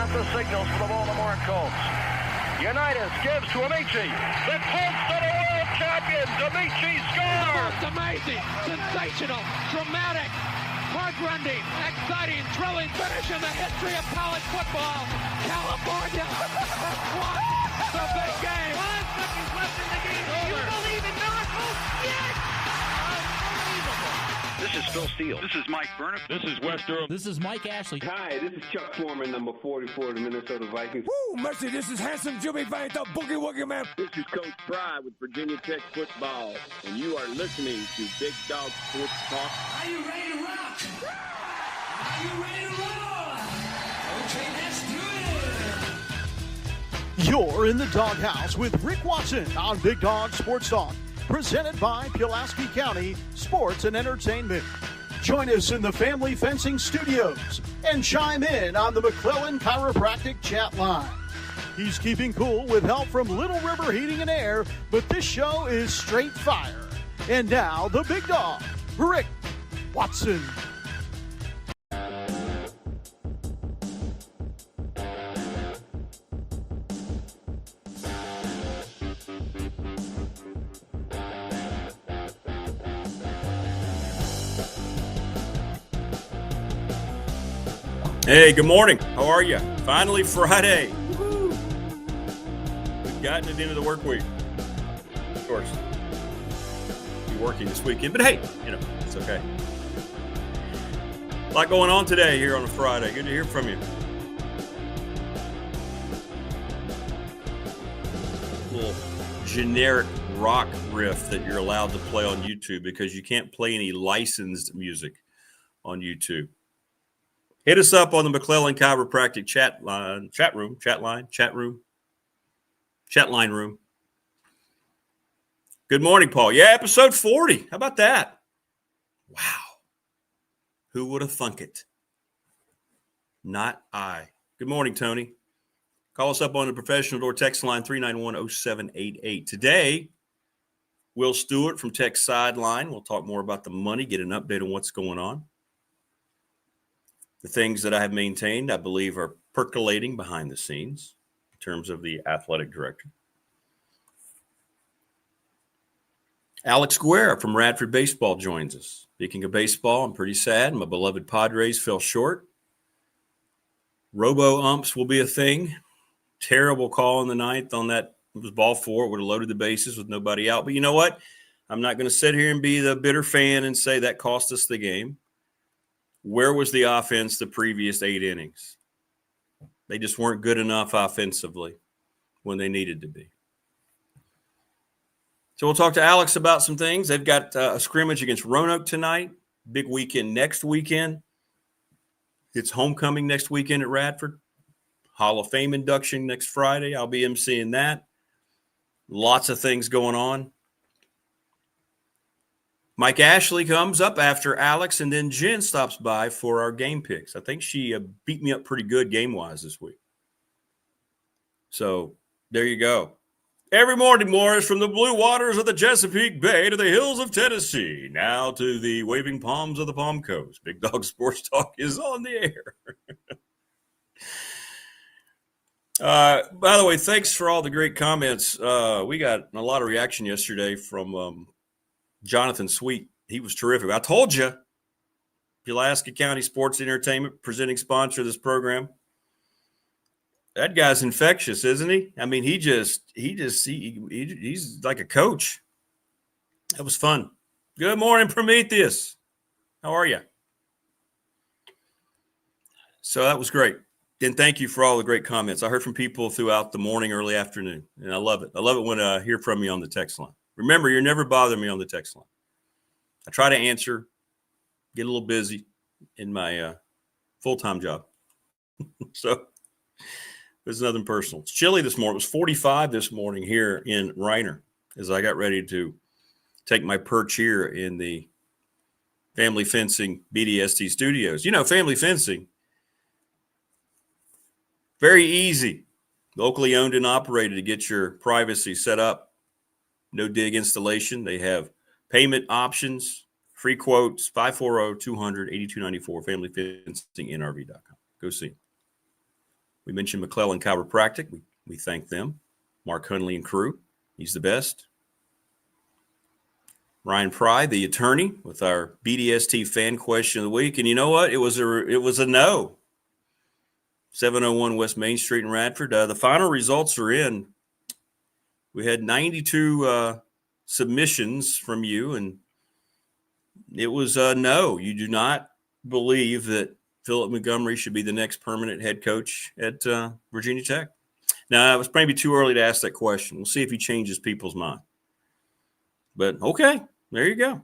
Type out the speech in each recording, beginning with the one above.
sent the signals for the Baltimore Colts. Unitas gives to Amici. The Colts are the world champions. Amici scores. It's amazing, sensational, dramatic, heart-rending, exciting, thrilling finish in the history of college football. California won the big game. 5 seconds left in the game. Do you believe in miracles? Yes! Unbelievable. This is Phil Steele. This is Mike Burnham. This is Wes Durham. This is Mike Ashley. Hi, this is Chuck Foreman, number 44 of the Minnesota Vikings. Woo, mercy, this is handsome Jimmy Vane, the Boogie Woogie Man. This is Coach Fry with Virginia Tech Football, and you are listening to Big Dog Sports Talk. Are you ready to rock? Are you ready to roll? Okay, let's do it. You're in the doghouse with Rick Watson on Big Dog Sports Talk, presented by Pulaski County Sports and Entertainment. Join us in the Family Fencing Studios and chime in on the McClellan Chiropractic chat line. He's keeping cool with help from Little River Heating and Air, but this show is straight fire. And now, the big dog, Rick Watson. Hey, good morning. How are you? Finally Friday. Woo-hoo. We've gotten to the end of the work week. Of course, be working this weekend, but hey, it's okay. A lot going on today here on a Friday. Good to hear from you. A little generic rock riff that you're allowed to play on YouTube because you can't play any licensed music on YouTube. Hit us up on the McClellan Chiropractic chat line room. Good morning, Paul. Yeah, episode 40. How about that? Wow. Who would have thunk it? Not I. Good morning, Tony. Call us up on the professional door text line 391-0788. Today, Will Stewart from Tech Sideline. We'll talk more about the money, get an update on what's going on. The things that I have maintained, I believe, are percolating behind the scenes in terms of the athletic director. Alex Guerra from Radford Baseball joins us. Speaking of baseball, I'm pretty sad. My beloved Padres fell short. Robo-umps will be a thing. Terrible call in the ninth on that. It was ball 4. It would have loaded the bases with nobody out. But you know what? I'm not going to sit here and be the bitter fan and say that cost us the game. Where was the offense the previous 8 innings? They just weren't good enough offensively when they needed to be. So we'll talk to Alex about some things. They've got a scrimmage against Roanoke tonight. Big weekend next weekend. It's homecoming next weekend at Radford. Hall of Fame induction next Friday. I'll be emceeing that. Lots of things going on. Mike Ashley comes up after Alex, and then Jen stops by for our game picks. I think she beat me up pretty good game-wise this week. So there you go. Every morning, Morris, from the blue waters of the Chesapeake Bay to the hills of Tennessee, now to the waving palms of the Palm Coast. Big Dog Sports Talk is on the air. By the way, thanks for all the great comments. We got a lot of reaction yesterday from Jonathan Sweet. He was terrific. I told you, Pulaski County Sports Entertainment, presenting sponsor of this program. That guy's infectious, isn't he? I mean, he's like a coach. That was fun. Good morning, Prometheus. How are you? So that was great. And thank you for all the great comments. I heard from people throughout the morning, early afternoon, and I love it. I love it when I hear from you on the text line. Remember, you're never bothering me on the text line. I try to answer, get a little busy in my full-time job. So there's nothing personal. It's chilly this morning. It was 45 this morning here in Reiner as I got ready to take my perch here in the Family Fencing BDST studios. You know, Family Fencing, very easy, locally owned and operated to get your privacy set up. No dig installation. They have payment options, free quotes, 540-200-8294, familyfencingnrv.com. Go see them. We mentioned McClellan Chiropractic. We thank them. Mark Hunley and crew. He's the best. Ryan Pry, the attorney, with our BDST fan question of the week. And you know what? It was a no. 701 West Main Street in Radford. The final results are in. We had 92 submissions from you, and it was no. You do not believe that Philip Montgomery should be the next permanent head coach at Virginia Tech. Now, it was maybe too early to ask that question. We'll see if he changes people's mind. But, okay, there you go.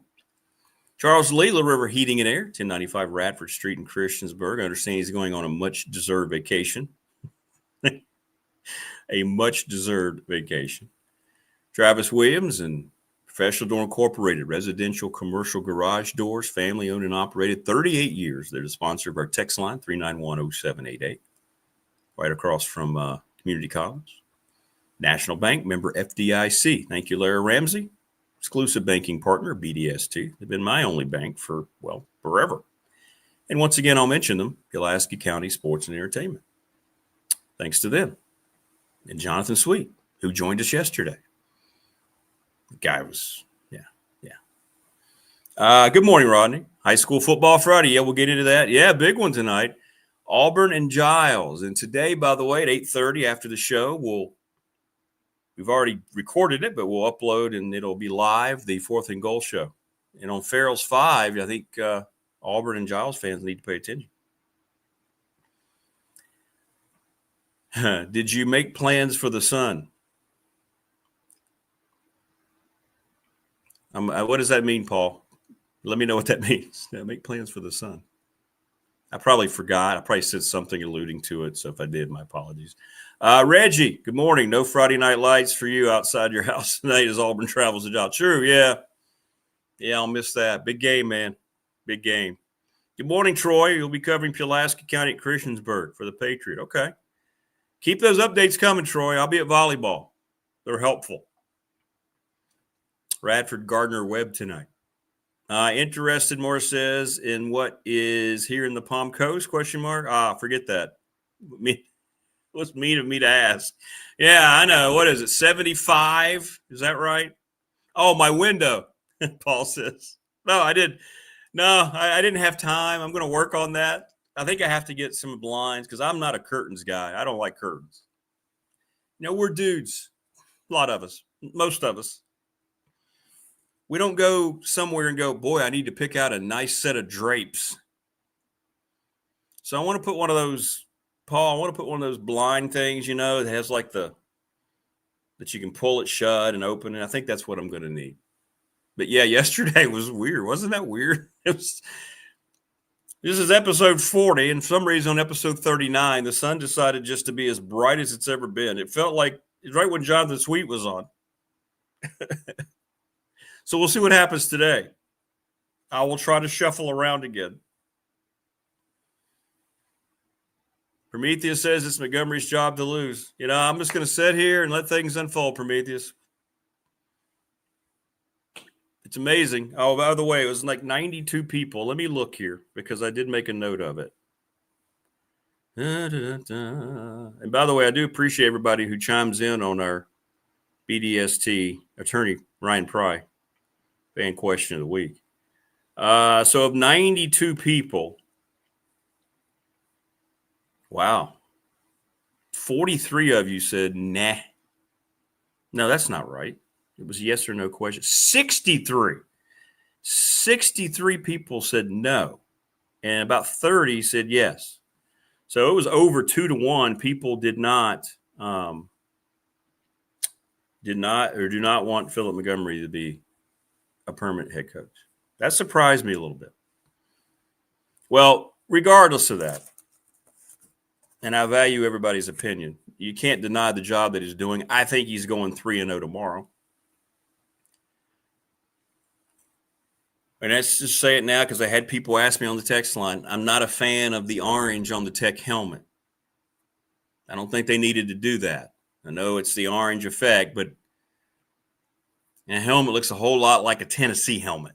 Charles Lee, Little River Heating and Air, 1095 Radford Street in Christiansburg. I understand he's going on a much-deserved vacation. A much-deserved vacation. Travis Williams and Professional Door Incorporated, residential commercial garage doors, family-owned and operated, 38 years. They're the sponsor of our text line, 3910788, right across from Community College. National Bank, member FDIC. Thank you, Larry Ramsey. Exclusive banking partner, BDST. They've been my only bank for, well, forever. And once again, I'll mention them, Pulaski County Sports and Entertainment. Thanks to them. And Jonathan Sweet, who joined us yesterday. The guy was, yeah. Good morning, Rodney. High school football Friday. Yeah, we'll get into that. Yeah, big one tonight. Auburn and Giles. And today, by the way, at 8:30 after the show, we've already recorded it, but we'll upload and it'll be live, the 4th and Goal show. And on Farrell's 5, I think Auburn and Giles fans need to pay attention. Did you make plans for the sun? What does that mean, Paul? Let me know what that means. Make plans for the sun. I probably forgot. I probably said something alluding to it. So if I did, my apologies. Reggie, good morning. No Friday night lights for you outside your house tonight as Auburn travels to Giles. True, yeah. Yeah, I'll miss that. Big game, man. Big game. Good morning, Troy. You'll be covering Pulaski County at Christiansburg for the Patriot. Okay. Keep those updates coming, Troy. I'll be at volleyball. They're helpful. Radford Gardner Webb tonight. Interested, Morris says, in what is here in the Palm Coast? ? Forget that. What's mean of me to ask? Yeah, I know. What is it? 75? Is that right? Oh, my window. Paul says. No, I did. No, I didn't have time. I'm going to work on that. I think I have to get some blinds because I'm not a curtains guy. I don't like curtains. You know, we're dudes. A lot of us. Most of us. We don't go somewhere and go, boy, I need to pick out a nice set of drapes. So I want to put one of those, Paul, I want to put one of those blind things, you know, that has like that you can pull it shut and open it. I think that's what I'm going to need. But yeah, yesterday was weird. Wasn't that weird? This is episode 40, and for some reason on episode 39, the sun decided just to be as bright as it's ever been. It felt like it's right when Jonathan Sweet was on. So we'll see what happens today. I will try to shuffle around again. Prometheus says it's Montgomery's job to lose. You know, I'm just going to sit here and let things unfold, Prometheus. It's amazing. Oh, by the way, it was like 92 people. Let me look here because I did make a note of it. And by the way, I do appreciate everybody who chimes in on our BDST attorney, Ryan Pry, fan question of the week. So of 92 people, wow, 43 of you said, nah. No, that's not right. It was yes or no question. 63 people said no, and about 30 said yes. So it was over 2-1. People do not want Philip Montgomery to be a permanent head coach. That surprised me a little bit. Well, regardless of that, and I value everybody's opinion, you can't deny the job that he's doing. I think he's going 3-0 tomorrow. And let's just say it now because I had people ask me on the text line. I'm not a fan of the orange on the Tech helmet. I don't think they needed to do that. I know it's the orange effect, but a helmet looks a whole lot like a Tennessee helmet.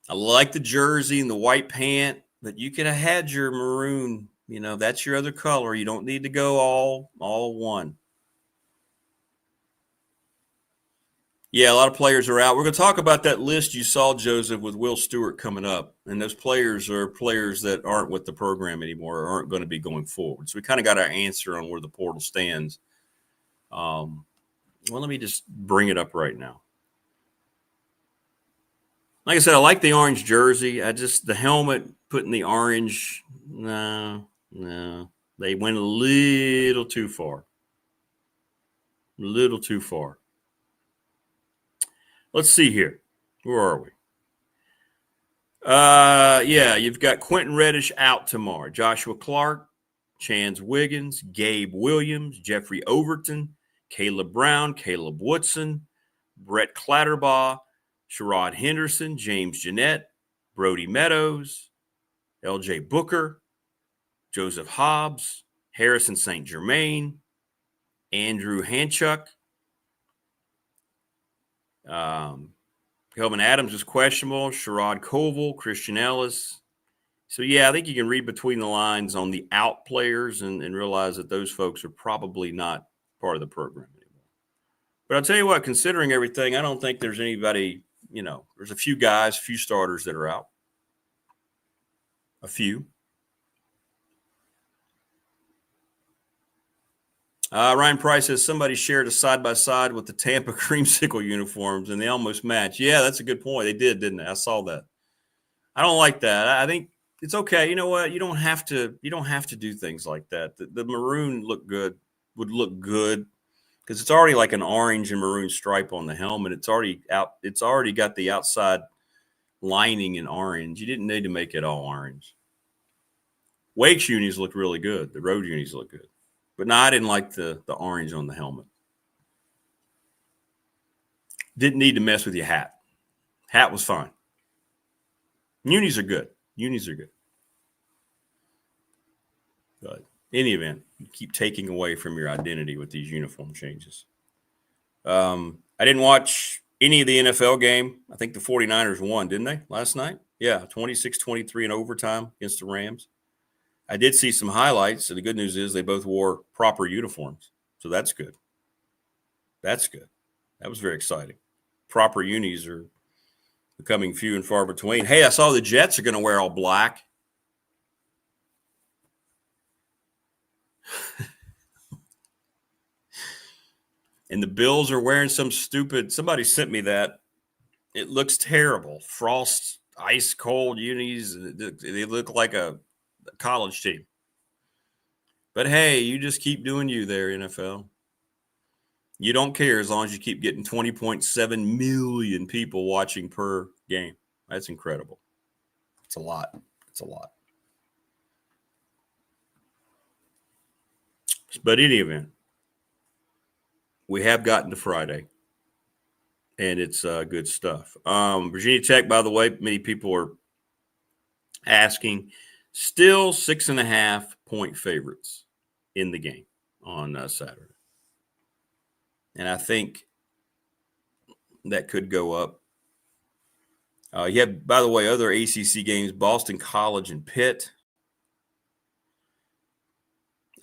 I like the jersey and the white pant, but you could have had your maroon That's your other color. You don't need to go all one. Yeah, a lot of players are out. We're going to talk about that list you saw, Joseph, with Will Stewart coming up. And those players are players that aren't with the program anymore or aren't going to be going forward. So we kind of got our answer on where the portal stands. Well, let me just bring it up right now. Like I said, I like the orange jersey. The helmet putting the orange, no. They went a little too far. A little too far. Let's see here. Where are we? You've got Quentin Reddish out tomorrow. Joshua Clark, Chance Wiggins, Gabe Williams, Jeffrey Overton, Caleb Brown, Caleb Woodson, Brett Clatterbaugh, Sherrod Henderson, James Jeanette, Brody Meadows, L.J. Booker, Joseph Hobbs, Harrison St. Germain, Andrew Hanchuk. Kelvin Adams is questionable. Sherrod Koval, Christian Ellis. So, I think you can read between the lines on the out players and realize that those folks are probably not part of the program anymore. But I'll tell you what, considering everything, I don't think there's anybody, there's a few guys, a few starters that are out. A few. Ryan Price says somebody shared a side-by-side with the Tampa creamsicle uniforms, and they almost match. Yeah, that's a good point. They did, didn't they? I saw that. I don't like that. I think it's okay. You know what? You don't have to do things like that. The maroon would look good because it's already like an orange and maroon stripe on the helmet. It's already out. It's already got the outside lining in orange. You didn't need to make it all orange. Wake's unis look really good. The road unis look good. But no, I didn't like the orange on the helmet. Didn't need to mess with your hat. Hat was fine. Unis are good. But in any event, you keep taking away from your identity with these uniform changes. I didn't watch any of the NFL game. I think the 49ers won, didn't they, last night? Yeah, 26-23 in overtime against the Rams. I did see some highlights, and the good news is they both wore proper uniforms. So that's good. That was very exciting. Proper unis are becoming few and far between. Hey, I saw the Jets are going to wear all black. And the Bills are wearing somebody sent me that. It looks terrible. Frost, ice cold unis. They look like a college team. But hey, you just keep doing you there, NFL. You don't care as long as you keep getting 20.7 million people watching per game. That's incredible. It's a lot. But in any event, we have gotten to Friday, and it's good stuff. Virginia Tech, by the way, many people are asking, still 6.5-point favorites in the game on Saturday. And I think that could go up. You have, by the way, other ACC games, Boston College and Pitt.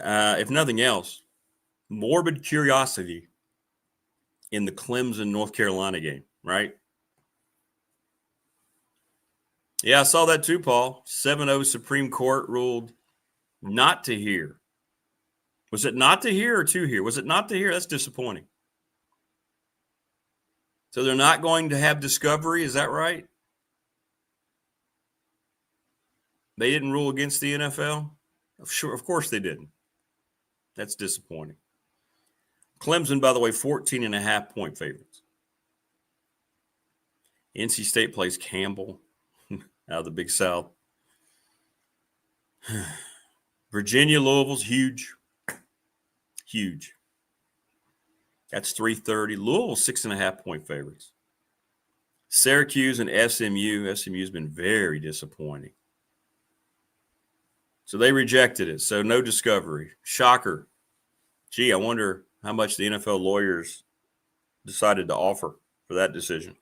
If nothing else, morbid curiosity in the Clemson, North Carolina game, right? Yeah, I saw that too, Paul. 7-0 Supreme Court ruled not to hear. Was it not to hear or to hear? Was it not to hear? That's disappointing. So they're not going to have discovery, is that right? They didn't rule against the NFL? Sure, of course they didn't. That's disappointing. Clemson, by the way, 14.5-point favorites. NC State plays Campbell out of the Big South. Virginia, Louisville's huge. Huge. That's 3:30. Louisville, 6.5-point favorites. Syracuse and SMU. SMU's been very disappointing. So they rejected it. So no discovery. Shocker. Gee, I wonder how much the NFL lawyers decided to offer for that decision.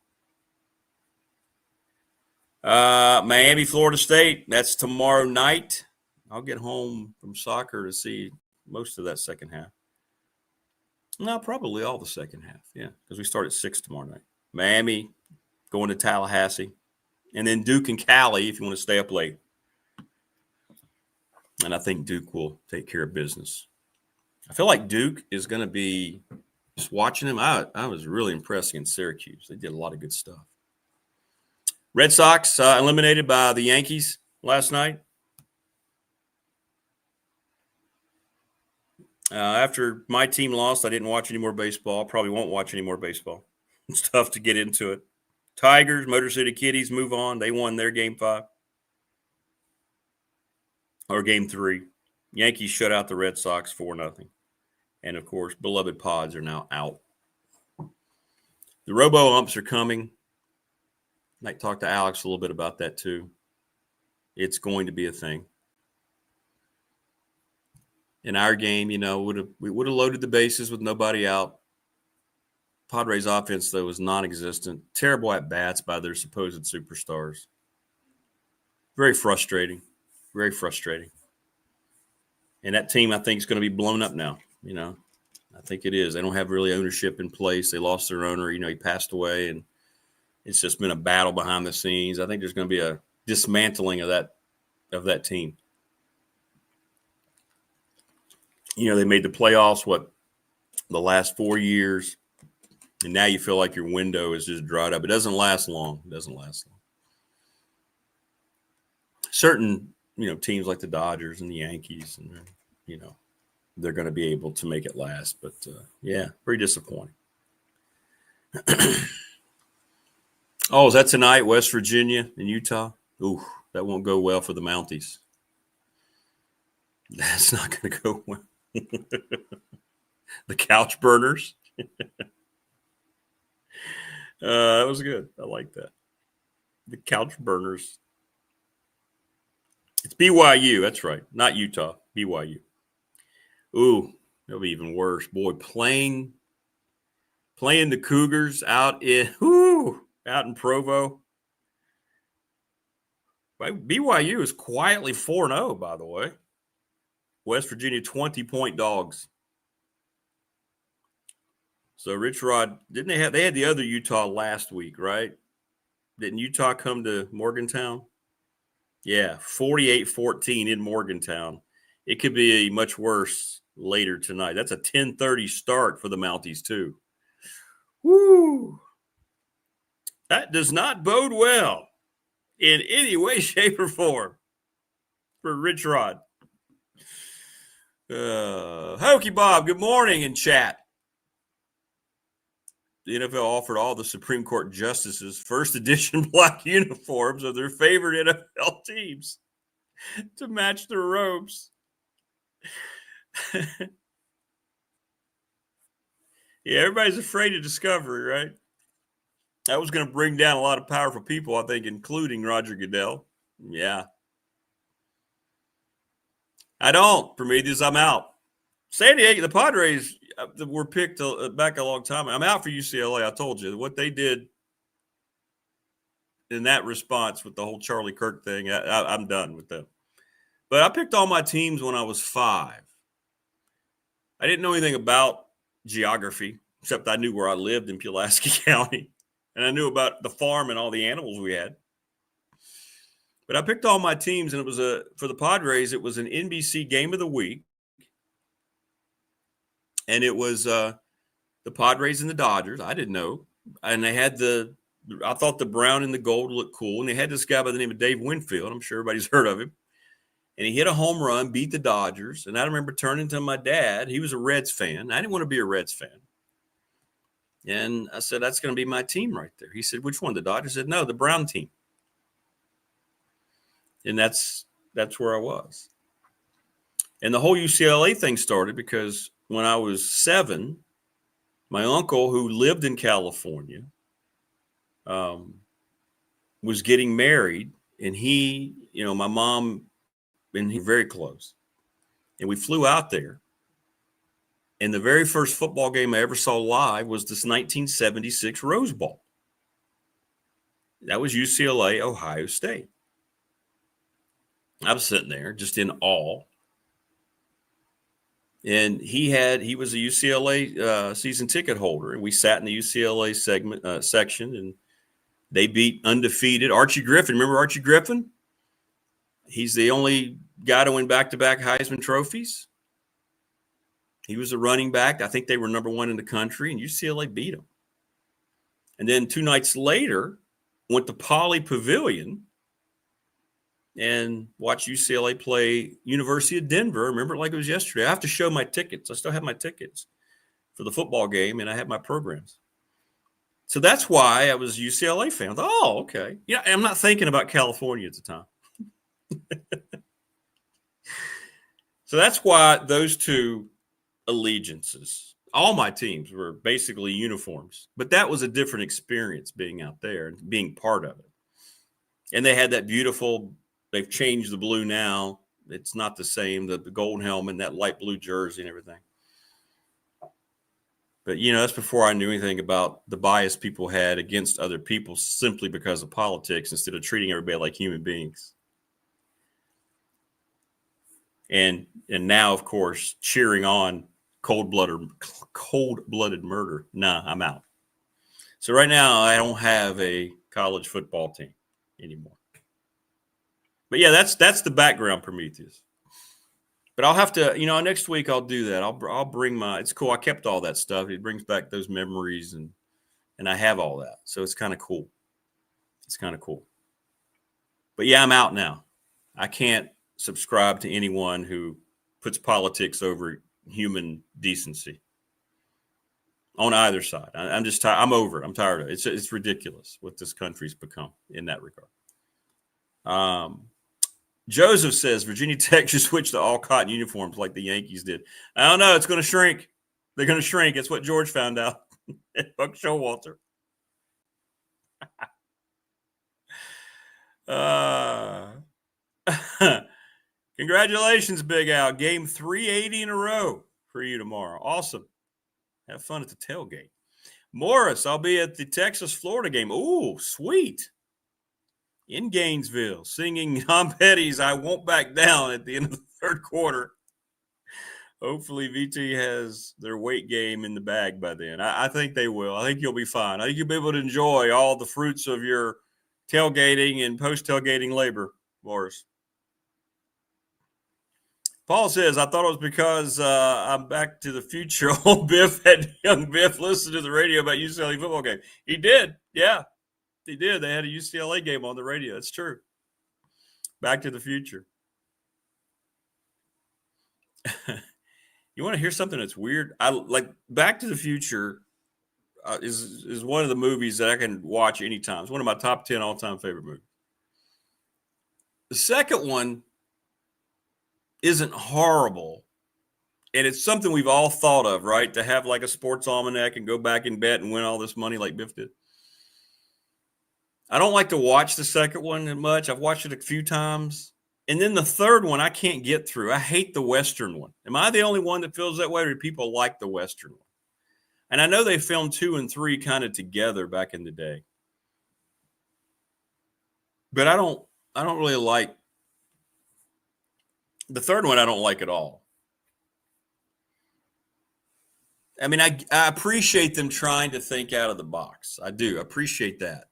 Miami, Florida State. That's tomorrow night. I'll get home from soccer to see most of that second half. No, probably all the second half. Yeah, because we start at 6 tomorrow night. Miami, going to Tallahassee, and then Duke and Cali if you want to stay up late. And I think Duke will take care of business. I feel like Duke is going to be just watching them. I was really impressed against Syracuse. They did a lot of good stuff. Red Sox eliminated by the Yankees last night. After my team lost, I didn't watch any more baseball. Probably won't watch any more baseball. It's tough to get into it. Tigers, Motor City Kitties move on. They won their Game 5. Or Game 3. Yankees shut out the Red Sox 4-0. And, of course, beloved Pods are now out. The robo-umps are coming. I might talk to Alex a little bit about that, too. It's going to be a thing. In our game, we would have loaded the bases with nobody out. Padres' offense, though, was non-existent. Terrible at-bats by their supposed superstars. Very frustrating. Very frustrating. And that team, I think, is going to be blown up now. I think it is. They don't have really ownership in place. They lost their owner. He passed away, and it's just been a battle behind the scenes. I think there's going to be a dismantling of that team. They made the playoffs, the last 4 years, and now you feel like your window is just dried up. It doesn't last long. Certain, teams like the Dodgers and the Yankees, and, they're going to be able to make it last. But, pretty disappointing. Oh, is that tonight, West Virginia and Utah? Ooh, that won't go well for the Mounties. That's not going to go well. The couch burners. That was good. I like that. The couch burners. It's BYU. That's right. Not Utah. BYU. Ooh, that'll be even worse. Boy, playing the Cougars out in Provo. BYU is quietly 4-0, by the way. West Virginia 20-point dogs. So Rich Rod, they had the other Utah last week, right? Didn't Utah come to Morgantown? Yeah, 48-14 in Morgantown. It could be much worse later tonight. That's a 10:30 start for the Mounties too. Woo! That does not bode well in any way, shape, or form for Rich Rod. Hokey Bob, good morning in chat. The NFL offered all the Supreme Court justices first edition black uniforms of their favorite NFL teams to match their robes. Yeah, everybody's afraid of discovery, right? That was going to bring down a lot of powerful people, I think, including Roger Goodell. Yeah. I don't. Prometheus, I'm out. San Diego, the Padres were picked back a long time. I'm out for UCLA. I told you what they did in that response with the whole Charlie Kirk thing. I'm done with them. But I picked all my teams when I was 5. I didn't know anything about geography, except I knew where I lived in Pulaski County. And I knew about the farm and all the animals we had. But I picked all my teams, and it was for the Padres, it was an NBC game of the week. And it was the Padres and the Dodgers. I didn't know. And they had I thought the brown and the gold looked cool. And they had this guy by the name of Dave Winfield. I'm sure everybody's heard of him. And he hit a home run, beat the Dodgers. And I remember turning to my dad. He was a Reds fan. I didn't want to be a Reds fan. And I said, that's going to be my team right there. He said, which one? The Dodgers? I said, no, the brown team. And that's where I was. And the whole UCLA thing started because when I was 7, my uncle, who lived in California, was getting married. And he, my mom and he were very close. And we flew out there. And the very first football game I ever saw live was this 1976 Rose Bowl. That was UCLA, Ohio State. I was sitting there just in awe. And he was a UCLA season ticket holder, and we sat in the UCLA section, and they beat undefeated Archie Griffin. Remember Archie Griffin? He's the only guy to win back-to-back Heisman trophies. He was a running back. I think they were number 1 in the country, and UCLA beat him. And then 2 nights later, went to Poly Pavilion and watched UCLA play University of Denver. I remember it like it was yesterday. I have to show my tickets. I still have my tickets for the football game, and I have my programs. So that's why I was a UCLA fan. I thought, oh, okay. Yeah, I'm not thinking about California at the time. So that's why those two allegiances, all my teams were basically uniforms. But that was a different experience being out there and being part of it. And they had that beautiful, they've changed the blue now. It's not the same, the gold helmet, that light blue jersey and everything. But, that's before I knew anything about the bias people had against other people simply because of politics instead of treating everybody like human beings. And now, of course, cheering on cold-blooded murder. Nah, I'm out. So right now, I don't have a college football team anymore. But yeah, that's the background, Prometheus. But I'll have to, next week I'll do that. I'll bring it's cool. I kept all that stuff. It brings back those memories, and I have all that. So it's kind of cool. It's kind of cool. But yeah, I'm out now. I can't subscribe to anyone who puts politics over human decency on either side. I'm just tired. I'm over it. I'm tired of it. It's ridiculous what this country's become in that regard. Joseph says Virginia Tech should switch to all cotton uniforms like the Yankees did. I don't know. It's going to shrink. They're going to shrink. It's what George found out at Buck Showalter. Congratulations, Big Al. Game 380 in a row for you tomorrow. Awesome. Have fun at the tailgate. Morris, I'll be at the Texas-Florida game. Ooh, sweet. In Gainesville, singing Tom Petty's I Won't Back Down at the end of the third quarter. Hopefully VT has their weight game in the bag by then. I think they will. I think you'll be fine. I think you'll be able to enjoy all the fruits of your tailgating and post-tailgating labor, Morris. Paul says, I thought it was because I'm Back to the Future. Old Biff had young Biff listen to the radio about UCLA football game. He did. Yeah, he did. They had a UCLA game on the radio. That's true. Back to the Future. You want to hear something that's weird? I like Back to the Future is one of the movies that I can watch anytime. It's one of my top 10 all-time favorite movies. The second one isn't horrible, and it's something we've all thought of, right? To have like a sports almanac and go back and bet and win all this money like Biff did. I don't like to watch the second one much. I've watched it a few times. And then the third one I can't get through. I hate the Western one. Am I the only one that feels that way, or do people like the Western one? And I know they filmed 2 and 3 kind of together back in the day. But I don't really like the third one. I don't like at all. I mean, I appreciate them trying to think out of the box. I do appreciate that.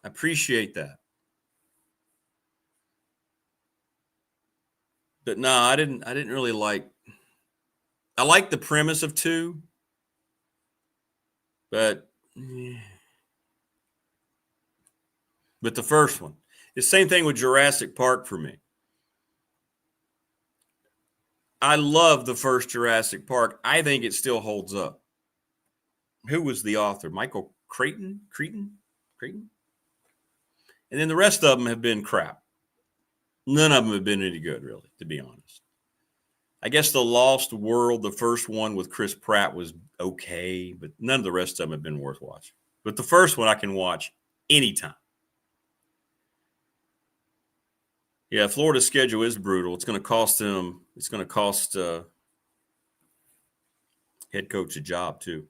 I appreciate that. But no, I didn't really like. I like the premise of 2, but the first one, the same thing with Jurassic Park for me. I love the first Jurassic Park. I think it still holds up. Who was the author? Michael Crichton? And then the rest of them have been crap. None of them have been any good, really, to be honest. I guess The Lost World, the first one with Chris Pratt, was okay, but none of the rest of them have been worth watching. But the first one I can watch anytime. Yeah, Florida's schedule is brutal. It's going to cost them. It's going to cost head coach a job too.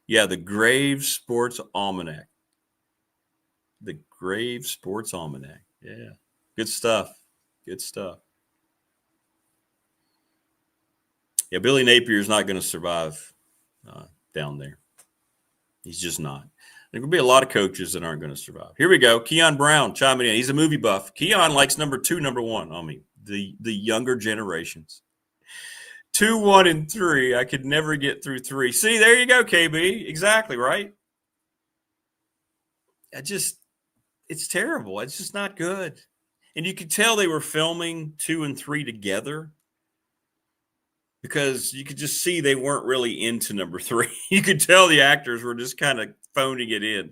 Yeah, the Graves Sports Almanac. The Graves Sports Almanac. Yeah, good stuff. Good stuff. Yeah, Billy Napier is not going to survive down there. He's just not. There will be a lot of coaches that aren't going to survive. Here we go. Keon Brown chiming in. He's a movie buff. Keon likes number 2, number 1 on me. The younger generations. 2, 1, and 3. I could never get through 3. See, there you go, KB. Exactly, right? It's terrible. It's just not good. And you could tell they were filming 2 and 3 together because you could just see they weren't really into number 3. You could tell the actors were just kind of phoning it in.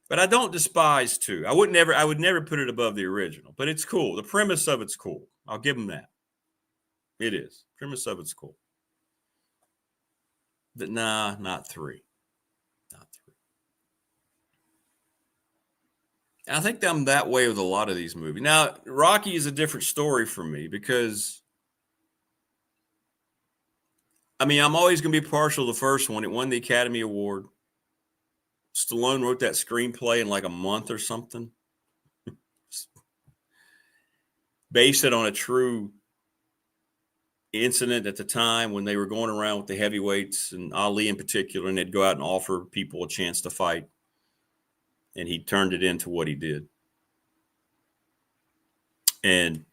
But I don't despise 2. I would never put it above the original, but it's cool. The premise of it's cool. I'll give them that. It is. Premise of it's cool. But nah, not 3. Not 3. I think I'm that way with a lot of these movies. Now, Rocky is a different story for me because, I mean, I'm always going to be partial to the first one. It won the Academy Award. Stallone wrote that screenplay in like a month or something. Based it on a true incident at the time when they were going around with the heavyweights and Ali in particular, and they'd go out and offer people a chance to fight. And he turned it into what he did. And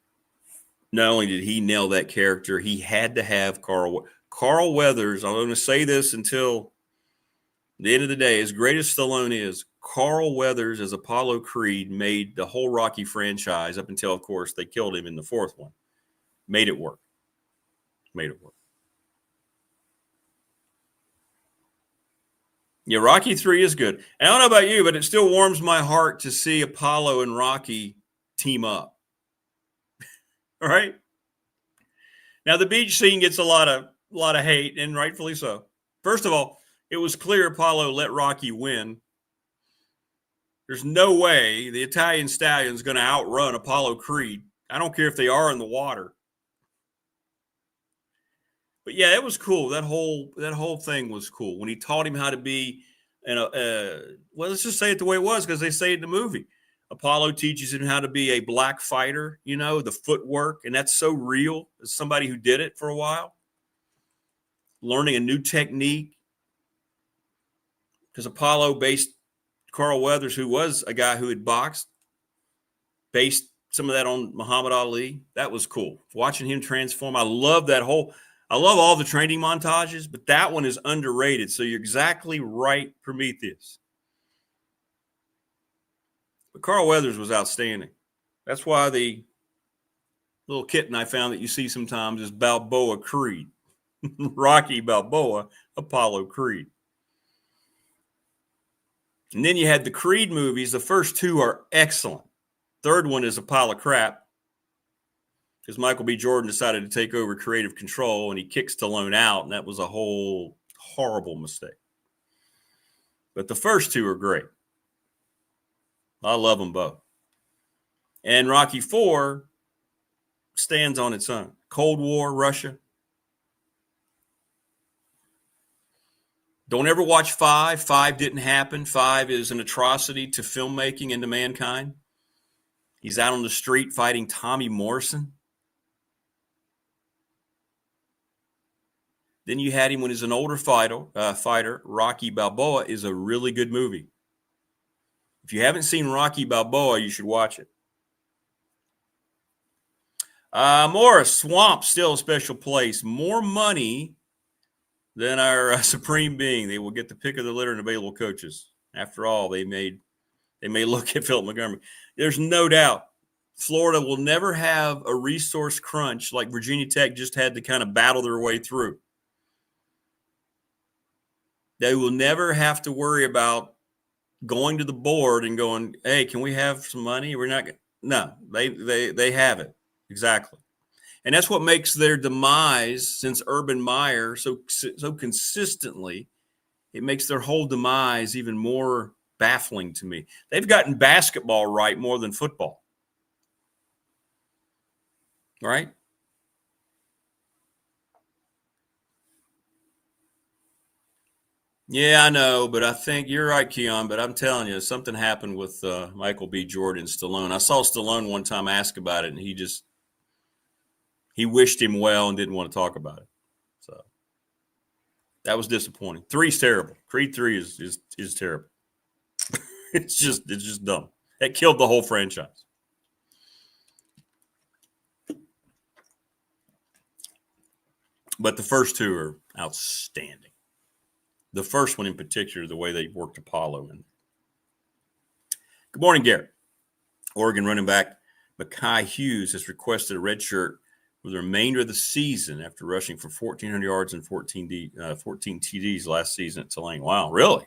not only did he nail that character, he had to have Carl Weathers. I'm going to say this until the end of the day, as great as Stallone is, Carl Weathers as Apollo Creed made the whole Rocky franchise up until, of course, they killed him in the 4th one. Made it work. Made it work. Yeah, Rocky 3 is good. And I don't know about you, but it still warms my heart to see Apollo and Rocky team up. All right? Now, the beach scene gets a lot of hate, and rightfully so. First of all, it was clear Apollo let Rocky win. There's no way the Italian Stallion is going to outrun Apollo Creed. I don't care if they are in the water. But yeah, it was cool. That whole thing was cool. When he taught him how to be, well, let's just say it the way it was because they say it in the movie. Apollo teaches him how to be a black fighter, the footwork. And that's so real as somebody who did it for a while. Learning a new technique. Because Apollo based Carl Weathers, who was a guy who had boxed, based some of that on Muhammad Ali. That was cool. Watching him transform. I love all the training montages, but that one is underrated. So you're exactly right, Prometheus. But Carl Weathers was outstanding. That's why the little kitten I found that you see sometimes is Balboa Creed. Rocky Balboa, Apollo Creed. And then you had the Creed movies. The first 2 are excellent. Third one is a pile of crap because Michael B. Jordan decided to take over creative control and he kicks Stallone out, and that was a whole horrible mistake. But the first 2 are great. I love them both. And Rocky 4 stands on its own. Cold War, Russia. Don't ever watch 5. 5 didn't happen. 5 is an atrocity to filmmaking and to mankind. He's out on the street fighting Tommy Morrison. Then you had him when he's an older fighter. Rocky Balboa is a really good movie. If you haven't seen Rocky Balboa, you should watch it. Morris, Swamp, still a special place. More money than our supreme being. They will get the pick of the litter and available coaches. After all, they may look at Philip Montgomery. There's no doubt Florida will never have a resource crunch like Virginia Tech just had to kind of battle their way through. They will never have to worry about going to the board and going, hey, can we have some money? We're not going. No, they have it. Exactly. And that's what makes their demise since Urban Meyer so consistently, it makes their whole demise even more baffling to me. They've gotten basketball right more than football. Right? Yeah, I know, but I think you're right, Keon. But I'm telling you, something happened with Michael B. Jordan and Stallone. I saw Stallone one time ask about it, and he wished him well and didn't want to talk about it. So that was disappointing. 3's terrible. Creed 3 is terrible. It's just dumb. It killed the whole franchise. But the first 2 are outstanding. The first one in particular, the way they worked Apollo in. Good morning, Garrett. Oregon running back Mekhi Hughes has requested a red shirt for the remainder of the season after rushing for 1,400 yards and 14 TDs last season at Tulane. Wow, really?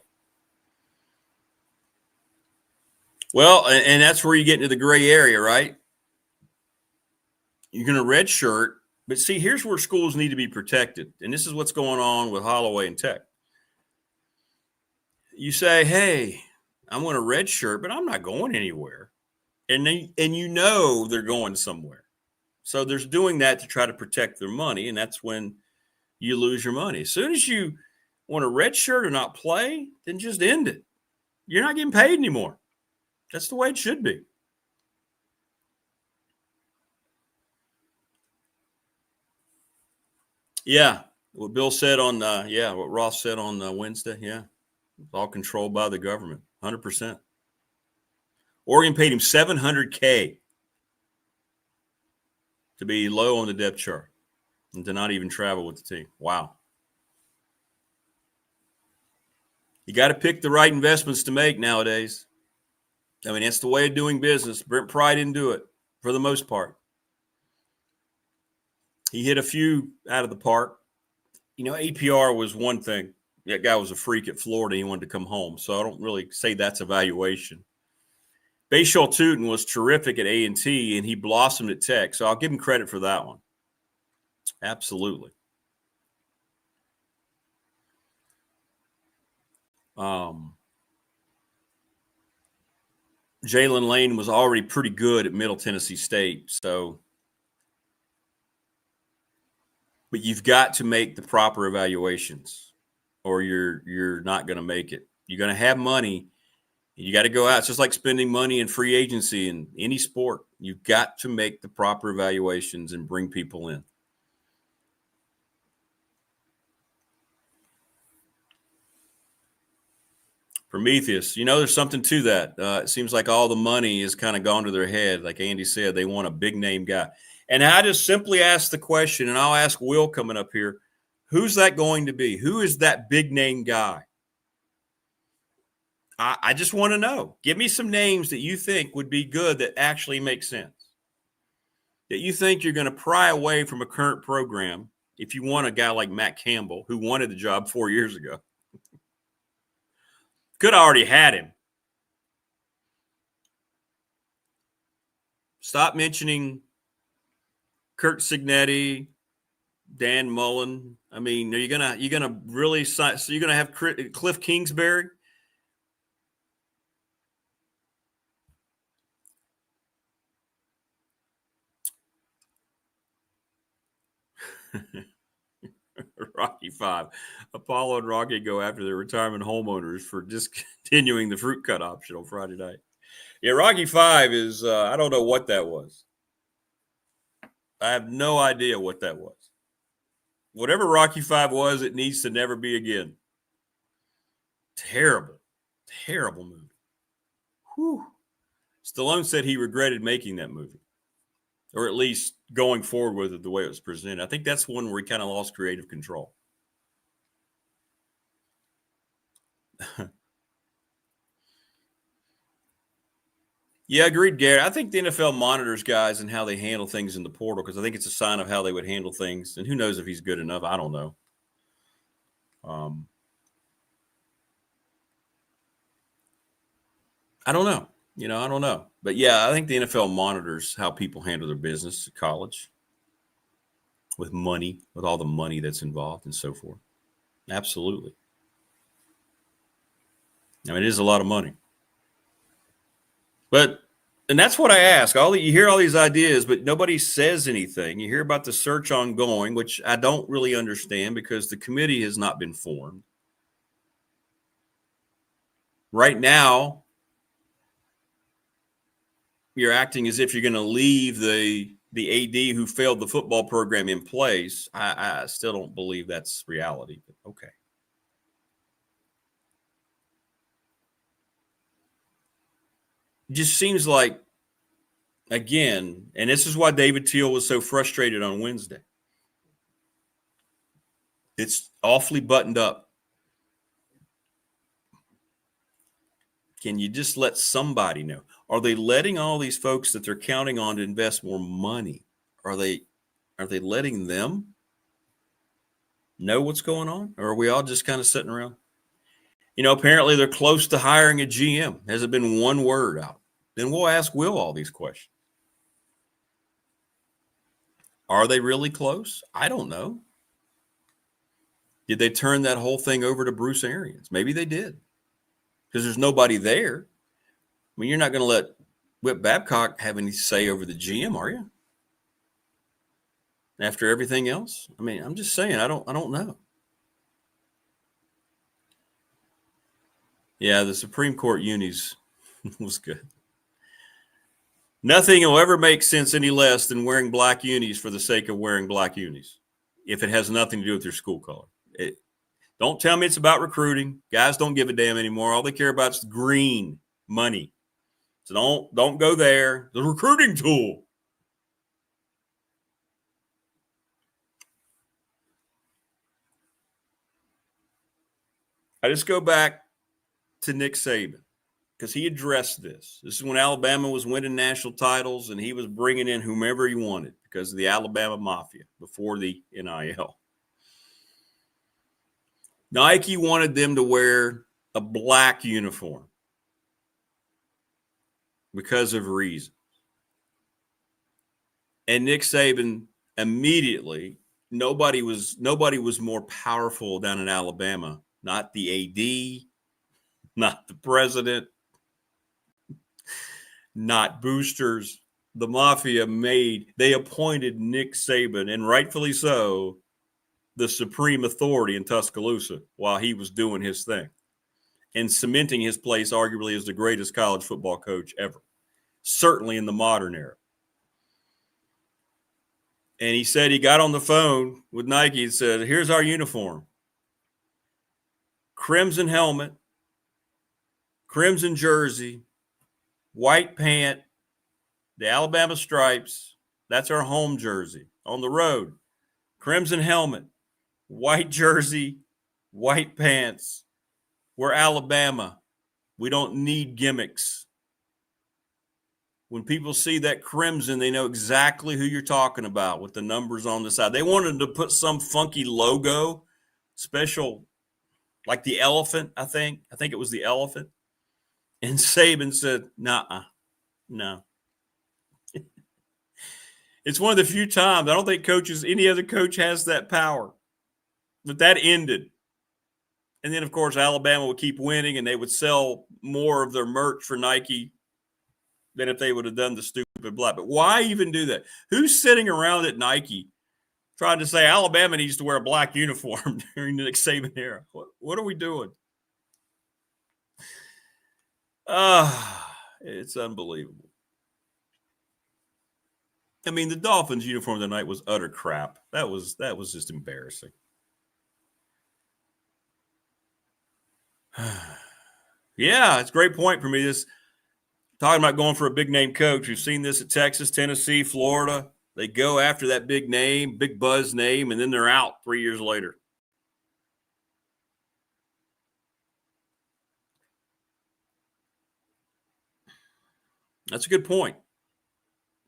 Well, and that's where you get into the gray area, right? You're going to red shirt, but see, here's where schools need to be protected, and this is what's going on with Holloway and Tech. You say, hey, I'm going to red shirt, but I'm not going anywhere. And you know they're going somewhere. So there's doing that to try to protect their money, and that's when you lose your money. As soon as you want a red shirt or not play, then just end it. You're not getting paid anymore. That's the way it should be. Yeah, what Bill said on what Ross said on Wednesday, yeah. It's all controlled by the government, 100%. Oregon paid him $700K to be low on the depth chart and to not even travel with the team. Wow. You got to pick the right investments to make nowadays. I mean, that's the way of doing business. Brent Pry didn't do it for the most part. He hit a few out of the park. You know, APR was one thing. That guy was a freak at Florida. He wanted to come home. So I don't really say that's evaluation. Bashal Tootin was terrific at A&T, and he blossomed at Tech. So I'll give him credit for that one. Absolutely. Jalen Lane was already pretty good at Middle Tennessee State. So, but you've got to make the proper evaluations, or you're not going to make it. You're going to have money. You got to go out. It's just like spending money in free agency in any sport. You've got to make the proper evaluations and bring people in. Prometheus, you know, there's something to that. It seems like all the money has kind of gone to their head. Like Andy said, they want a big name guy. And I just simply ask the question, and I'll ask Will coming up here, who's that going to be? Who is that big name guy? I just want to know. Give me some names that you think would be good that actually make sense. That you think you're going to pry away from a current program if you want a guy like Matt Campbell, who wanted the job 4 years ago. Could have already had him. Stop mentioning Kirk Cignetti, Dan Mullen. I mean, are you gonna really so you're gonna have Cliff Kingsbury? Rocky V. Apollo and Rocky go after their retirement homeowners for discontinuing the fruit cut option on Friday night. Yeah, Rocky V is, I don't know what that was. I have no idea what that was. Whatever Rocky V was, it needs to never be again. Terrible, terrible movie. Whew. Stallone said he regretted making that movie, or at least going forward with it the way it was presented. I think that's one where he kind of lost creative control. Yeah, agreed, Garrett. I think the NFL monitors guys and how they handle things in the portal because I think it's a sign of how they would handle things. And who knows if he's good enough? I don't know. I don't know. I don't know. But, yeah, I think the NFL monitors how people handle their business at college with money, with all the money that's involved and so forth. Absolutely. I mean, it is a lot of money. And that's what I ask. You hear all these ideas, but nobody says anything. You hear about the search ongoing, which I don't really understand because the committee has not been formed. Right now, you're acting as if you're going to leave the AD who failed the football program in place. I still don't believe that's reality, but okay. It just seems like, again, and this is why David Teal was so frustrated on Wednesday. It's awfully buttoned up. Can you just let somebody know? Are they letting all these folks that they're counting on to invest more money? Are they letting them know what's going on? Or are we all just kind of sitting around? You know, apparently they're close to hiring a GM. Hasn't been one word out. Then we'll ask Will all these questions. Are they really close? I don't know. Did they turn that whole thing over to Bruce Arians? Maybe they did. Because there's nobody there. I mean, you're not going to let Whit Babcock have any say over the GM, are you? After everything else? I mean, I'm just saying, I don't know. Yeah, the Supreme Court unis was good. Nothing will ever make sense any less than wearing black unis for the sake of wearing black unis, if it has nothing to do with your school color. Don't tell me it's about recruiting. Guys don't give a damn anymore. All they care about is green money. So don't go there. The recruiting tool. I just go back to Nick Saban because he addressed this. This is when Alabama was winning national titles and he was bringing in whomever he wanted because of the Alabama Mafia before the NIL. Nike wanted them to wear a black uniform because of reasons. And Nick Saban immediately, nobody was more powerful down in Alabama, not the AD, not the president, not boosters. The Mafia they appointed Nick Saban, and rightfully so, the supreme authority in Tuscaloosa while he was doing his thing and cementing his place arguably as the greatest college football coach ever, certainly in the modern era. And he said he got on the phone with Nike and said, here's our uniform. Crimson helmet, crimson jersey, white pant, the Alabama stripes. That's our home jersey on the road. Crimson helmet, white jersey, white pants. We're Alabama. We don't need gimmicks. When people see that crimson, they know exactly who you're talking about with the numbers on the side. They wanted to put some funky logo, special, like the elephant, I think. I think it was the elephant. And Saban said, nah, no. It's one of the few times, I don't think any other coach has that power. But that ended. And then, of course, Alabama would keep winning, and they would sell more of their merch for Nike than if they would have done the stupid black. But why even do that? Who's sitting around at Nike trying to say Alabama needs to wear a black uniform during the Nick Saban era? What are we doing? It's unbelievable. I mean, the Dolphins uniform tonight was utter crap. That was just embarrassing. Yeah, it's a great point for me. This talking about going for a big name coach. We've seen this at Texas, Tennessee, Florida. They go after that big name, big buzz name, and then they're out 3 years later. That's a good point.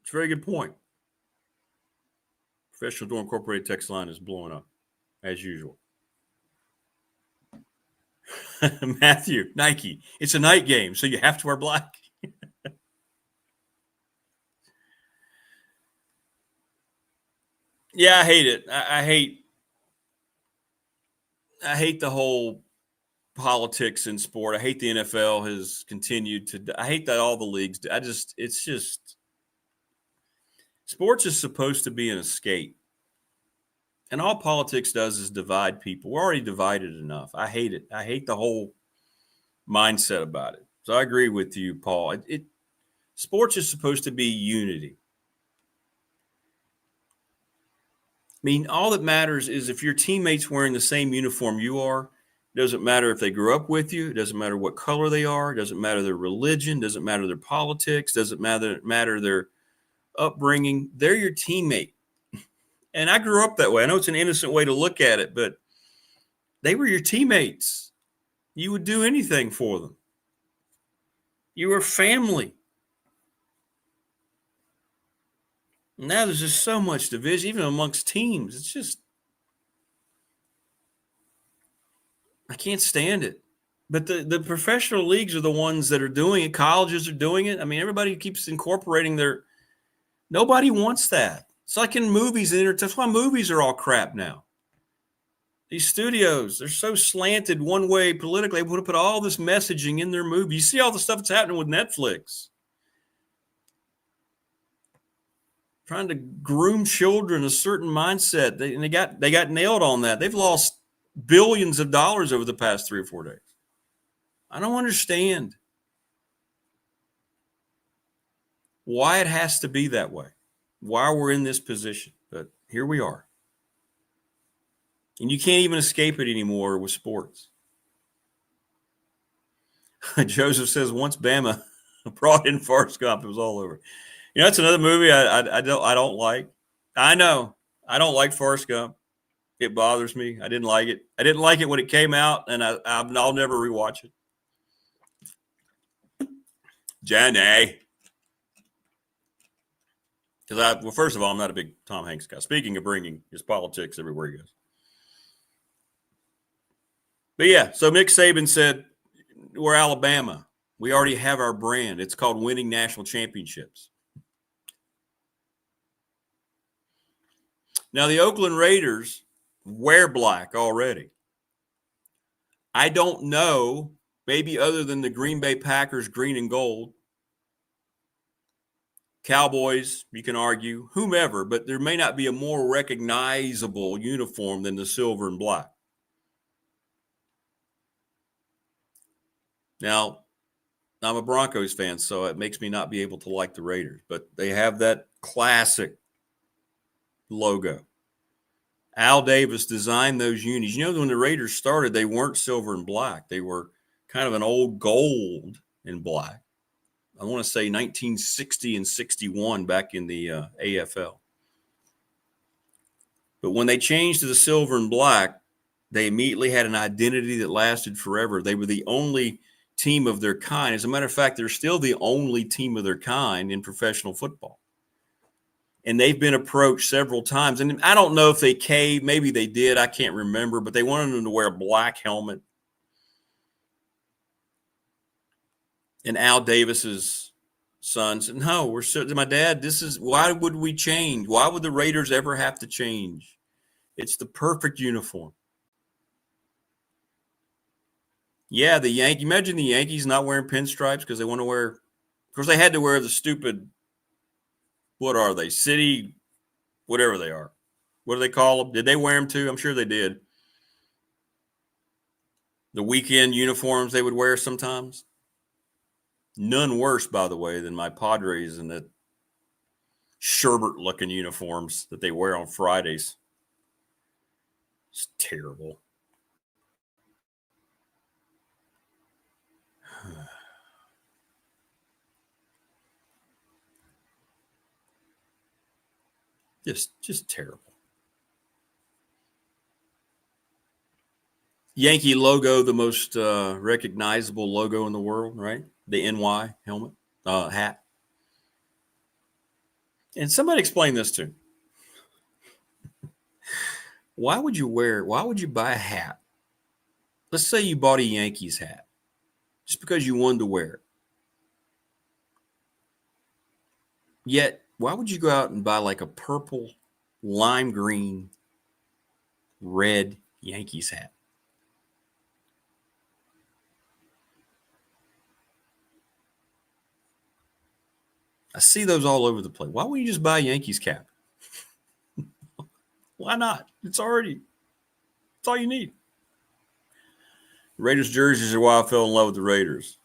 It's a very good point. Professional Door Incorporated text line is blowing up, as usual. Matthew, Nike, it's a night game, so you have to wear black. Yeah, I hate it. I hate the whole politics in sport. I hate the NFL has continued to. I hate that all the leagues do. It's just sports is supposed to be an escape. And all politics does is divide people. We're already divided enough. I hate it. I hate the whole mindset about it. So I agree with you, Paul. Sports is supposed to be unity. I mean, all that matters is if your teammate's wearing the same uniform you are. It doesn't matter if they grew up with you. It doesn't matter what color they are. It doesn't matter their religion. It doesn't matter their politics. It doesn't matter their upbringing. They're your teammate. And I grew up that way. I know it's an innocent way to look at it, but they were your teammates. You would do anything for them. You were family. Now there's just so much division, even amongst teams. It's just, I can't stand it. But the professional leagues are the ones that are doing it. Colleges are doing it. I mean, everybody keeps incorporating nobody wants that. It's like in movies. That's why movies are all crap now. These studios, they're so slanted one way politically. They want to put all this messaging in their movie. You see all the stuff that's happening with Netflix. Trying to groom children a certain mindset. They got nailed on that. They've lost billions of dollars over the past 3 or 4 days. I don't understand why it has to be that way, why we're in this position. But here we are. And you can't even escape it anymore with sports. Joseph says once Bama brought in Forrest Gump, it was all over. You know, that's another movie I don't like. I know. I don't like Forrest Gump. It bothers me. I didn't like it. I didn't like it when it came out, and I'll never rewatch it. Jenny. Because first of all, I'm not a big Tom Hanks guy. Speaking of bringing his politics everywhere he goes. But yeah, so Nick Saban said, we're Alabama. We already have our brand. It's called winning national championships. Now, the Oakland Raiders wear black already. I don't know, maybe other than the Green Bay Packers green and gold. Cowboys, you can argue, whomever, but there may not be a more recognizable uniform than the silver and black. Now, I'm a Broncos fan, so it makes me not be able to like the Raiders, but they have that classic logo. Al Davis designed those unis. You know, when the Raiders started, they weren't silver and black. They were kind of an old gold and black. I want to say 1960 and 61 back in the AFL. But when they changed to the silver and black, they immediately had an identity that lasted forever. They were the only team of their kind. As a matter of fact, they're still the only team of their kind in professional football. And they've been approached several times. And I don't know if they caved. Maybe they did. I can't remember. But they wanted them to wear a black helmet. And Al Davis's son said, no, my dad, why would we change? Why would the Raiders ever have to change? It's the perfect uniform. Yeah, imagine the Yankees not wearing pinstripes because they want to wear, of course, they had to wear the stupid, what are they? City, whatever they are. What do they call them? Did they wear them too? I'm sure they did. The weekend uniforms they would wear sometimes. None worse, by the way, than my Padres and the sherbet-looking uniforms that they wear on Fridays. It's terrible. Just terrible. Yankee logo, the most recognizable logo in the world, right? The NY helmet, hat. And somebody explain this to me. Why would you buy a hat? Let's say you bought a Yankees hat just because you wanted to wear it. Yet, why would you go out and buy like a purple, lime green, red Yankees hat? I see those all over the place. Why wouldn't you just buy a Yankees cap? Why not? It's all you need. Raiders jerseys are why I fell in love with the Raiders.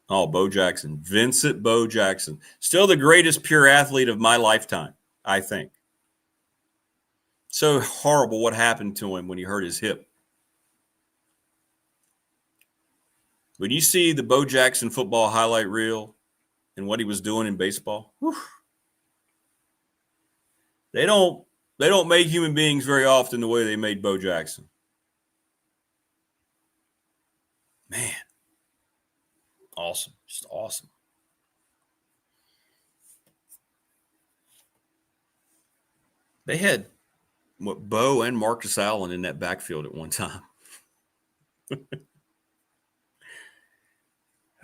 Oh, Bo Jackson. Vincent Bo Jackson. Still the greatest pure athlete of my lifetime, I think. So horrible what happened to him when he hurt his hip. When you see the Bo Jackson football highlight reel and what he was doing in baseball, whew, they don't make human beings very often the way they made Bo Jackson. Man. Awesome. Just awesome. They had Bo and Marcus Allen in that backfield at one time.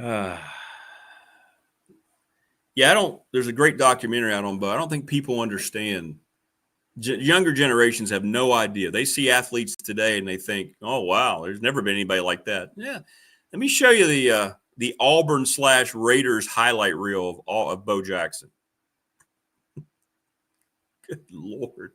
Yeah, there's a great documentary out on Bo. I don't think people understand. Younger generations have no idea. They see athletes today and they think, oh, wow, there's never been anybody like that. Yeah. Let me show you the Auburn/Raiders highlight reel of Bo Jackson. Good Lord.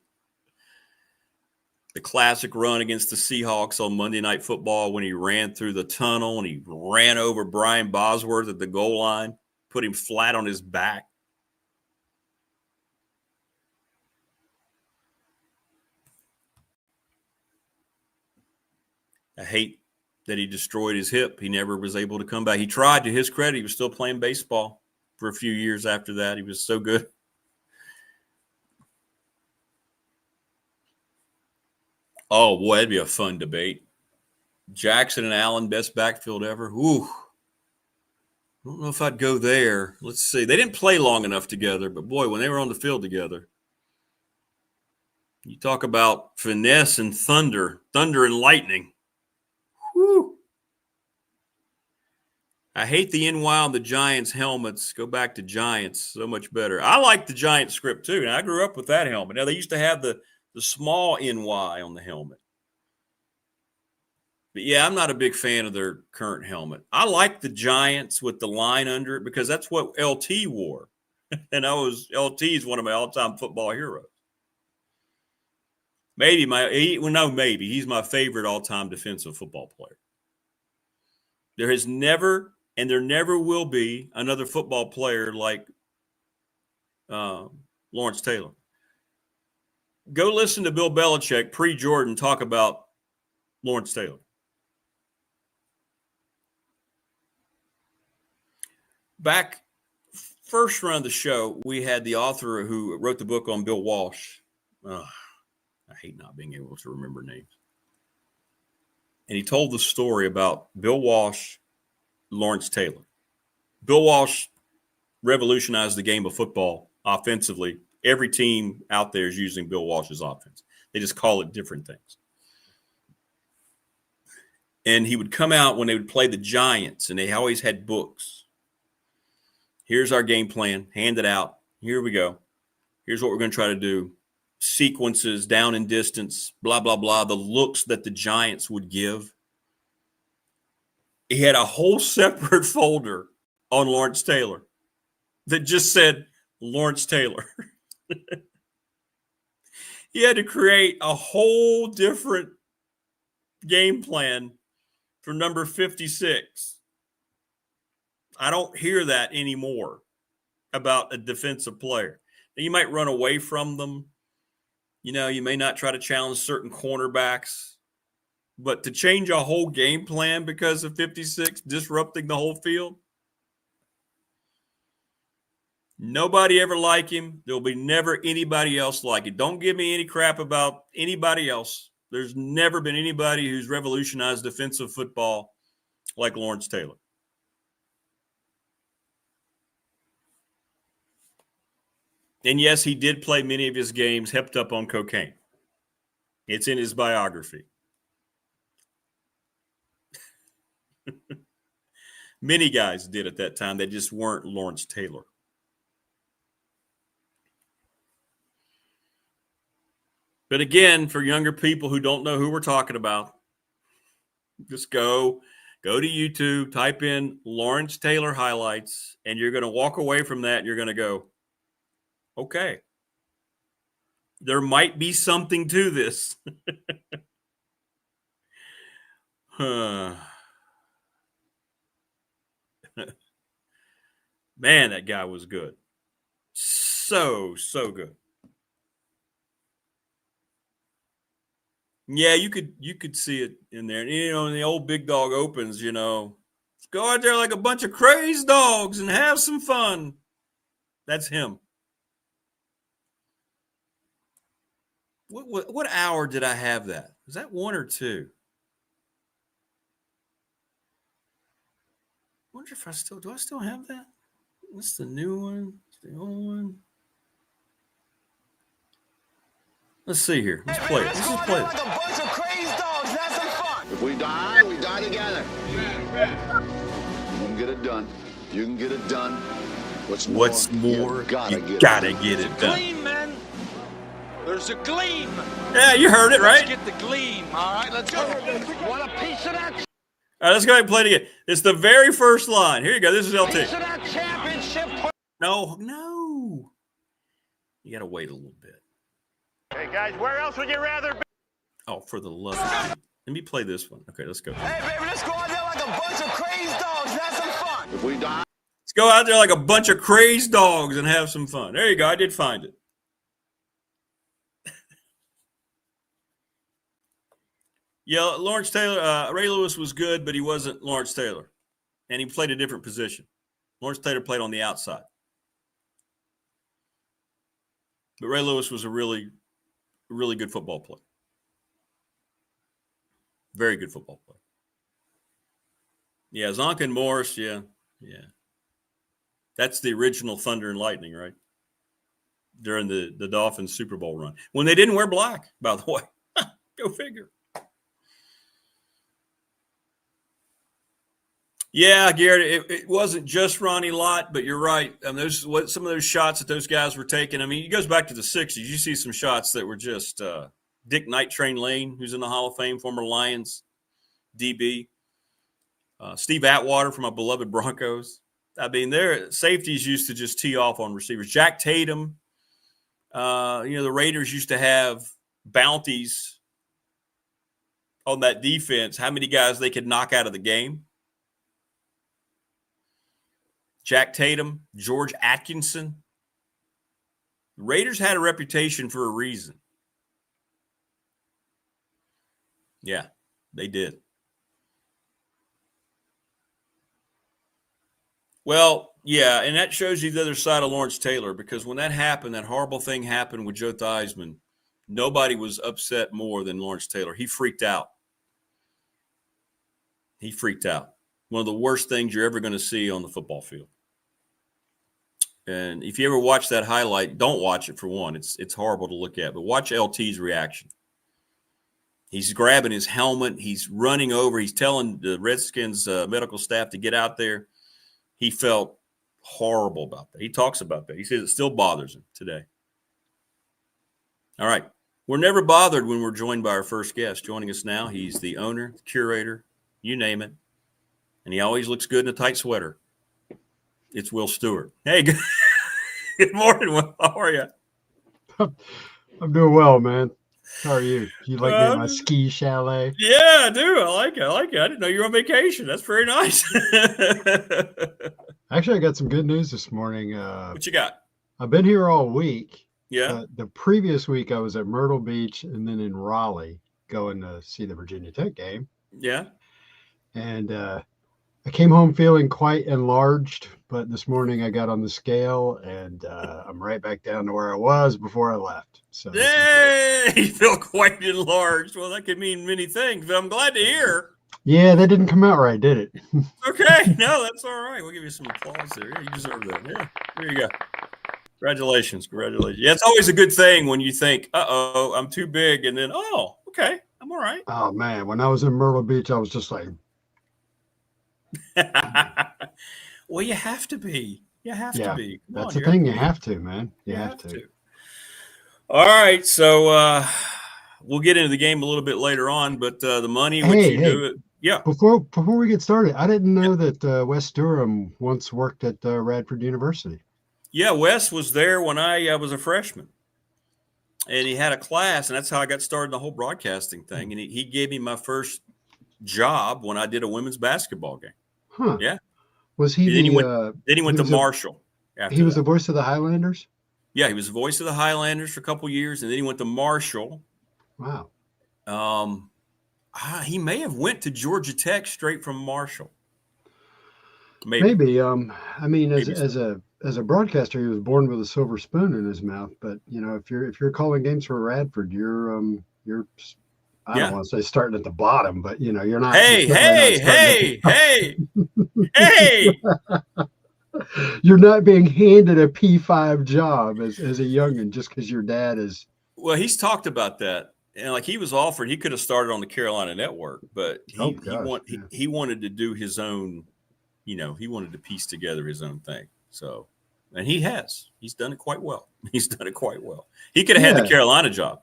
The classic run against the Seahawks on Monday Night Football when he ran through the tunnel and he ran over Brian Bosworth at the goal line, put him flat on his back. I hate that he destroyed his hip. He never was able to come back. He tried. To his credit, he was still playing baseball for a few years after that. He was so good. Oh, boy, that'd be a fun debate. Jackson and Allen, best backfield ever. Ooh. I don't know if I'd go there. Let's see. They didn't play long enough together, but boy, when they were on the field together, you talk about finesse and thunder and lightning. Whew. I hate the NY on the Giants helmets. Go back to Giants. So much better. I like the Giants script too. And I grew up with that helmet. Now, they used to have the small NY on the helmet. But yeah, I'm not a big fan of their current helmet. I like the Giants with the line under it because that's what LT wore. And LT is one of my all-time football heroes. He's my favorite all-time defensive football player. There has never, and there never will be, another football player like Lawrence Taylor. Go listen to Bill Belichick pre-Jordan talk about Lawrence Taylor. Back first run of the show, we had the author who wrote the book on Bill Walsh. I hate not being able to remember names. And he told the story about Bill Walsh, Lawrence Taylor. Bill Walsh revolutionized the game of football offensively. Every team out there is using Bill Walsh's offense. They just call it different things. And he would come out when they would play the Giants, and they always had books. Here's our game plan. Hand it out. Here we go. Here's what we're going to try to do. Sequences, down and distance, blah, blah, blah. The looks that the Giants would give. He had a whole separate folder on Lawrence Taylor that just said Lawrence Taylor. He had to create a whole different game plan for number 56. I don't hear that anymore about a defensive player. Now, you might run away from them. You may not try to challenge certain cornerbacks. But to change a whole game plan because of 56, disrupting the whole field, nobody ever like him. There'll be never anybody else like it. Don't give me any crap about anybody else. There's never been anybody who's revolutionized defensive football like Lawrence Taylor. And yes, he did play many of his games hepped up on cocaine. It's in his biography. Many guys did at that time. They just weren't Lawrence Taylor. But again, for younger people who don't know who we're talking about, just go to YouTube, type in Lawrence Taylor highlights, and you're going to walk away from that and you're going to go, okay, there might be something to this. Man, that guy was good. So good. Yeah, you could see it in there. And, and the old big dog opens, let's go out there like a bunch of crazed dogs and have some fun. That's him. What hour did I have that? Was that 1 or 2? I wonder if do I still have that? What's the new one? What's the old one? Let's see here. Let's play it. Let's just play it. Like a bunch of crazed dogs. Have some fun. If we die together. You can get it done. You can get it done. What's more? You gotta get it done. Gleam, man. There's a gleam. Yeah, you heard it, right? Let's get the gleam. All right, let's go. Want a piece of that? All right, let's go ahead and play it again. It's the very first line. Here you go. This is LT. Piece of that championship. No. You got to wait a little bit. Hey, guys, where else would you rather be? Oh, for the love of God. Let me play this one. Okay, let's go. Hey, baby, let's go out there like a bunch of crazed dogs. Have some fun. If we die. Let's go out there like a bunch of crazed dogs and have some fun. There you go. I did find it. Yeah, Lawrence Taylor, Ray Lewis was good, but he wasn't Lawrence Taylor. And he played a different position. Lawrence Taylor played on the outside. But Ray Lewis was a really good football player. Very good football player. Yeah, Zonka and Morris, yeah. That's the original Thunder and Lightning, right? During the Dolphins Super Bowl run. When they didn't wear black, by the way. Go figure. Yeah, Garrett, it wasn't just Ronnie Lott, but you're right. Some of those shots that those guys were taking. I mean, it goes back to the 60s. You see some shots that were just Dick Night Train Lane, who's in the Hall of Fame, former Lions DB. Steve Atwater from my beloved Broncos. I mean, their safeties used to just tee off on receivers. Jack Tatum. The Raiders used to have bounties on that defense, how many guys they could knock out of the game. Jack Tatum, George Atkinson. The Raiders had a reputation for a reason. Yeah, they did. Well, yeah, and that shows you the other side of Lawrence Taylor, because when that happened, that horrible thing happened with Joe Theismann, nobody was upset more than Lawrence Taylor. He freaked out. One of the worst things you're ever going to see on the football field. And if you ever watch that highlight, don't watch it for one. It's horrible to look at. But watch LT's reaction. He's grabbing his helmet. He's running over. He's telling the Redskins medical staff to get out there. He felt horrible about that. He talks about that. He says it still bothers him today. All right. We're never bothered when we're joined by our first guest. Joining us now, he's the owner, the curator, you name it. And he always looks good in a tight sweater. It's Will Stewart. Hey, good morning, Will. How are you? I'm doing well, man. How are you? You like me at my ski chalet? Yeah, I do. I like it. I didn't know you were on vacation. That's very nice. Actually, I got some good news this morning. What you got? I've been here all week. Yeah. The previous week, I was at Myrtle Beach and then in Raleigh going to see the Virginia Tech game. Yeah. And I came home feeling quite enlarged, but this morning I got on the scale and I'm right back down to where I was before I left. So hey, you feel quite enlarged. Well, that could mean many things, but I'm glad to hear. Yeah, that didn't come out right, did it? Okay, no, that's all right. We'll give you some applause there. Yeah, you deserve that. Yeah, there you go. Congratulations. Yeah, it's always a good thing when you think, uh-oh, I'm too big, and then, oh, okay, I'm all right. Oh, man, when I was in Myrtle Beach, I was just like, well, you have to be. To be. That's the thing. You have to, man. You have to. All right. So we'll get into the game a little bit later on, but the money, do it. Yeah. Before we get started, I didn't know that Wes Durham once worked at Radford University. Yeah, Wes was there when I was a freshman. And he had a class, and that's how I got started in the whole broadcasting thing. And he gave me my first job when I did a women's basketball game. Huh. Yeah. Was he then he went to Marshall. He was the voice of the Highlanders? Yeah, he was the voice of the Highlanders for a couple years, and then he went to Marshall. Wow. He may have went to Georgia Tech straight from Marshall. Maybe. I mean, as a broadcaster, he was born with a silver spoon in his mouth. But if you're calling games for Radford, you're I don't want to say starting at the bottom, but you're not. Hey! You're not being handed a P5 job as a youngin' just because your dad is. Well, he's talked about that. And like he was offered, he could have started on the Carolina Network, but he wanted to do his own, he wanted to piece together his own thing. So, and he's done it quite well. He could have had the Carolina job.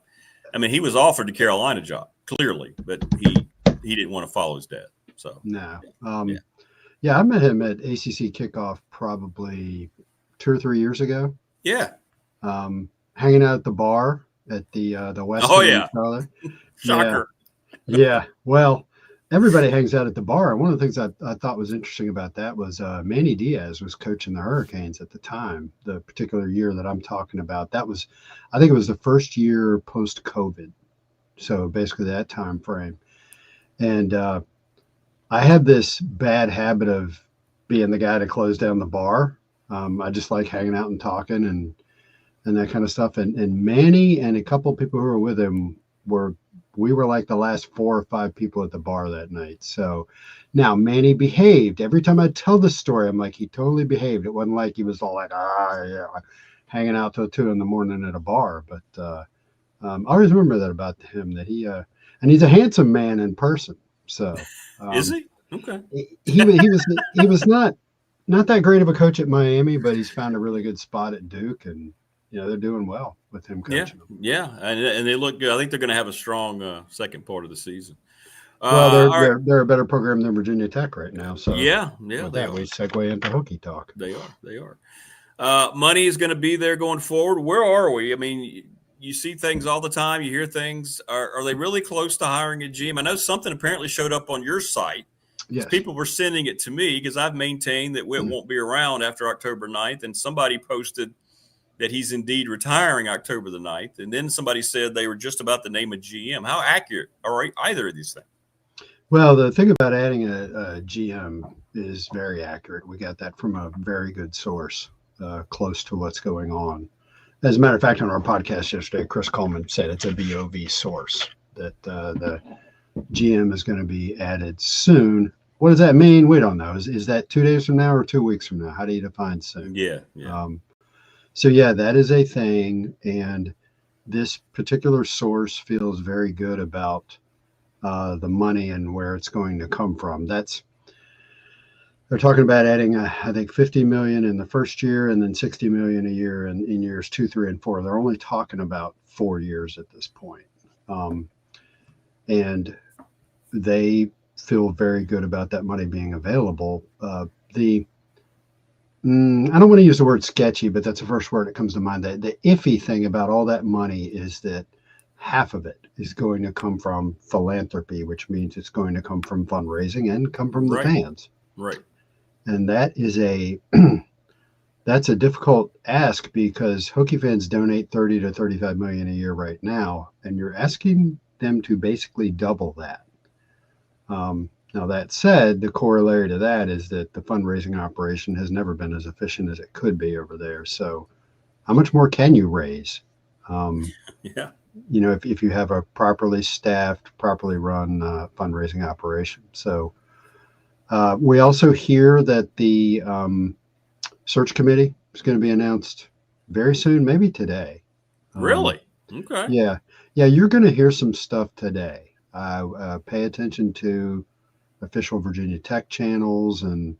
I mean, he was offered the Carolina job clearly, but he didn't want to follow his dad. So no. Yeah, I met him at ACC kickoff probably 2 or 3 years ago. Yeah. Hanging out at the bar at the West. Oh, yeah. Shocker. Yeah. Well, everybody hangs out at the bar. And one of the things I thought was interesting about that was Manny Diaz was coaching the Hurricanes at the time, the particular year that I'm talking about. I think it was the first year post-COVID. So basically that time frame. And I had this bad habit of being the guy to close down the bar. I just like hanging out and talking and that kind of stuff. And Manny and a couple of people who were with him we were like the last 4 or 5 people at the bar that night. So now Manny behaved. Every time I tell the story, I'm like, he totally behaved. It wasn't like he was all like, hanging out till 2 a.m. at a bar. But I always remember that about him, that and he's a handsome man in person. So is he? Okay. he was not that great of a coach at Miami, but he's found a really good spot at Duke, and they're doing well with him coaching them. Yeah, and they look good. I think they're going to have a strong second part of the season. Well, they're a better program than Virginia Tech right now. So yeah, we segue into Hokie talk. They are. Money is going to be there going forward. Where are we? I mean, you see things all the time. You hear things. Are they really close to hiring a GM? I know something apparently showed up on your site. Yes. People were sending it to me because I've maintained that Whit won't be around after October 9th. And somebody posted that he's indeed retiring October the 9th. And then somebody said they were just about to name a GM. How accurate are either of these things? Well, the thing about adding a GM is very accurate. We got that from a very good source close to what's going on. As a matter of fact, on our podcast yesterday, Chris Coleman said it's a VOV source, that the GM is going to be added soon. What does that mean? We don't know. Is that 2 days from now or 2 weeks from now? How do you define soon? Yeah. So, that is a thing. And this particular source feels very good about the money and where it's going to come from. They're talking about adding, I think, $50 million in the first year and then $60 million a year in years 2, 3, and 4. They're only talking about 4 years at this point. And they feel very good about that money being available. I don't want to use the word sketchy, but that's the first word that comes to mind. The iffy thing about all that money is that half of it is going to come from philanthropy, which means it's going to come from fundraising and come from the fans. Right. And that is that's a difficult ask, because Hokie fans donate 30 to 35 million a year right now, and you're asking them to basically double that. Now, that said, the corollary to that is that the fundraising operation has never been as efficient as it could be over there. So how much more can you raise? If you have a properly staffed, properly run fundraising operation. So we also hear that the search committee is going to be announced very soon, maybe today. Really? Okay. Yeah. You're going to hear some stuff today. Pay attention to official Virginia Tech channels, and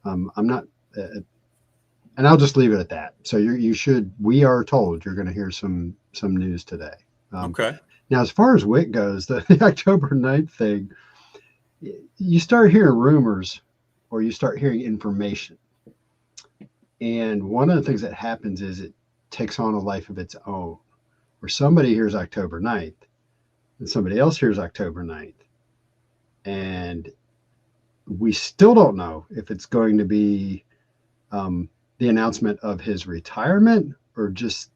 I'm not, and I'll just leave it at that. So we are told you're going to hear some news today. Okay. Now, as far as Whit goes, the October 9th thing, you start hearing rumors, or you start hearing information. And one of the things that happens is it takes on a life of its own, where somebody hears October 9th and somebody else hears October 9th. And we still don't know if it's going to be the announcement of his retirement or just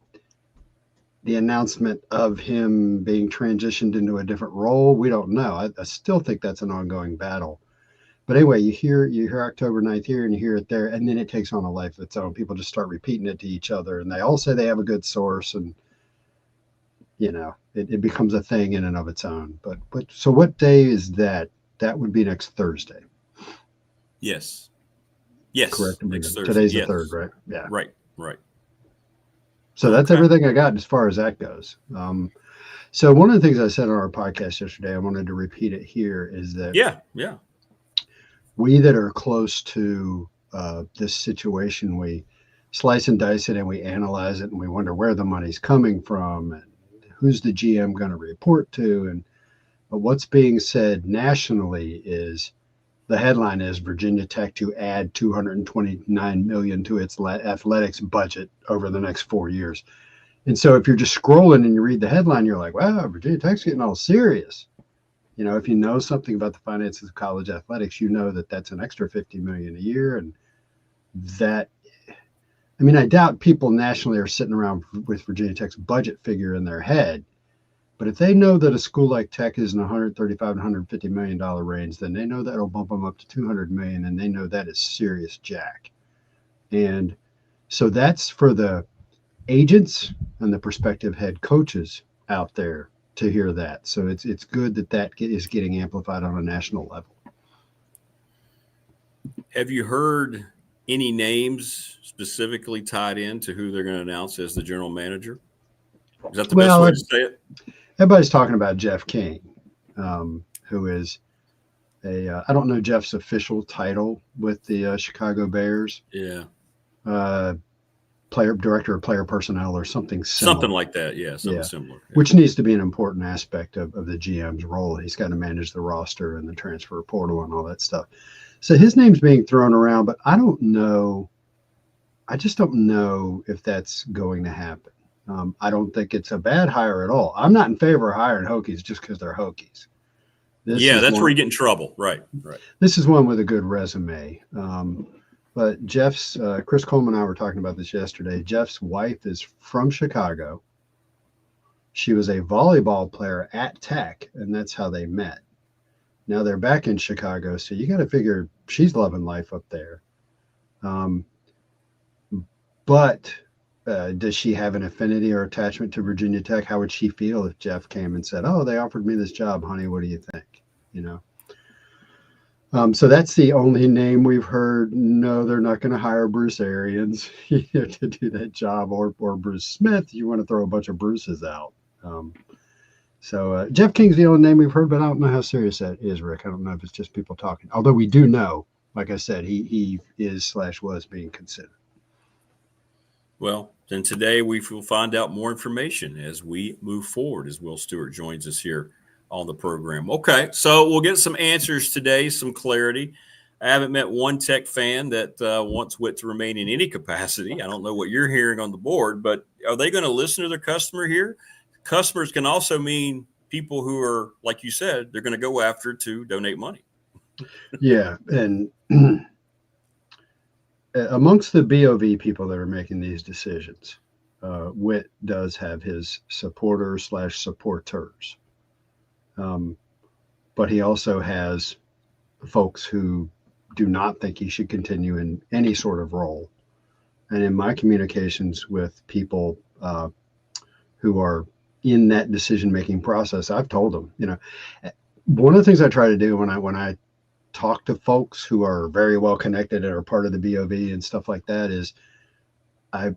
the announcement of him being transitioned into a different role. We don't know. I still think that's an ongoing battle. But anyway, you hear October 9th here and you hear it there, and then it takes on a life of its own. People just start repeating it to each other, and they all say they have a good source, and it becomes a thing in and of its own. But so what day is that? That would be next Thursday. Yes. Correct. Next Thursday. Today's the 3rd, right? Yeah. Right. So that's everything I got as far as that goes. So one of the things I said on our podcast yesterday, I wanted to repeat it here, is that we that are close to this situation, we slice and dice it and we analyze it and we wonder where the money's coming from and who's the GM going to report to. But what's being said nationally is the headline is Virginia Tech to add $229 million to its athletics budget over the next 4 years. And so if you're just scrolling and you read the headline, you're like, wow, Virginia Tech's getting all serious. If you know something about the finances of college athletics, you know that that's an extra $50 million a year. And that, I doubt people nationally are sitting around with Virginia Tech's budget figure in their head. But if they know that a school like Tech is in $135 to $150 million range, then they know that'll bump them up to $200 million, and they know that is serious jack. And so that's for the agents and the prospective head coaches out there to hear that. So it's good that is getting amplified on a national level. Have you heard any names specifically tied in to who they're going to announce as the general manager? Is that the best way to say it? Everybody's talking about Jeff King, who is I don't know Jeff's official title with the Chicago Bears. Yeah. Director of player personnel or something similar. Something like that. Yeah. Similar. Yeah. Which needs to be an important aspect of the GM's role. He's got to manage the roster and the transfer portal and all that stuff. So his name's being thrown around, but I don't know. I just don't know if that's going to happen. I don't think it's a bad hire at all. I'm not in favor of hiring Hokies just because they're Hokies. That's where you get in trouble. Right. This is one with a good resume. But Jeff's, Chris Coleman and I were talking about this yesterday. Jeff's wife is from Chicago. She was a volleyball player at Tech, and that's how they met. Now they're back in Chicago, so you got to figure she's loving life up there. But does she have an affinity or attachment to Virginia Tech? How would she feel if Jeff came and said, "Oh, they offered me this job, honey. What do you think?" So that's the only name we've heard. No, they're not going to hire Bruce Arians to do that job, or Bruce Smith. You want to throw a bunch of Bruces out. So Jeff King's the only name we've heard, but I don't know how serious that is, Rick. I don't know if it's just people talking. Although we do know, like I said, he is/was being considered. Well, then today we will find out more information as we move forward, as Will Stewart joins us here on the program. Okay, so we'll get some answers today, some clarity. I haven't met one Tech fan that wants Whit to remain in any capacity. I don't know what you're hearing on the board, but are they going to listen to their customer here? Customers can also mean people who are, like you said, they're going to go after to donate money. Yeah, and amongst the BOV people that are making these decisions, Whit does have his supporters/supporters. But he also has folks who do not think he should continue in any sort of role. And in my communications with people who are in that decision-making process, I've told them, one of the things I try to do when I talk to folks who are very well connected and are part of the BOV and stuff like that is I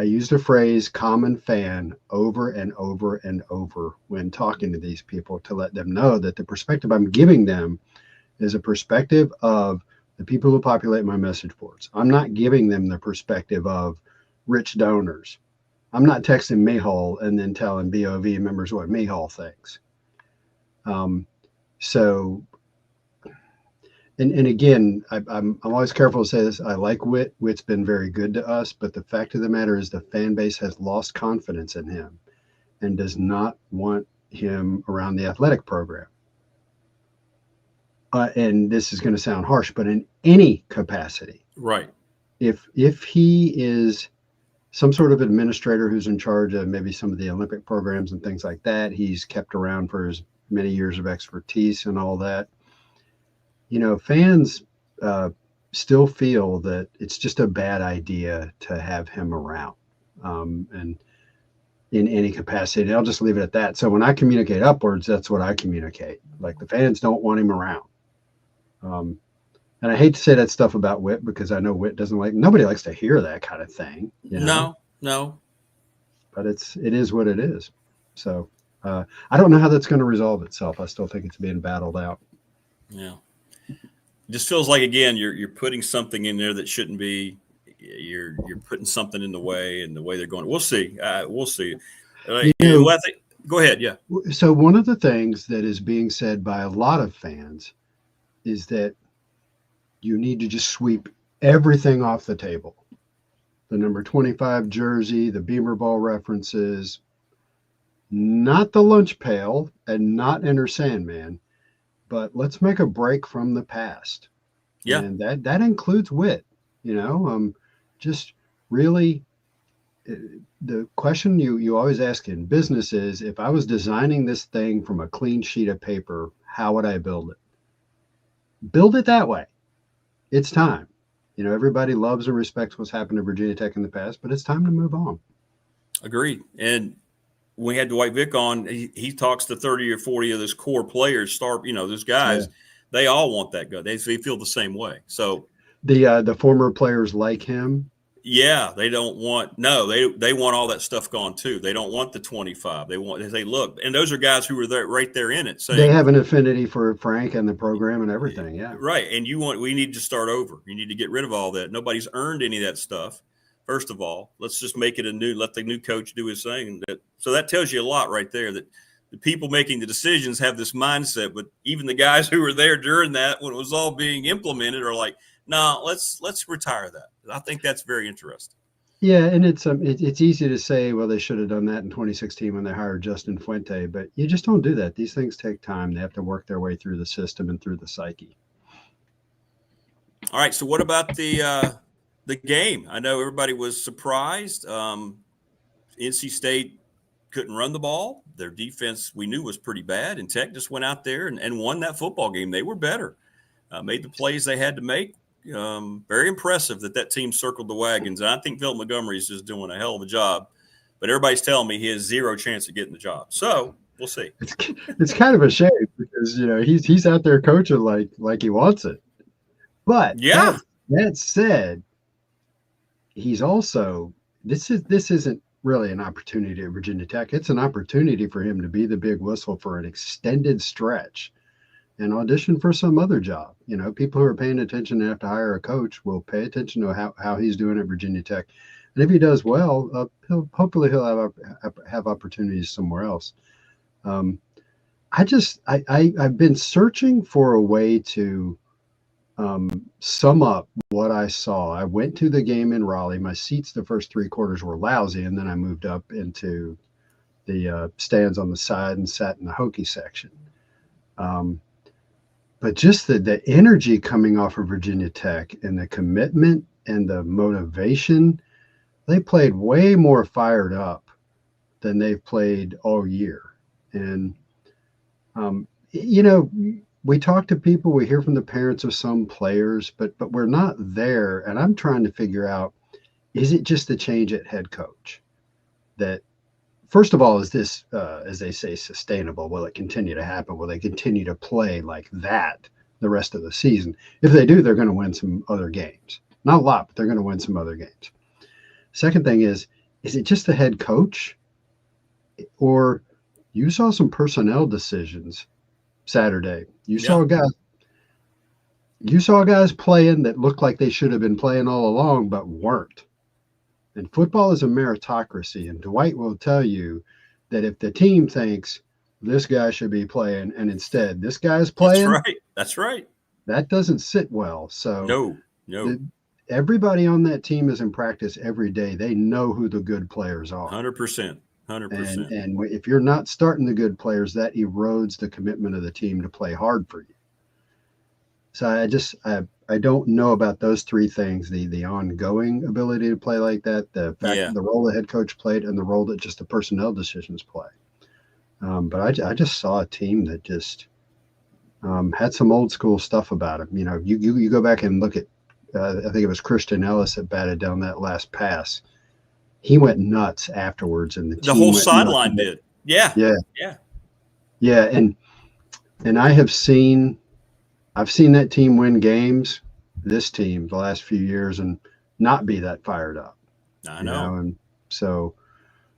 use the phrase common fan over and over and over when talking to these people to let them know that the perspective I'm giving them is a perspective of the people who populate my message boards. I'm not giving them the perspective of rich donors. I'm not texting Mihal and then telling BOV members what Mihal thinks. And again, I'm always careful to say this. I like Whit. Whit's been very good to us, but the fact of the matter is the fan base has lost confidence in him and does not want him around the athletic program. and this is going to sound harsh, but in any capacity. Right. If he is some sort of administrator who's in charge of maybe some of the Olympic programs and things like that, he's kept around for his many years of expertise and all that. Fans still feel that it's just a bad idea to have him around, and in any capacity. And I'll just leave it at that. So when I communicate upwards, that's what I communicate. Like, the fans don't want him around. And I hate to say that stuff about Whit, because I know Whit nobody likes to hear that kind of thing. No. But it is what it is. So I don't know how that's going to resolve itself. I still think it's being battled out. Yeah. It just feels like, again, you're putting something in there that shouldn't be. You're putting something in the way, and the way they're going. We'll see. We'll see. Go ahead. Yeah. So one of the things that is being said by a lot of fans is that you need to just sweep everything off the table. The number 25 jersey, the Beamer Ball references, not the lunch pail and not Enter Sandman, but let's make a break from the past. Yeah. And that includes Whit, just really the question you always ask in business is, if I was designing this thing from a clean sheet of paper, how would I build it? Build it that way. It's time. Everybody loves and respects what's happened to Virginia Tech in the past, but it's time to move on. Agreed. And when we had Dwight Vick on, he talks to 30 or 40 of those core players, those guys, they all want that go. They feel the same way. So the former players like him. Yeah, they don't want they want all that stuff gone too. They don't want the 25. They look, and those are guys who were there right there in it. Saying, they have an affinity for Frank and the program and everything. Yeah, right. And we need to start over. You need to get rid of all that. Nobody's earned any of that stuff. First of all, let's just make it let the new coach do his thing. So that tells you a lot right there, that the people making the decisions have this mindset, but even the guys who were there during that, when it was all being implemented, are like, no, let's retire that. I think that's very interesting. Yeah, and it's easy to say, well, they should have done that in 2016 when they hired Justin Fuente, but you just don't do that. These things take time. They have to work their way through the system and through the psyche. All right, so what about the game? I know everybody was surprised. NC State couldn't run the ball. Their defense, we knew, was pretty bad, and Tech just went out there and won that football game. They were better, made the plays they had to make. Very impressive that team circled the wagons. And I think Phil Montgomery is just doing a hell of a job, but everybody's telling me he has zero chance of getting the job. So we'll see. It's kind of a shame because, he's out there coaching like he wants it. But yeah, that said, he's also, this isn't really an opportunity at Virginia Tech. It's an opportunity for him to be the big whistle for an extended stretch and audition for some other job. People who are paying attention and have to hire a coach will pay attention to how he's doing at Virginia Tech. And if he does well, he'll have opportunities somewhere else. I've been searching for a way to sum up what I saw. I went to the game in Raleigh. My seats the first three quarters were lousy, and then I moved up into the stands on the side and sat in the Hokie section. But just the energy coming off of Virginia Tech and the commitment and the motivation, they played way more fired up than they've played all year. And, we talk to people, we hear from the parents of some players, but we're not there. And I'm trying to figure out, is it just a change at head coach? That, first of all, is this, as they say, sustainable? Will it continue to happen? Will they continue to play like that the rest of the season? If they do, they're going to win some other games. Not a lot, but they're going to win some other games. Second thing is it just the head coach? Or you saw some personnel decisions Saturday. You saw guys playing that looked like they should have been playing all along, but weren't. And football is a meritocracy. And Dwight will tell you that if the team thinks this guy should be playing and instead this guy's playing, that's right. That doesn't sit well. So no. Everybody on that team is in practice every day. They know who the good players are. 100%. And if you're not starting the good players, that erodes the commitment of the team to play hard for you. So I don't know about those three things: the ongoing ability to play like that, the fact the role the head coach played, and the role that just the personnel decisions play. But I just saw a team that just had some old school stuff about them. You know, you go back and look at, I think it was Christian Ellis that batted down that last pass. He went nuts afterwards, and the whole sideline did. Yeah. And I've seen that team win games, this team, the last few years, and not be that fired up. I know. And so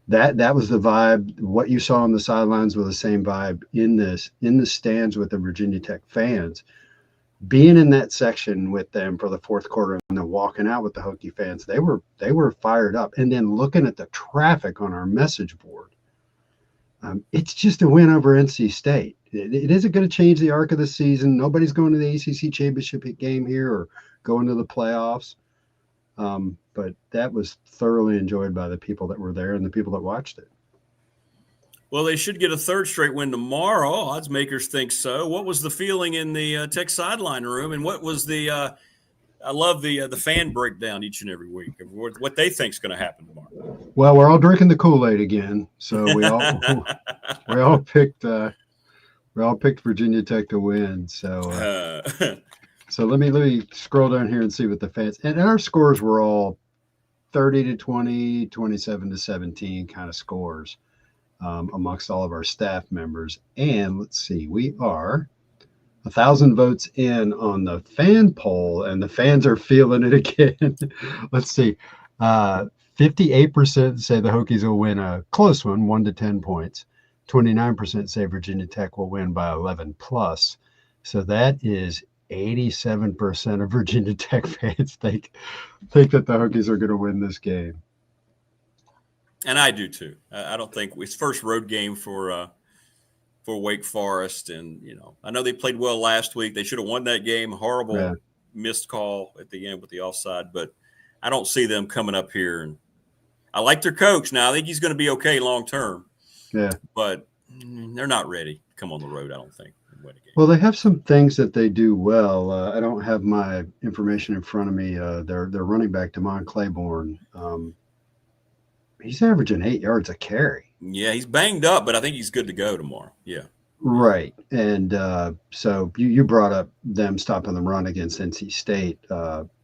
that was the vibe. What you saw on the sidelines was the same vibe in the stands with the Virginia Tech fans. Being in that section with them for the fourth quarter and then walking out with the Hokie fans, they were fired up. And then looking at the traffic on our message board, it's just a win over NC State. It isn't going to change the arc of the season. Nobody's going to the ACC championship game here or going to the playoffs. But that was thoroughly enjoyed by the people that were there and the people that watched it. Well, they should get a third straight win tomorrow. Odds makers think so. What was the feeling in the Tech sideline room, and what was the? I love the fan breakdown each and every week of what they think is going to happen tomorrow. Well, we're all drinking the Kool-Aid again, so we all picked Virginia Tech to win. So so let me scroll down here and see what the fans and our scores were all 30-20, 27-17 kind of scores. Amongst all of our staff members. And let's see, we are 1,000 votes in on the fan poll, and the fans are feeling it again. Let's see, 58% say the Hokies will win a close one, 1 to 10 points. 29% say Virginia Tech will win by 11 plus. So that is 87% of Virginia Tech fans think that the Hokies are going to win this game. And I do too. I don't think it's first road game for Wake Forest, and I know they played well last week. They should have won that game. Horrible missed call at the end with the offside, but I don't see them coming up here. And I like their coach now. I think he's going to be okay long term. Yeah, but they're not ready to come on the road, I don't think. Well, they have some things that they do well. I don't have my information in front of me. Their running back, Damon Claiborne. He's averaging 8 yards a carry. Yeah, he's banged up, but I think he's good to go tomorrow. Yeah. Right. And so you brought up them stopping the run against NC State.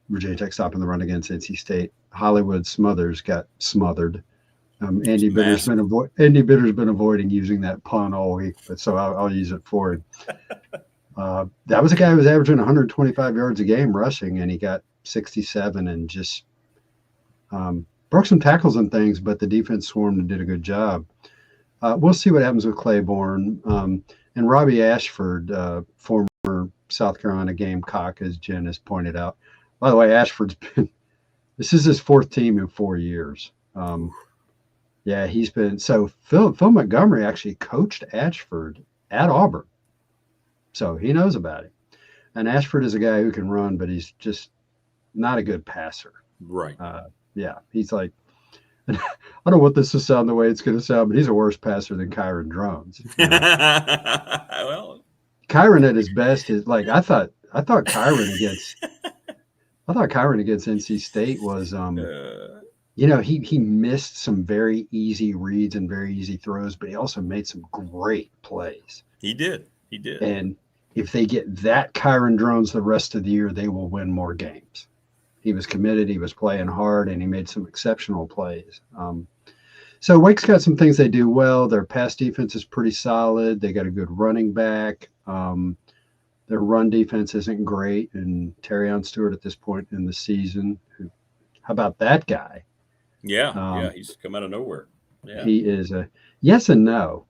Virginia Tech stopping the run against NC State. Hollywood Smothers got smothered. Andy Bitter's been avoiding using that pun all week, but so I'll use it for him. That was a guy who was averaging 125 yards a game rushing, and he got 67 and just broke some tackles and things, but the defense swarmed and did a good job. We'll see what happens with Claiborne. And Robbie Ashford, former South Carolina Gamecock, as Jen has pointed out. By the way, this is his fourth team in 4 years. Yeah, he's been – so Phil Montgomery actually coached Ashford at Auburn. So he knows about him. And Ashford is a guy who can run, but he's just not a good passer. Right. Yeah, he's like, I don't want this to sound the way it's going to sound, but he's a worse passer than Kyron Drones. Well, Kyron at his best is like I thought Kyron against NC State was he missed some very easy reads and very easy throws, but he also made some great plays. He did. And if they get that Kyron Drones the rest of the year, they will win more games. He was committed, he was playing hard, and he made some exceptional plays. So Wake's got some things they do well. Their pass defense is pretty solid. They got a good running back. Their run defense isn't great. And Terrion Stewart at this point in the season, how about that guy? Yeah, he's come out of nowhere. Yeah. He is a yes and no.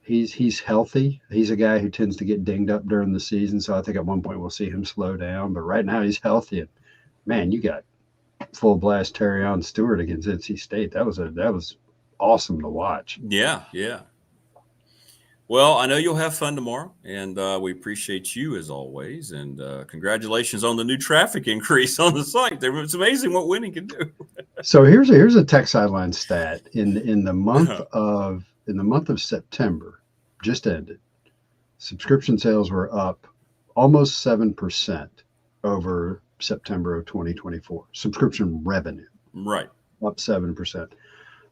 He's healthy. He's a guy who tends to get dinged up during the season, so I think at one point we'll see him slow down. But right now he's healthy. And man, you got full blast Terrion Stewart against NC State. That was awesome to watch. Yeah. Well, I know you'll have fun tomorrow, and we appreciate you as always. And congratulations on the new traffic increase on the site. It's amazing what winning can do. So here's a Tech sideline stat in the month of. In the month of September, just ended, subscription sales were up almost 7% over September of 2024. Subscription revenue. Right. Up 7%.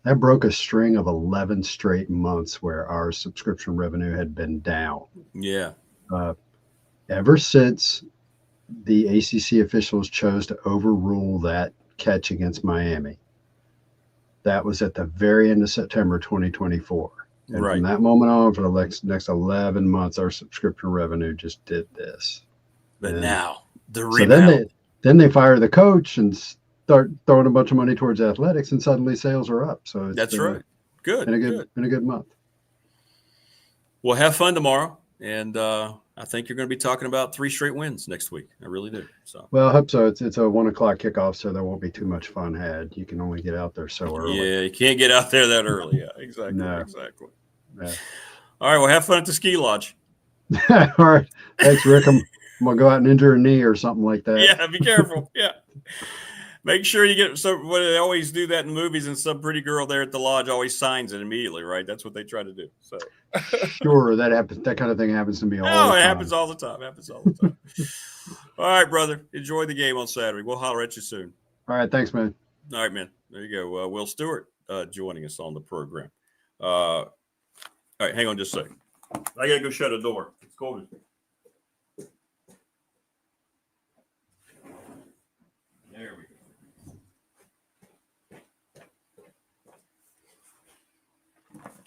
That broke a string of 11 straight months where our subscription revenue had been down. Yeah. Ever since the ACC officials chose to overrule that catch against Miami, that was at the very end of September 2024. And Right. from that moment on, for the next 11 months, our subscription revenue just did this. But and now the so rebound. then they fire the coach and start throwing a bunch of money towards athletics, and suddenly sales are up. So it's That's right. Good. Been a good month. Well, have fun tomorrow, and I think you're going to be talking about 3 straight wins next week. I really do. So, well, I hope so. It's a 1:00 kickoff, so there won't be too much fun had. You can only get out there so early. Yeah, you can't get out there that early. Yeah, exactly. No. Exactly. Yeah. All right. Well, have fun at the ski lodge. All right. Thanks, Rick. I'm going to go out and injure a knee or something like that. Yeah, be careful. Yeah. Make sure you get what they always do that in movies, and some pretty girl there at the lodge always signs it immediately, right? That's what they try to do. So sure, that happens. That kind of thing happens to me all the time. It happens all the time. All right, brother. Enjoy the game on Saturday. We'll holler at you soon. All right, thanks, man. All right, man. There you go. Will Stewart joining us on the program. All right, hang on just a second. I gotta go shut a door. It's cold. There we go.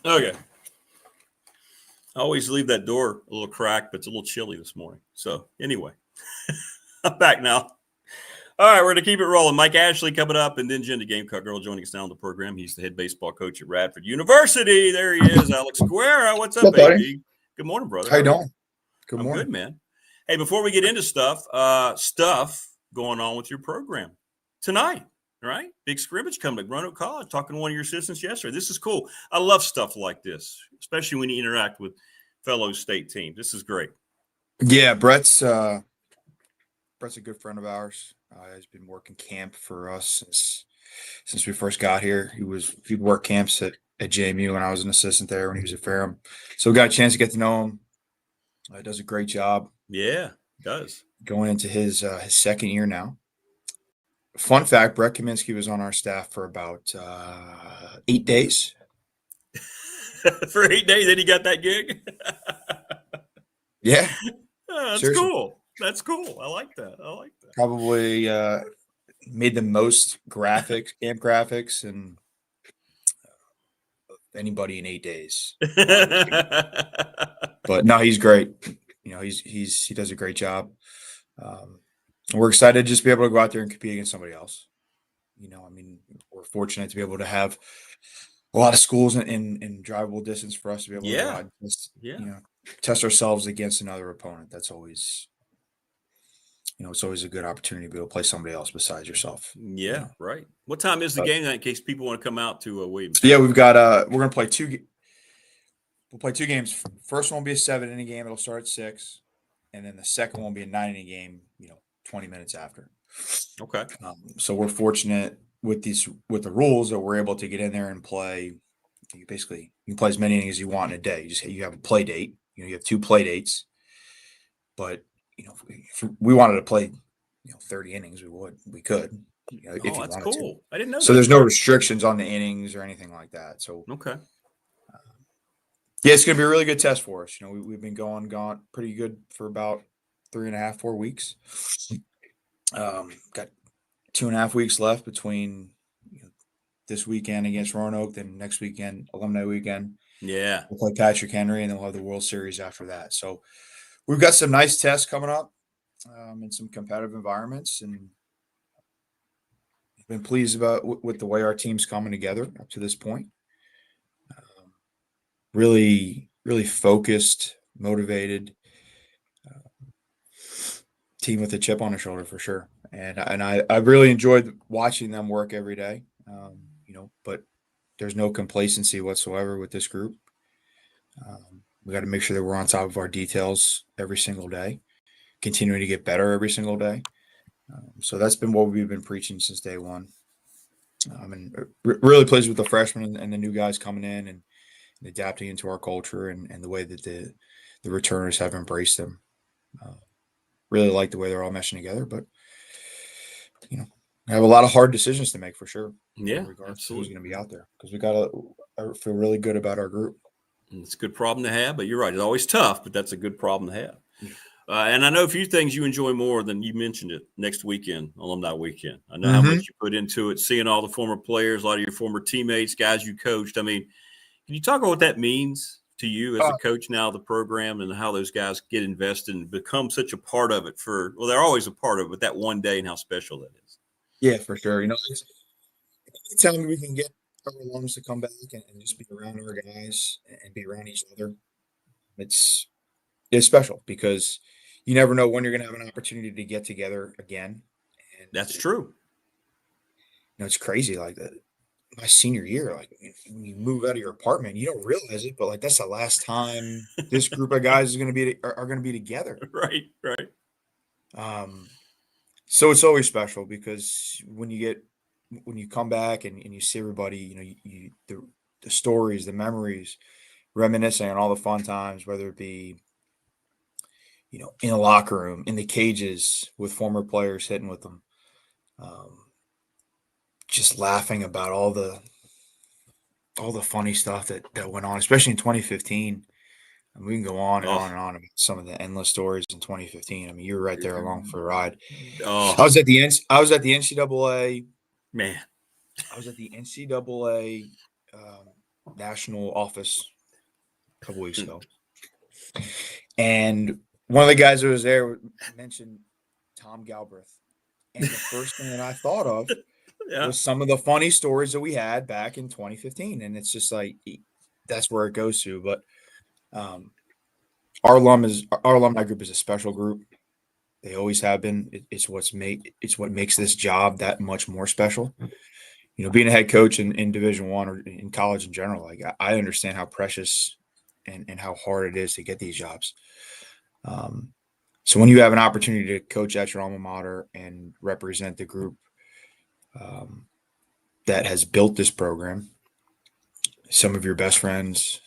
Okay. I always leave that door a little cracked, but it's a little chilly this morning. So anyway, I'm back now. All right, we're going to keep it rolling. Mike Ashley coming up, and then Jen the Gamecock Girl joining us now on the program. He's the head baseball coach at Radford University. There he is, Alex Guerra. What's up, baby? Good morning, brother. How you doing? Good morning. Good, man. Hey, before we get into stuff going on with your program tonight, right? Big scrimmage coming to Roanoke College. Talking to one of your assistants yesterday. This is cool. I love stuff like this, especially when you interact with fellow state teams. This is great. Yeah, Brett's a good friend of ours. He's been working camp for us since we first got here. He'd work camps at JMU when I was an assistant there when he was at Ferrum. So we got a chance to get to know him. He does a great job. Yeah, he does. Going into his second year now. Fun fact, Brett Kaminsky was on our staff for about 8 days. For 8 days, then he got that gig? Yeah. That's Seriously. Cool. That's cool. I like that. Probably made the most camp graphics, and anybody in 8 days. But no, he's great. You know, he does a great job. We're excited to just be able to go out there and compete against somebody else. You know, I mean, we're fortunate to be able to have a lot of schools in drivable distance for us to be able to go out and test ourselves against another opponent. That's always, it's always a good opportunity to be able to play somebody else besides yourself. Yeah, right. What time is the game tonight in case people want to come out to Williams? Yeah, we've got we're going to play we'll play 2 games. First one will be a 7-inning game. It'll start at 6. And then the second one will be a 9-inning game, 20 minutes after. Okay. So we're fortunate with the rules that we're able to get in there and play. You can play as many innings as you want in a day. You have a play date. You have 2 play dates. But if we wanted to play 30 innings, we could. If you that's wanted cool. to. I didn't know. So there's no restrictions on the innings or anything like that. So okay. Yeah, it's going to be a really good test for us. We've been gone pretty good for about 3.5, 4 weeks. Got 2.5 weeks left between this weekend against Roanoke, then next weekend, Alumni Weekend. Yeah. We'll play Patrick Henry, and then we'll have the World Series after that. So we've got some nice tests coming up in some competitive environments, and I've been pleased with the way our team's coming together up to this point. Really, really focused, motivated team with a chip on their shoulder for sure. And I really enjoyed watching them work every day. But there's no complacency whatsoever with this group. We got to make sure that we're on top of our details every single day, continuing to get better every single day. So that's been what we've been preaching since day one. And really pleased with the freshmen and the new guys coming in and adapting into our culture and the way that the returners have embraced them. really like the way they're all meshing together. But I have a lot of hard decisions to make for sure. Yeah, in regards absolutely. to who's going to be out there, because we got to feel really good about our group. And it's a good problem to have, but you're right. It's always tough, but that's a good problem to have. And I know a few things you enjoy more than you mentioned it next weekend, Alumni Weekend. I know how much you put into it, seeing all the former players, a lot of your former teammates, guys you coached. I mean, can you talk about what that means to you as a coach now of the program, and how those guys get invested and become such a part of it they're always a part of it, but that one day and how special that is? Yeah, for sure. Anytime we can get our alums to come back and just be around our guys and be around each other, it's special, because you never know when you're going to have an opportunity to get together again. And that's true. It's crazy. Like that, my senior year, like when you move out of your apartment, you don't realize it, but like that's the last time this group of guys are going to be together. Right. So it's always special, because when you come back and you see everybody, the stories, the memories, reminiscing on all the fun times, whether it be, in the locker room, in the cages with former players hitting with them, just laughing about all the funny stuff that went on, especially in 2015. And we can go on and on and on about some of the endless stories in 2015. I mean, you were right there along for the ride. I was at the NCAA. Man, I was at the NCAA national office a couple weeks ago, and one of the guys that was there mentioned Tom Galbraith, and the first thing that I thought of was some of the funny stories that we had back in 2015, and it's just like that's where it goes to. But our alumni group is a special group. They always have been. It's what makes this job that much more special. Being a head coach in Division I or in college in general, like I understand how precious and how hard it is to get these jobs. So when you have an opportunity to coach at your alma mater and represent the group that has built this program, some of your best friends,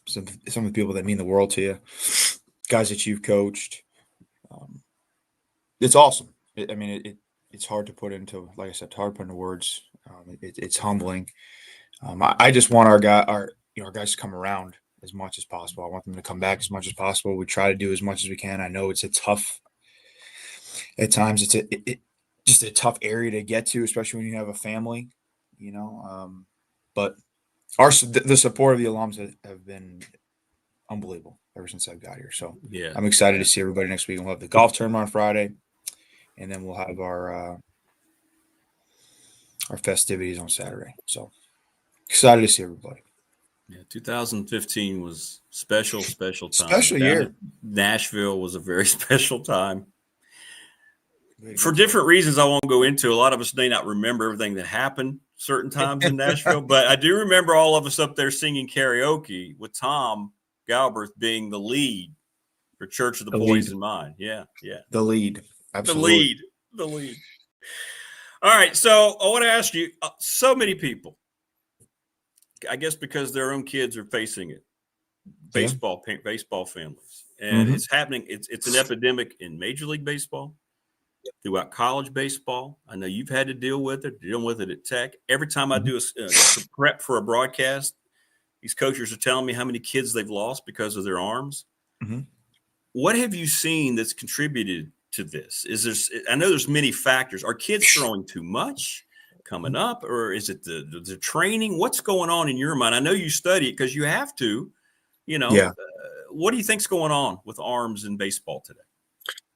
some of the people that mean the world to you, guys that you've coached, it's awesome. It's hard to put into, like I said, it's hard to put into words. It's humbling. I just want our guys to come around as much as possible. I want them to come back as much as possible. We try to do as much as we can. I know it's at times it's just a tough area to get to, especially when you have a family, but the support of the alums have been unbelievable ever since I've got here. So yeah, I'm excited to see everybody next week. We'll have the golf tournament on Friday, and then we'll have our festivities on Saturday. So excited to see everybody. Yeah, 2015 was special time. Special year. Nashville was a very special time. For different reasons I won't go into. A lot of us may not remember everything that happened certain times in Nashville, but I do remember all of us up there singing karaoke with Tom Galbraith being the lead for Church of the Poison Mind. Yeah. The lead. Absolutely. The lead. All right, so I want to ask you, so many people, I guess because their own kids are facing it, baseball families, and it's happening. It's an epidemic in Major League Baseball, throughout college baseball. I know you've had to deal with it, dealing with it at Tech. Every time I do a prep for a broadcast, these coaches are telling me how many kids they've lost because of their arms. What have you seen that's contributed to this? I know there's many factors. Are kids throwing too much coming up, or is it the training? What's going on in your mind? I know you study it because you have to, what do you think's going on with arms in baseball today?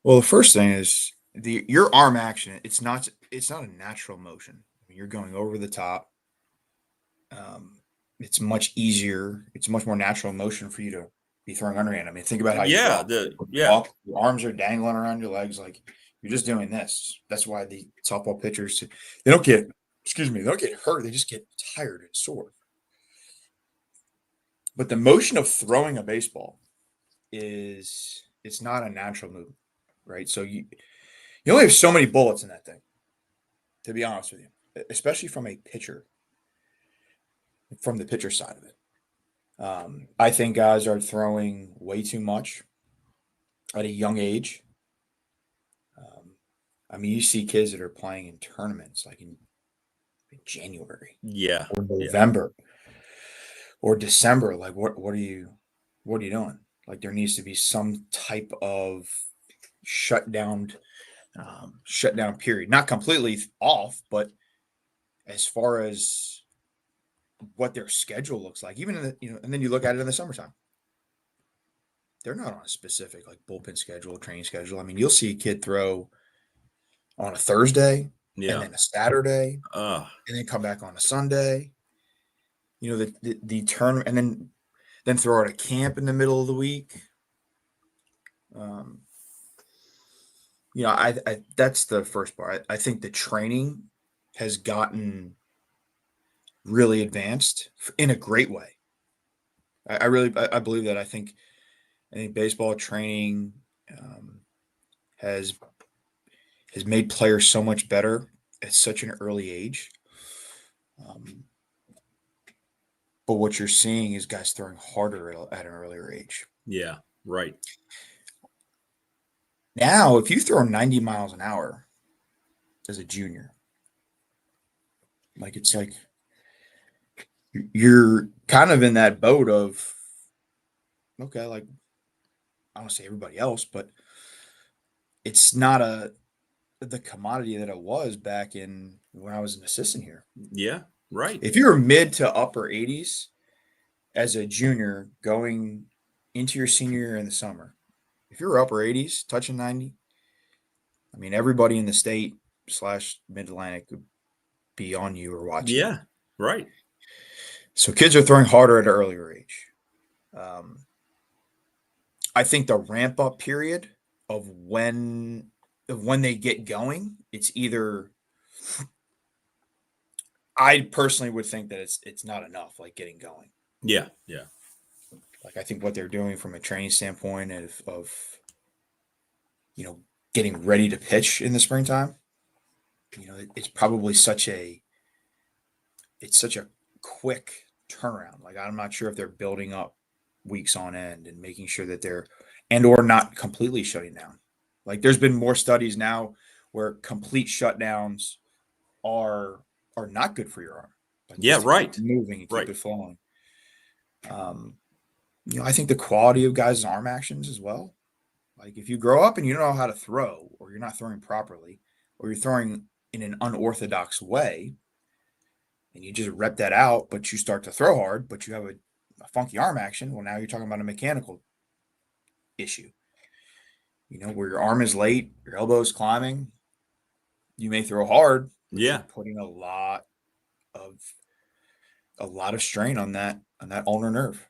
Well, the first thing is your arm action. It's not a natural motion. You're going over the top. It's much easier. It's a much more natural motion for you to be throwing underhand. Think about how you walk. Your arms are dangling around your legs, like you're just doing this. That's why the softball pitchers, they don't get hurt. They just get tired and sore. But the motion of throwing a baseball it's not a natural movement, right? So you only have so many bullets in that thing, to be honest with you, especially from the pitcher side of it. I think guys are throwing way too much at a young age. I mean, you see kids that are playing in tournaments like in January, Yeah, or November, or December. Like, what are you doing? Like, there needs to be some type of shutdown period. Not completely off, but as far as what their schedule looks like, even in the, and then you look at it in the summertime. They're not on a specific like bullpen schedule, training schedule. I mean, you'll see a kid throw on a Thursday, and then a Saturday, and then come back on a Sunday. The turn, and then throw out a camp in the middle of the week. I that's the first part. I think the training has gotten really advanced in a great way. I really believe that. I think baseball training has made players so much better at such an early age. But what you're seeing is guys throwing harder at an earlier age. Yeah, right. Now, if you throw 90 miles an hour as a junior, like it's like you're kind of in that boat of, okay, like I don't say everybody else, but it's not the commodity that it was back in when I was an assistant here. Yeah, right. If you're mid to upper 80s as a junior going into your senior year in the summer, if you're upper 80s touching 90, I mean, everybody in the state / Mid-Atlantic would be on you or watching. Yeah, right. So kids are throwing harder at an earlier age. I think the ramp up period of when they get going, it's either, I personally would think that it's not enough, like getting going. Yeah, yeah. Like I think what they're doing from a training standpoint of getting ready to pitch in the springtime, it's probably such a quick turnaround. Like I'm not sure if they're building up weeks on end and making sure that they're or not completely shutting down. Like there's been more studies now where complete shutdowns are not good for your arm. Like yeah, right. Keep moving and keep it flowing. I think the quality of guys' arm actions as well. Like if you grow up and you don't know how to throw, or you're not throwing properly, or you're throwing in an unorthodox way, and you just rep that out, but you start to throw hard, but you have a funky arm action. Well, now you're talking about a mechanical issue. Where your arm is late, your elbow is climbing, you may throw hard. Yeah, putting a lot of strain on that ulnar nerve.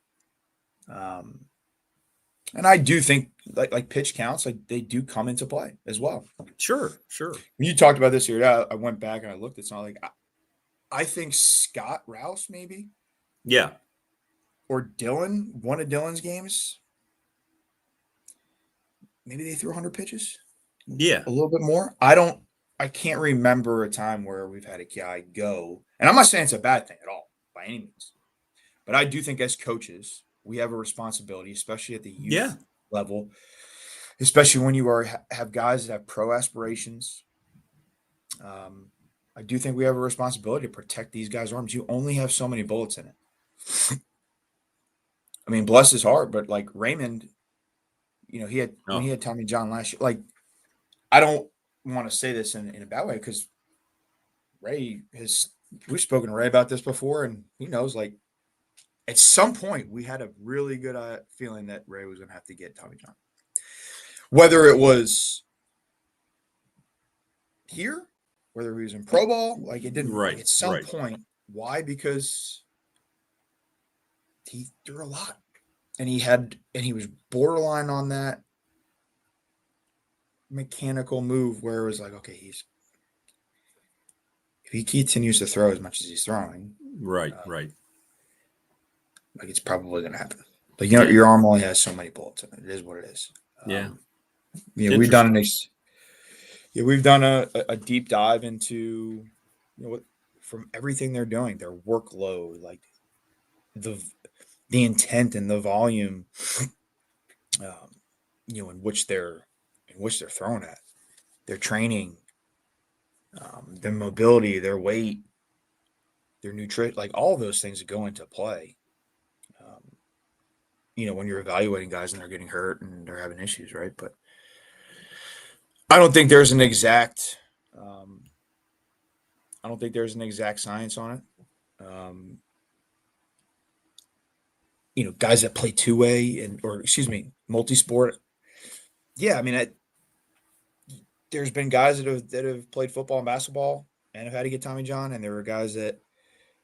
And I do think like pitch counts, like they do come into play as well. Sure. When you talked about this here, I went back and I looked. It's not like I think Scott Rouse maybe. Yeah. Or Dylan, one of Dylan's games. Maybe they threw 100 pitches. Yeah. A little bit more. I can't remember a time where we've had a guy go, and I'm not saying it's a bad thing at all by any means, but I do think as coaches, we have a responsibility, especially at the youth level, especially when you have guys that have pro aspirations. I do think we have a responsibility to protect these guys' arms. You only have so many bullets in it. I mean, bless his heart, but like Raymond, when he had Tommy John last year, like I don't want to say this in a bad way because we've spoken to Ray about this before, and he knows like at some point we had a really good feeling that Ray was going to have to get Tommy John, whether it was here, whether he was in pro ball, like it didn't at some point. Why? Because he threw a lot, and he was borderline on that mechanical move where it was like, okay, if he continues to throw as much as he's throwing, right, like it's probably going to happen. Like your arm only has so many bullets in it. It is what it is. We've done a deep dive into from everything they're doing, their workload, like the intent and the volume, in which they're throwing at, their training, their mobility, their weight, their nutrition, like all of those things that go into play. When you're evaluating guys and they're getting hurt and they're having issues, right? But I don't think there's an exact science on it. Guys that play two-way multi-sport. Yeah, I mean, there's been guys that have played football and basketball and have had to get Tommy John, and there are guys that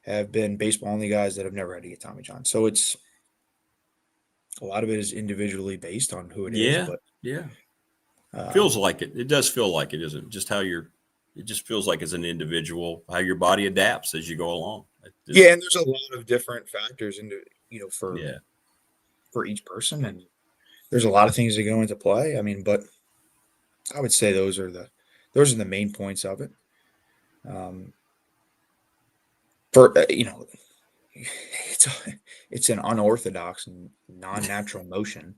have been baseball-only guys that have never had to get Tommy John. So it's a lot of it is individually based on who it is. But feels like it. It does feel like it, isn't it? Just it just feels like as an individual, how your body adapts as you go along. And there's a lot of different factors for each person, and there's a lot of things that go into play. I mean, but I would say those are the main points of it. It's an unorthodox and non-natural motion,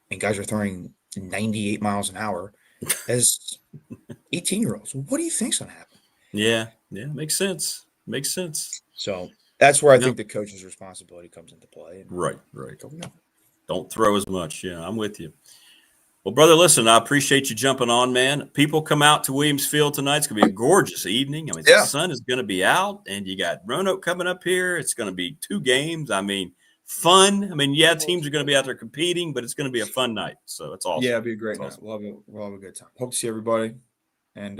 and guys are throwing 98 miles an hour as 18-year-olds. What do you think's going to happen? Yeah, makes sense. So that's where I think the coach's responsibility comes into play. Right. Don't throw as much. Yeah, I'm with you. Well, brother, listen, I appreciate you jumping on, man. People come out to Williams Field tonight. It's going to be a gorgeous evening. I mean, the sun is going to be out, and you got Roanoke coming up here. It's going to be 2 games. I mean, fun. I mean, teams are going to be out there competing, but it's going to be a fun night. So it's awesome. Yeah, it'll be a great night. Awesome. We'll have a good time. Hope to see everybody, and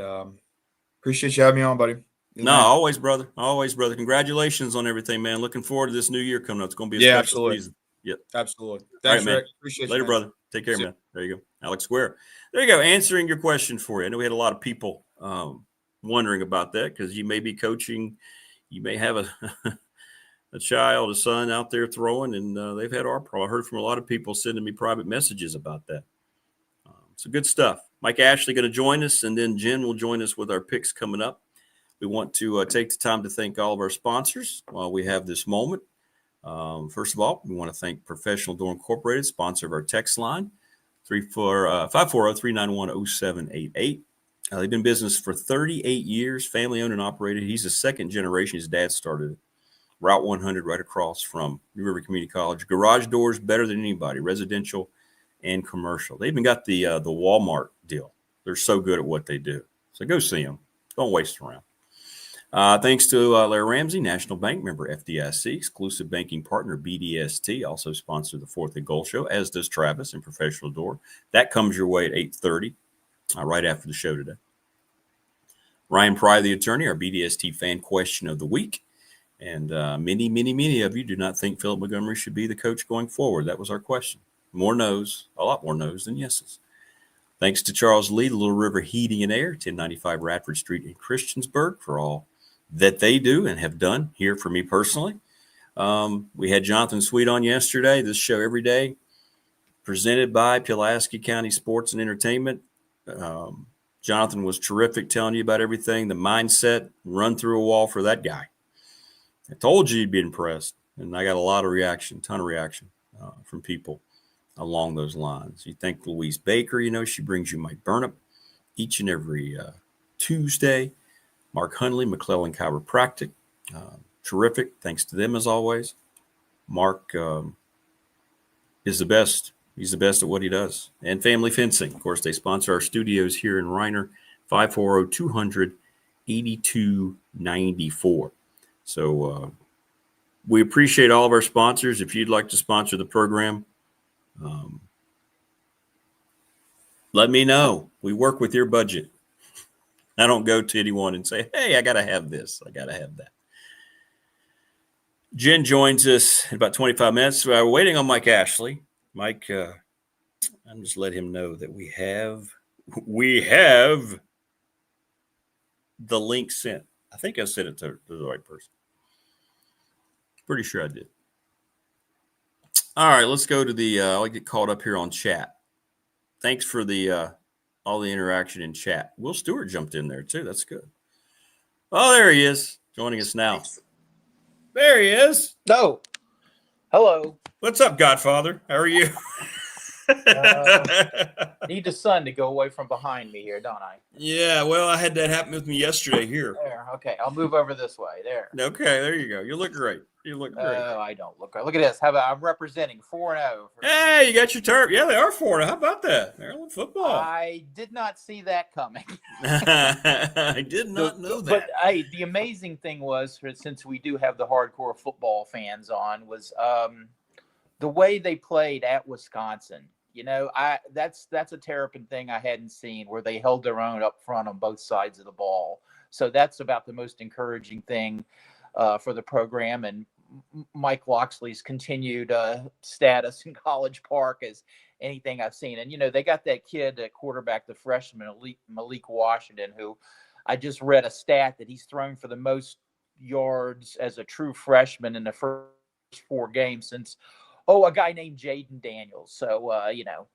appreciate you having me on, buddy. Always, brother. Congratulations on everything, man. Looking forward to this new year coming up. It's going to be a special season. Yep. Absolutely. Thanks, man. Rick. Appreciate Later, you, brother. Take care, man. There you go. Alex Guerra. There you go. Answering your question for you. I know we had a lot of people wondering about that because you may be coaching. You may have a child, a son out there throwing, and they've had our problem. I heard from a lot of people sending me private messages about that. So good stuff. Mike Ashley going to join us, and then Jen will join us with our picks coming up. We want to take the time to thank all of our sponsors while we have this moment. First of all, we want to thank Professional Door Incorporated, sponsor of our text line, 540-391-0788. They've been in business for 38 years, family owned and operated. He's the second generation. His dad started it. Route 100 right across from New River Community College. Garage doors better than anybody, residential and commercial. They even got the Walmart deal. They're so good at what they do. So go see them. Don't waste around. Thanks to Larry Ramsey, National Bank member FDIC, exclusive banking partner BDST, also sponsor the 4th and Goal Show, as does Travis and Professional Door. That comes your way at 8:30, right after the show today. Ryan Pry, the attorney, our BDST fan question of the week. And many of you do not think Philip Montgomery should be the coach going forward. That was our question. More no's, a lot more no's than yeses. Thanks to Charles Lee, Little River Heating and Air, 1095 Radford Street in Christiansburg, for all that they do and have done here for me personally. We had Jonathan Sweet on yesterday. This show every day, presented by Pulaski County Sports and Entertainment. Jonathan was terrific, telling you about everything, the mindset, run through a wall for that guy. I told you you'd be impressed, and I got a lot of reaction, ton of reaction from people along those lines. You thank Louise Baker, she brings you Mike Burnip each and every Tuesday. Mark Hundley, McClellan Chiropractic, terrific. Thanks to them as always. Mark is the best. He's the best at what he does. And Family Fencing. Of course, they sponsor our studios here in Reiner, 540-200-8294. So we appreciate all of our sponsors. If you'd like to sponsor the program, let me know. We work with your budget. I don't go to anyone and say, hey, I got to have this. I got to have that. Jen joins us in about 25 minutes. We're waiting on Mike Ashley. Mike, I'm just let him know that we have the link sent. I think I sent it to the right person. Pretty sure I did. All right, let's go to I'll get caught up here on chat. Thanks for all the interaction in chat. Will Stewart jumped in there too. That's good. Oh, there he is, joining us now. There he is. No. Hello. What's up, Godfather? How are you? Need the sun to go away from behind me here, don't I? Yeah, well, I had that happen with me yesterday here. There, okay. I'll move over this way. There. Okay, there you go. You look great. You look great. Oh, I don't look great. Look at this. How about I'm representing 4-0. Hey, you got your turf. Yeah, they are 4-0. How about that? Maryland football. I did not see that coming. I did not know that. But the amazing thing was, since we do have the hardcore football fans on, was the way they played at Wisconsin. You know, that's a Terrapin thing I hadn't seen, where they held their own up front on both sides of the ball. So that's about the most encouraging thing for the program. And Mike Loxley's continued status in College Park as anything I've seen. And, you know, they got that kid at quarterback, the freshman, Malik Washington, who I just read a stat that he's thrown for the most yards as a true freshman in the first 4 games since a guy named Jaden Daniels. So, you know,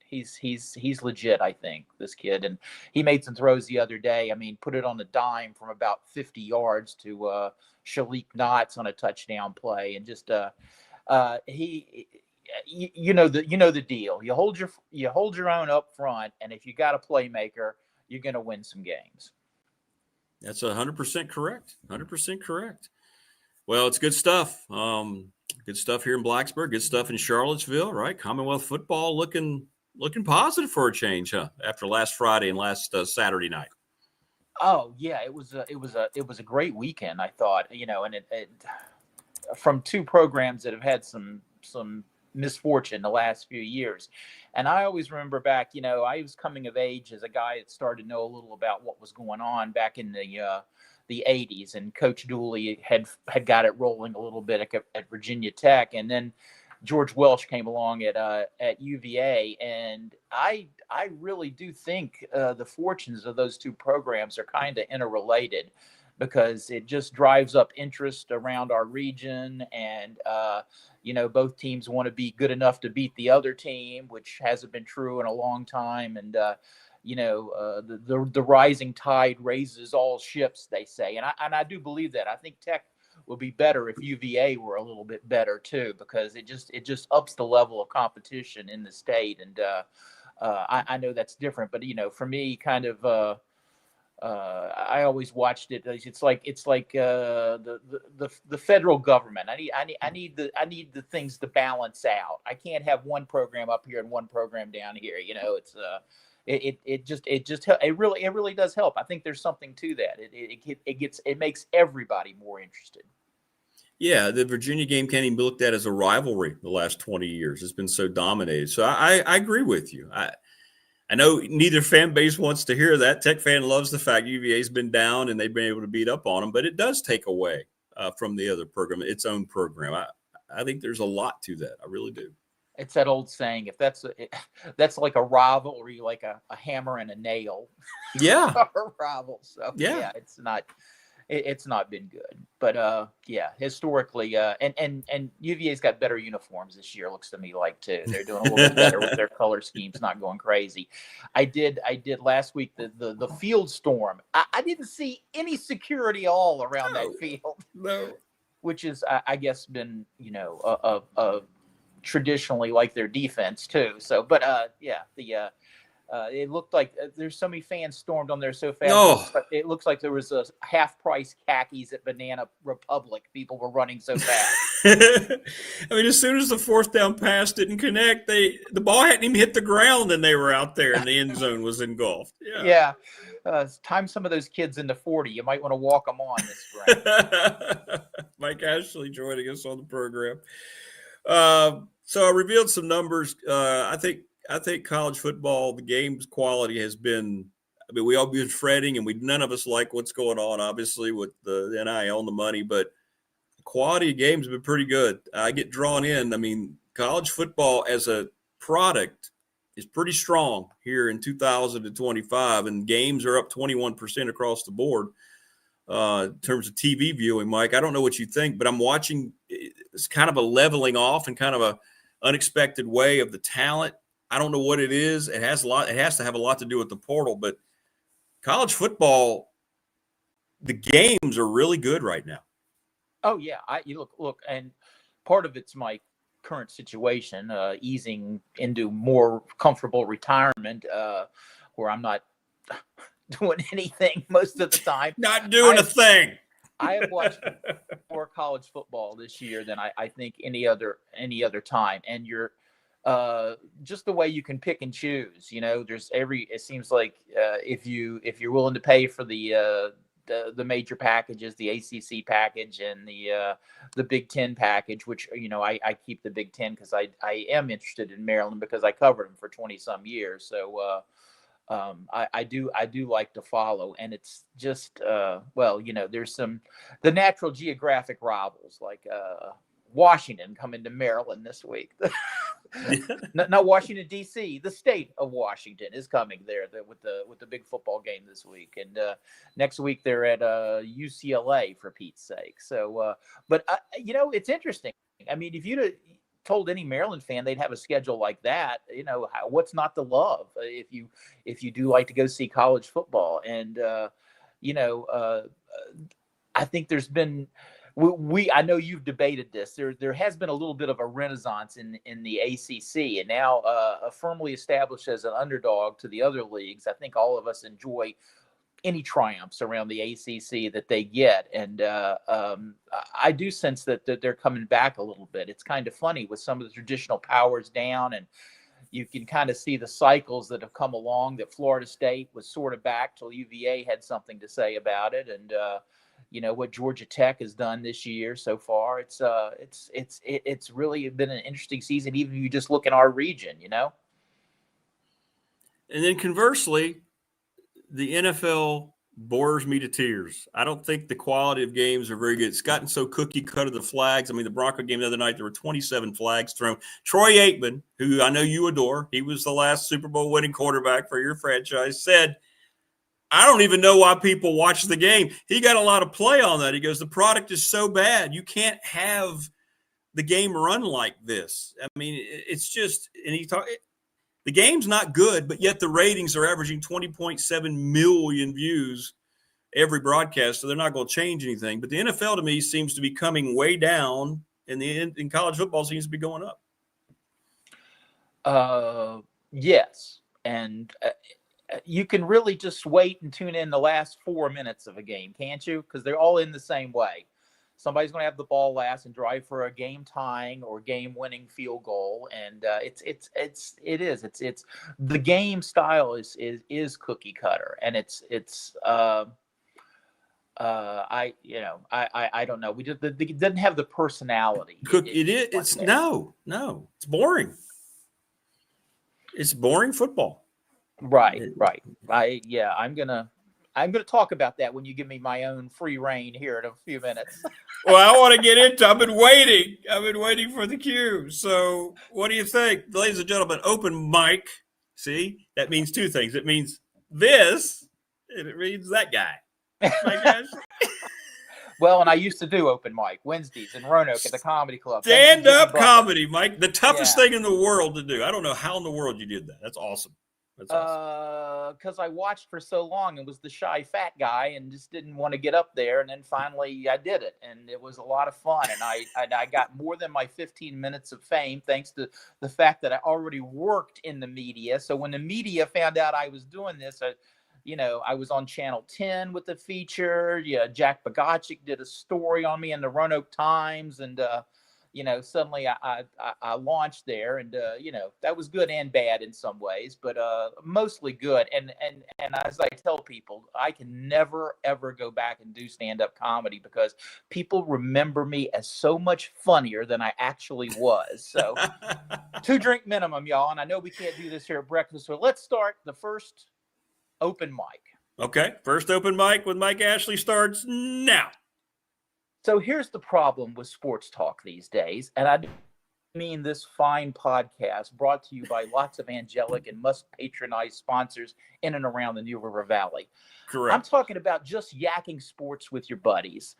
he's legit, I think, this kid. And he made some throws the other day. I mean, put it on a dime from about 50 yards to Shalik Knotts on a touchdown play. And just you know the deal. You hold your own up front, and if you got a playmaker, you're going to win some games. That's 100% correct. 100% correct. Well, it's good stuff. Good stuff here in Blacksburg. Good stuff in Charlottesville, right? Commonwealth football looking positive for a change, huh? After last Friday and last Saturday night. Oh yeah, it was a great weekend. I thought, you know, and it from 2 programs that have had some misfortune the last few years. And I always remember back, you know, I was coming of age as a guy that started to know a little about what was going on back in the 80s, and Coach Dooley had got it rolling a little bit at Virginia Tech, and then George Welsh came along at UVA, and I really do think the fortunes of those 2 programs are kind of interrelated, because it just drives up interest around our region, and you know, both teams want to be good enough to beat the other team, which hasn't been true in a long time, and you know, the rising tide raises all ships, they say, and I do believe that. I think Tech would be better if UVA were a little bit better too, because it just ups the level of competition in the state. And I know that's different, but you know, for me, kind of I always watched it. It's like the federal government. I need the things to balance out. I can't have one program up here and one program down here. You know, it's it really does help. I think there's something to that. It makes everybody more interested. Yeah, the Virginia game can't even be looked at as a rivalry the last 20 years. It's been so dominated. So I agree with you. I know neither fan base wants to hear that. Tech fan loves the fact UVA's been down and they've been able to beat up on them, but it does take away from the other program, its own program. I think there's a lot to that. I really do. It's that old saying, if that's like a rivalry, like a hammer and a nail. Yeah. A rival. So yeah, it's not been good. But yeah, historically, and UVA's got better uniforms this year, looks to me like too. They're doing a little bit better with their color schemes, not going crazy. I did last week the field storm. I didn't see any security all around that field. No. Which is I guess been, you know, a traditionally like their defense too. So, but yeah, it looked like there's so many fans stormed on there so fast. Oh. It looks like there was a half-price khakis at Banana Republic. People were running so fast. I mean, as soon as the 4th down pass didn't connect, the ball hadn't even hit the ground, and they were out there, and the end zone was engulfed. Yeah. Time some of those kids into 40. You might want to walk them on this spring. Mike Ashley joining us on the program. So I revealed some numbers. I think college football, the game's quality has been, I mean, we all been fretting, and none of us like what's going on, obviously, with the NIL and the money, but the quality of games have been pretty good. I get drawn in. I mean, college football as a product is pretty strong here in 2025, and games are up 21% across the board in terms of TV viewing. Mike, I don't know what you think, but I'm watching. It's kind of a leveling off and kind of a unexpected way of the talent. I don't know what it is. It has to have a lot to do with the portal, but college football, the games are really good right now. Oh yeah. You look, and part of it's my current situation, easing into more comfortable retirement, where I'm not doing anything most of the time. Not doing a thing. I have watched more college football this year than I think any other time. And you're just the way you can pick and choose. It seems like if you're willing to pay for the major packages, the ACC package and the Big Ten package, which I keep the Big Ten because I am interested in Maryland because I covered them for 20 some years. So I do like to follow, and it's just there's the natural geographic rivals like Washington coming to Maryland this week. Not Washington D.C. The state of Washington is coming there with the big football game this week, and next week they're at UCLA for Pete's sake. So, but it's interesting. I mean, if you'd told any Maryland fan they'd have a schedule like that, what's not to love if you do like to go see college football. And I think there's been I know you've debated this. There has been a little bit of a renaissance in the ACC, and now firmly established as an underdog to the other leagues. I think all of us enjoy any triumphs around the ACC that they get, and I do sense that they're coming back a little bit. It's kind of funny with some of the traditional powers down, and you can kind of see the cycles that have come along. That Florida State was sort of back till UVA had something to say about it, and what Georgia Tech has done this year so far. It's really been an interesting season, even if you just look in our region, And then conversely, the NFL bores me to tears. I don't think the quality of games are very good. It's gotten so cookie cutter, the flags. I mean, the Bronco game the other night, there were 27 flags thrown. Troy Aikman, who I know you adore, he was the last Super Bowl winning quarterback for your franchise, said, I don't even know why people watch the game. He got a lot of play on that. He goes, the product is so bad. You can't have the game run like this. I mean, it's just, and the game's not good, but yet the ratings are averaging 20.7 million views every broadcast, so they're not going to change anything. But the NFL, to me, seems to be coming way down, and in college football seems to be going up. Yes, and you can really just wait and tune in the last 4 minutes of a game, can't you? Because they're all in the same way. Somebody's going to have the ball last and drive for a game tying or game winning field goal, and it's the game style is cookie cutter, and I don't know. It doesn't have the personality. It's boring. It's boring football. Right. I'm gonna talk about that when you give me my own free reign here in a few minutes. Well, I want to get into. I've been waiting for the cue. So, what do you think, ladies and gentlemen? Open mic. See, that means two things. It means this, and it means that guy. My gosh. Well, and I used to do open mic Wednesdays in Roanoke at the comedy club. Stand-up comedy, Mike. The toughest thing in the world to do. I don't know how in the world you did that. That's awesome. Because I watched for so long and was the shy fat guy and just didn't want to get up there, and then finally I did it, and it was a lot of fun, and I got more than my 15 minutes of fame thanks to the fact that I already worked in the media. So when the media found out I was doing this, I was on Channel 10 with the feature. Yeah, Jack Bogacik did a story on me in the Roanoke Times, and suddenly I launched there, and that was good and bad in some ways, but mostly good. And as I tell people, I can never ever go back and do stand-up comedy because people remember me as so much funnier than I actually was. So 2 drink minimum, y'all. And I know we can't do this here at breakfast, so let's start the first open mic. Okay, first open mic with Mike Ashley starts now. So here's the problem with sports talk these days, and I mean this fine podcast brought to you by lots of angelic and must-patronize sponsors in and around the New River Valley. Correct. I'm talking about just yakking sports with your buddies,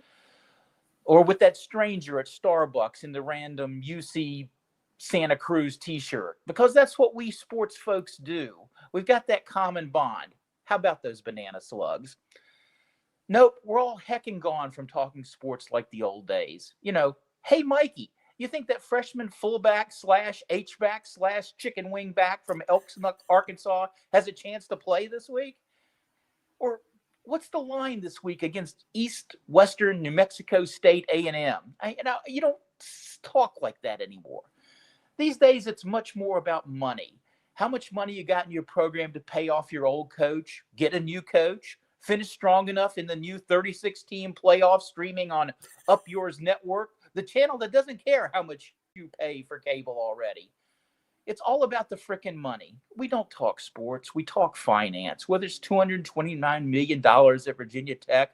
or with that stranger at Starbucks in the random UC Santa Cruz t-shirt, because that's what we sports folks do. We've got that common bond. How about those banana slugs? Nope, we're all heckin' gone from talking sports like the old days. Hey, Mikey, You think that freshman fullback / H-back / chicken wing back from Elks Neck, Arkansas has a chance to play this week? Or what's the line this week against Western New Mexico State A&M? You don't talk like that anymore. These days, it's much more about money. How much money you got in your program to pay off your old coach, get a new coach, finish strong enough in the new 36-team playoff streaming on Up Yours Network, the channel that doesn't care how much you pay for cable already. It's all about the frickin' money. We don't talk sports. We talk finance, whether it's $229 million at Virginia Tech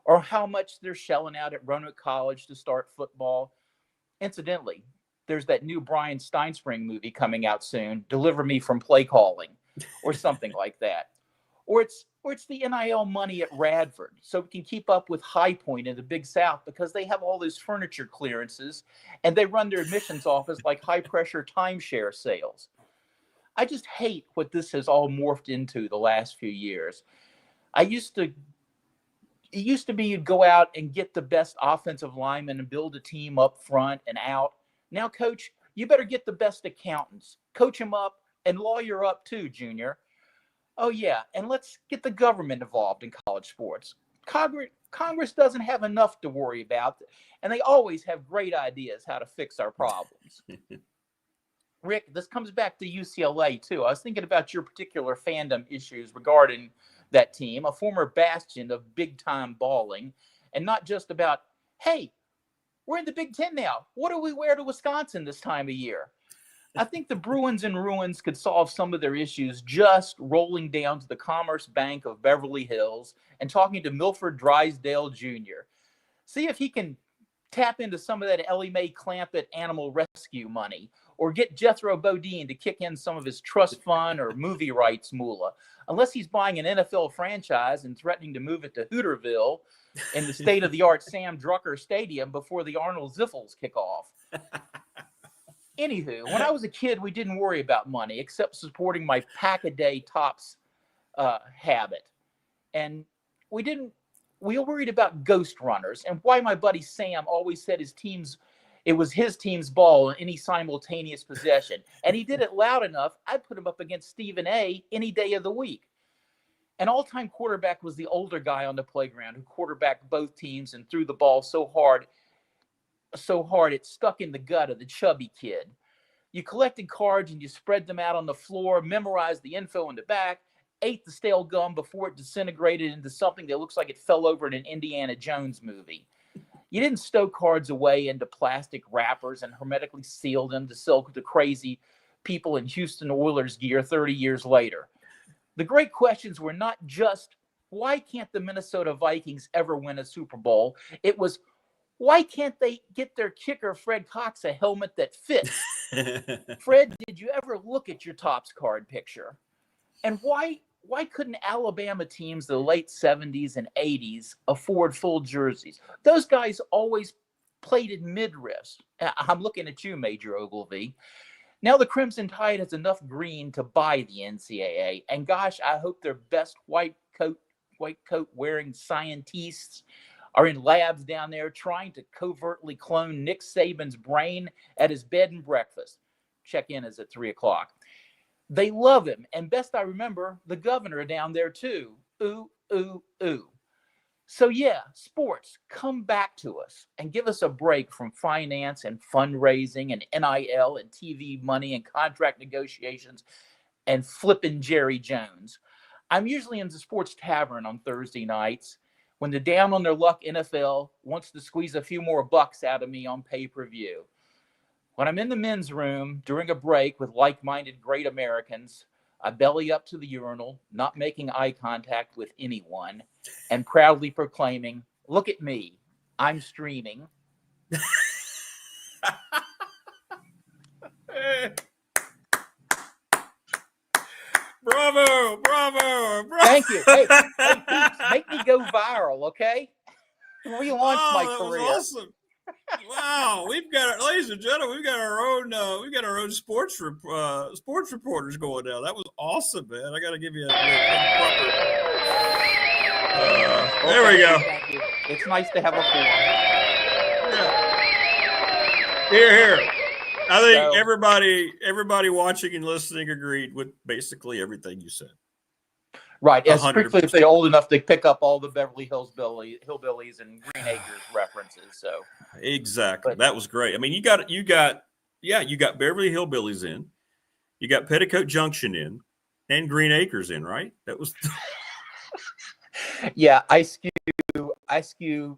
or how much they're shelling out at Roanoke College to start football. Incidentally, there's that new Brian Steinspring movie coming out soon, Deliver Me from Play Calling, or something like that. Or it's the NIL money at Radford, so we can keep up with High Point in the Big South because they have all those furniture clearances and they run their admissions office like high-pressure timeshare sales. I just hate what this has all morphed into the last few years. It used to be you'd go out and get the best offensive linemen and build a team up front and out. Now, coach, you better get the best accountants, coach them up, and lawyer up too, Junior. Oh, yeah, and let's get the government involved in college sports. Congress doesn't have enough to worry about, and they always have great ideas how to fix our problems. Rick, this comes back to UCLA, too. I was thinking about your particular fandom issues regarding that team, a former bastion of big-time balling, and not just about, hey, we're in the Big Ten now. What do we wear to Wisconsin this time of year? I think the Bruins and Ruins could solve some of their issues just rolling down to the Commerce Bank of Beverly Hills and talking to Milford Drysdale Jr. See if he can tap into some of that Ellie Mae Clampett animal rescue money or get Jethro Bodine to kick in some of his trust fund or movie rights moolah. Unless he's buying an NFL franchise and threatening to move it to Hooterville in the state-of-the-art Sam Drucker Stadium before the Arnold Ziffels kick off. Anywho, when I was a kid, we didn't worry about money except supporting my pack-a-day tops habit. And we worried about ghost runners and why my buddy Sam always said it was his team's ball in any simultaneous possession. And he did it loud enough, I'd put him up against Stephen A. any day of the week. An all-time quarterback was the older guy on the playground who quarterbacked both teams and threw the ball so hard it stuck in the gut of the chubby kid. You collected cards and you spread them out on the floor, memorized the info in the back, ate the stale gum before it disintegrated into something that looks like it fell over in an Indiana Jones movie. You didn't stow cards away into plastic wrappers and hermetically seal them to sell to crazy people in Houston Oilers gear 30 years later. The great questions were not just, why can't the Minnesota Vikings ever win a Super Bowl? It was, why can't they get their kicker, Fred Cox, a helmet that fits? Fred, did you ever look at your Topps card picture? And why couldn't Alabama teams of the late 70s and 80s afford full jerseys? Those guys always played in midriffs. I'm looking at you, Major Ogilvy. Now the Crimson Tide has enough green to buy the NCAA. And gosh, I hope their best white coat wearing scientists are in labs down there trying to covertly clone Nick Saban's brain at his bed and breakfast. Check-in is at 3:00. They love him. And best I remember, the governor down there too. Ooh, ooh, ooh. So yeah, sports, come back to us and give us a break from finance and fundraising and NIL and TV money and contract negotiations and flipping Jerry Jones. I'm usually in the Sports Tavern on Thursday nights when the down on their luck NFL wants to squeeze a few more bucks out of me on pay-per-view. When I'm in the men's room during a break with like-minded great Americans, I belly up to the urinal, not making eye contact with anyone, and proudly proclaiming, look at me, I'm streaming. Bravo, bravo, bravo. Thank you. Hey, Pete, make me go viral, okay? Relaunch my career. Was awesome. Wow, ladies and gentlemen, we've got our own sports reporters going now. That was awesome, man. I got to give you a proper. There we go. Thank you. It's nice to have a forum. Here. I think everybody watching and listening agreed with basically everything you said. Right, especially if they're old enough to pick up all the Beverly Hills Hillbillies and Green Acres references. So exactly, that was great. I mean, you got Beverly Hillbillies in, you got Petticoat Junction in, and Green Acres in, right? That was. Yeah, I skew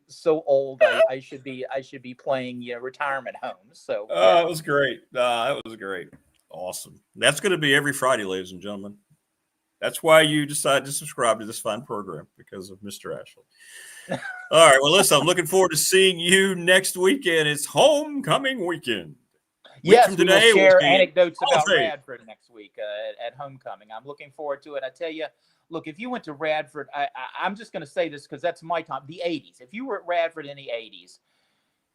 so old. I should be playing retirement homes. So it was great. That was great. Awesome. That's going to be every Friday, ladies and gentlemen. That's why you decided to subscribe to this fine program, because of Mr. Ashley. All right. Well, listen, I'm looking forward to seeing you next weekend. It's homecoming weekend. Yes, we will share anecdotes about Radford next week at homecoming. I'm looking forward to it. I tell you, look, if you went to Radford, I'm just going to say this because that's my time, the 80s. If you were at Radford in the 80s,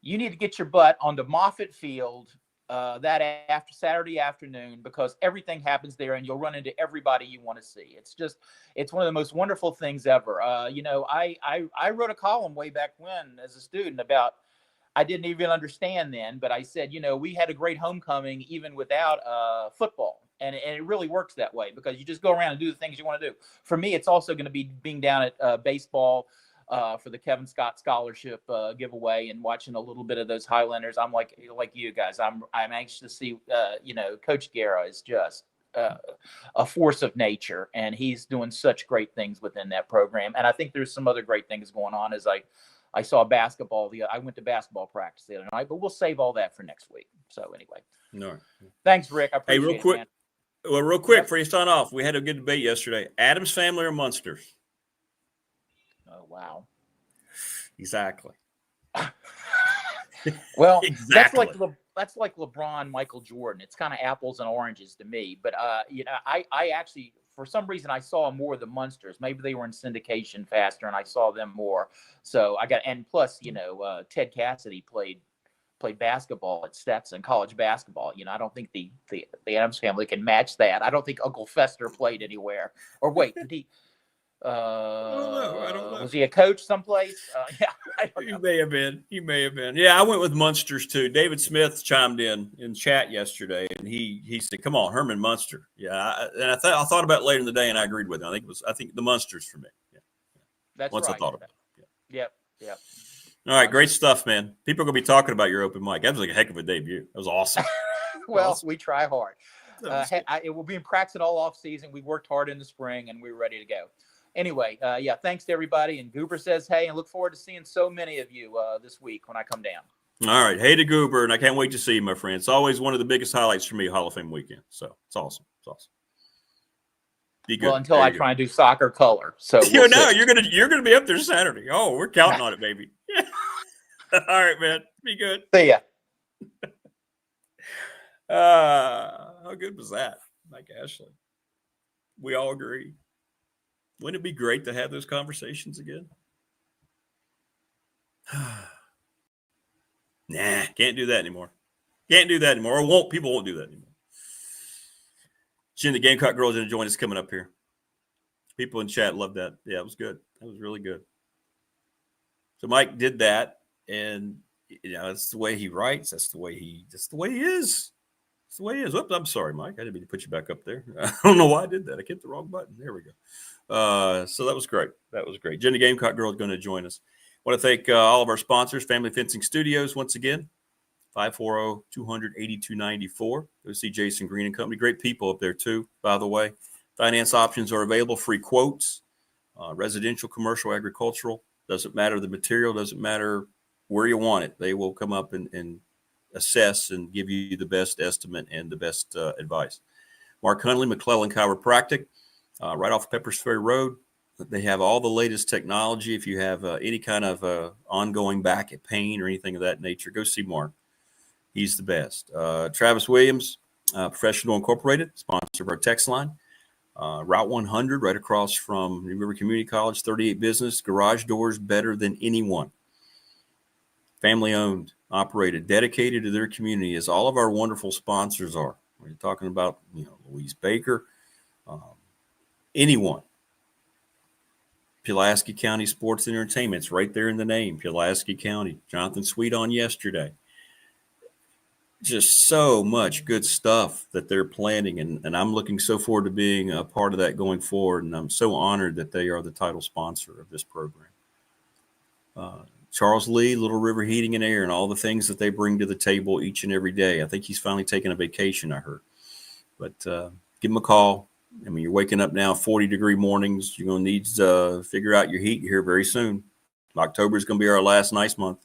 you need to get your butt onto Moffett Field that after Saturday afternoon, because everything happens there and you'll run into everybody you want to see. It's one of the most wonderful things ever. I wrote a column way back when as a student about, I didn't even understand then, but I said, we had a great homecoming even without football. And it really works that way, because you just go around and do the things you want to do. For me, it's also going to be being down at baseball for the Kevin Scott Scholarship giveaway and watching a little bit of those Highlanders. I'm like you guys. I'm anxious to see. Coach Guerra is just a force of nature, and he's doing such great things within that program. And I think there's some other great things going on. As I saw basketball. I went to basketball practice the other night, but we'll save all that for next week. So anyway, no. Thanks, Rick. I appreciate real quick. Man. Well, real quick, before you sign off, we had a good debate yesterday. Adams family or Munsters? Oh, wow. Exactly. Well, exactly. that's like LeBron, Michael Jordan. It's kind of apples and oranges to me. But I actually, for some reason, I saw more of the Munsters. Maybe they were in syndication faster, and I saw them more. So and plus, Ted Cassidy played basketball at Stetson, college basketball. I don't think the Adams family can match that. I don't think Uncle Fester played anywhere. Or wait, did he? I don't know. Was he a coach someplace? Yeah, He may have been. Yeah, I went with Munsters too. David Smith chimed in chat yesterday, and he said, "Come on, Herman Munster." Yeah, and I thought about it later in the day, and I agreed with him. I think the Munsters for me. Yeah. That's once right. I thought about it. Yeah. Yep. All right, great stuff, man. People are going to be talking about your open mic. That was like a heck of a debut. That was awesome. Well, we try hard. It will be in practice all off season. We worked hard in the spring, and we're ready to go. Anyway, thanks to everybody. And Goober says, hey, and look forward to seeing so many of you this week when I come down. All right. Hey to Goober, and I can't wait to see you, my friend. It's always one of the biggest highlights for me, Hall of Fame weekend. So it's awesome. Be good. Well, until I try and do soccer color. So you're gonna be up there Saturday. Oh, we're counting on it, baby. All right, man. Be good. See ya. How good was that, Mike Ashley? We all agree. Wouldn't it be great to have those conversations again? Nah, can't do that anymore. Or people won't do that anymore. Jen the Gamecock Girl is going to join us coming up here. People in chat love that. Yeah, it was good. That was really good. So Mike did that, and that's the way he writes. That's the way he is. It's the way he is. Oops, I'm sorry, Mike. I didn't mean to put you back up there. I don't know why I did that. I hit the wrong button. There we go. So that was great. Jen the Gamecock Girl is going to join us. I want to thank all of our sponsors, Family Fencing Studios, once again, 540-200-8294. Go see Jason Green and Company. Great people up there, too, by the way. Finance options are available, free quotes, residential, commercial, agricultural. Doesn't matter the material, doesn't matter where you want it. They will come up and assess and give you the best estimate and the best advice. Mark Hunley, McClellan Chiropractic, right off Peppers Ferry Road. They have all the latest technology. If you have any kind of ongoing back pain or anything of that nature, go see Mark. He's the best. Travis Williams, Professional Incorporated, sponsor of our text line. Route 100, right across from New River Community College, 38 Business, garage doors better than anyone. Family owned, operated, dedicated to their community, as all of our wonderful sponsors are. We're talking about, Louise Baker, anyone. Pulaski County Sports and Entertainment, it's right there in the name, Pulaski County. Jonathan Sweet on yesterday. just so much good stuff that they're planning, and I'm looking so forward to being a part of that going forward. And I'm so honored that they are the title sponsor of this program. Charles Lee, Little River Heating and Air, and all the things that they bring to the table each and every day. I think he's finally taking a vacation, I heard. But give him a call. I mean, you're waking up now, 40-degree mornings. You're going to need to figure out your heat here very soon. October is going to be our last nice month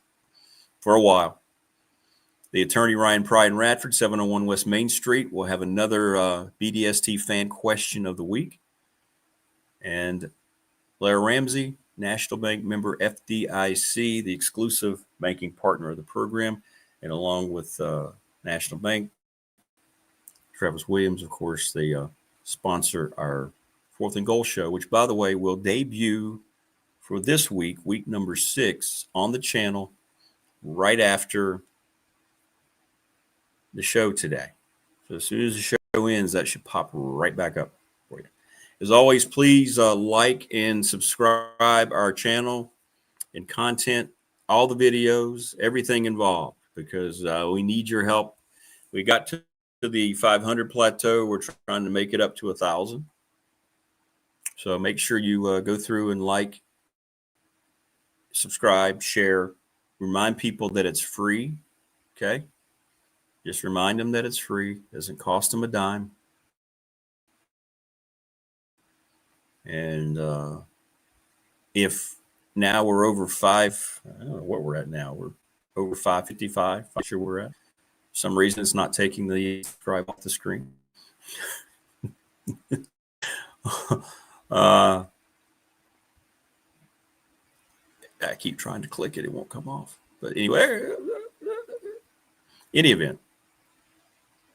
for a while. The attorney, Ryan Pride in Radford, 701 West Main Street, will have another BDST fan question of the week. And Blair Ramsey, National Bank member FDIC, the exclusive banking partner of the program, and along with National Bank, Travis Williams, of course, they sponsor our Fourth and Goal show, which, by the way, will debut for this week, week number 6, on the channel right after the show today. So as soon as the show ends, that should pop right back up for you. As always, please like and subscribe our channel and content, all the videos, everything involved, because we need your help. We got to the 500 plateau. We're trying to make it up to 1,000. So make sure you go through and like, subscribe, share, remind people that it's free. Okay. Just remind them that it's free. Doesn't cost them a dime. And if now we're over 5, I don't know what we're at now. We're over 555. I'm sure we're at. For some reason, it's not taking the subscribe off the screen. I keep trying to click it. It won't come off. But anyway, any event,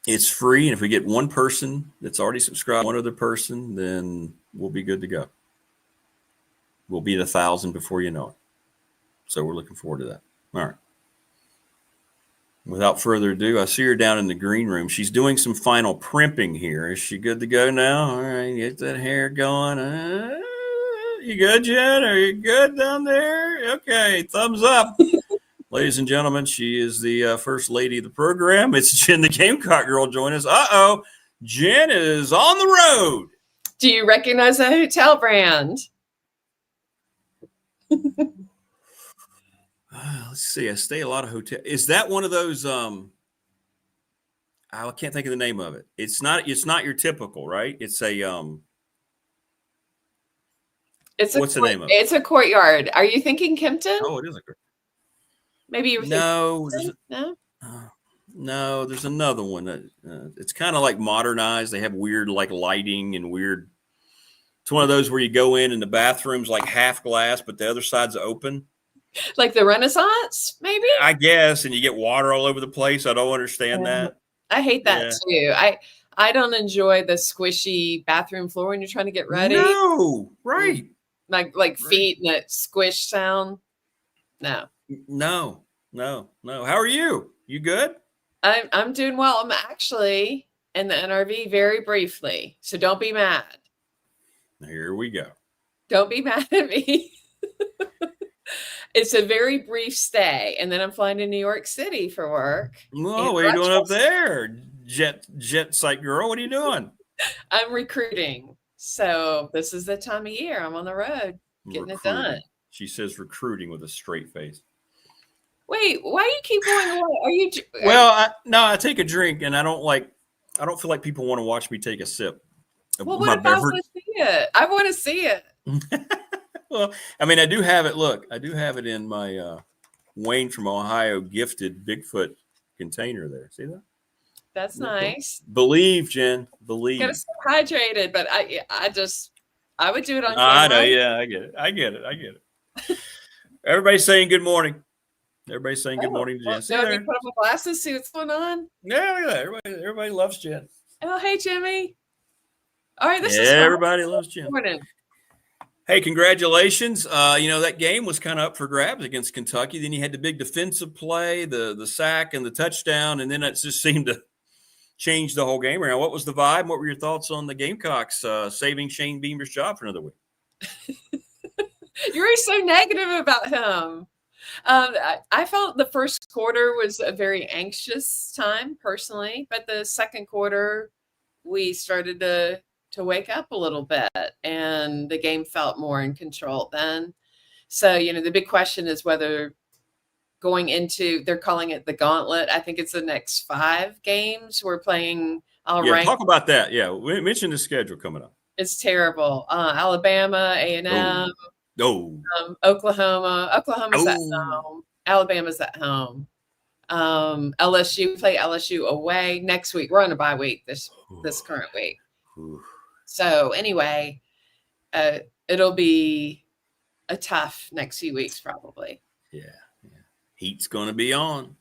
it's free. And if we get one person that's already subscribed, one other person, then we'll be good to go. We'll be at 1,000 before you know it. So we're looking forward to that. All right. Without further ado, I see her down in the green room. She's doing some final primping here. Is she good to go now? All right, get that hair going. You good, Jen? Are you good down there? Okay, thumbs up. Ladies and gentlemen, she is the first lady of the program. It's Jen the Gamecock Girl joining us. Uh-oh, Jen is on the road. Do you recognize that hotel brand? Let's see. I stay a lot of hotels. Is that one of those? I can't think of the name of it. It's not your typical, right? It's a what's the name of it? It's a Courtyard. Are you thinking Kempton? Oh, it is a Courtyard. Maybe you were thinking no, there's another one that it's kind of like modernized. They have weird like lighting and weird. It's one of those where you go in and the bathroom's like half glass, but the other side's open. Like the Renaissance, maybe? I guess, and you get water all over the place. I don't understand that. I hate that too. I don't enjoy the squishy bathroom floor when you're trying to get ready. No, right. Like feet and that squish sound. No. How are you? You good? I'm doing well. I'm actually in the NRV very briefly, so don't be mad. Here we go. Don't be mad at me. It's a very brief stay, and then I'm flying to New York City for work. Oh, what are you doing up there, jet site girl? What are you doing? I'm recruiting. So this is the time of year. I'm on the road getting it done. She says recruiting with a straight face. Wait, why do you keep going away? Are you? Well, I take a drink, and I don't feel like people want to watch me take a sip. Well, what if I want to see it? I want to see it. Well, I mean, I do have it. Look, I do have it in my Wayne from Ohio gifted Bigfoot container there. See that? That's nice. Believe, Jen. Believe. Gotta stay hydrated, but I would do it on camera. I know. Yeah, I get it. Everybody's saying good morning. Everybody's saying good morning to Jen. So you put on my glasses, see what's going on? Yeah, look at that. Everybody loves Jen. Oh, hey, Jimmy. All right, everybody loves Jen. Morning. Hey, congratulations. That game was kind of up for grabs against Kentucky. Then you had the big defensive play, the sack and the touchdown, and then it just seemed to change the whole game around. What was the vibe? What were your thoughts on the Gamecocks saving Shane Beamer's job for another week? You're so negative about him. I felt the first quarter was a very anxious time personally, but the second quarter we started to wake up a little bit, and the game felt more in control then. So, the big question is whether going into, they're calling it the gauntlet. I think it's the next 5 games we're playing. Talk about that. Yeah, we mentioned the schedule coming up. It's terrible. Alabama, A&M, Oklahoma. Oklahoma's at home. Alabama's at home. LSU, play LSU away next week. We're on a bye week this current week. So anyway, it'll be a tough next few weeks probably. Yeah. Heat's going to be on.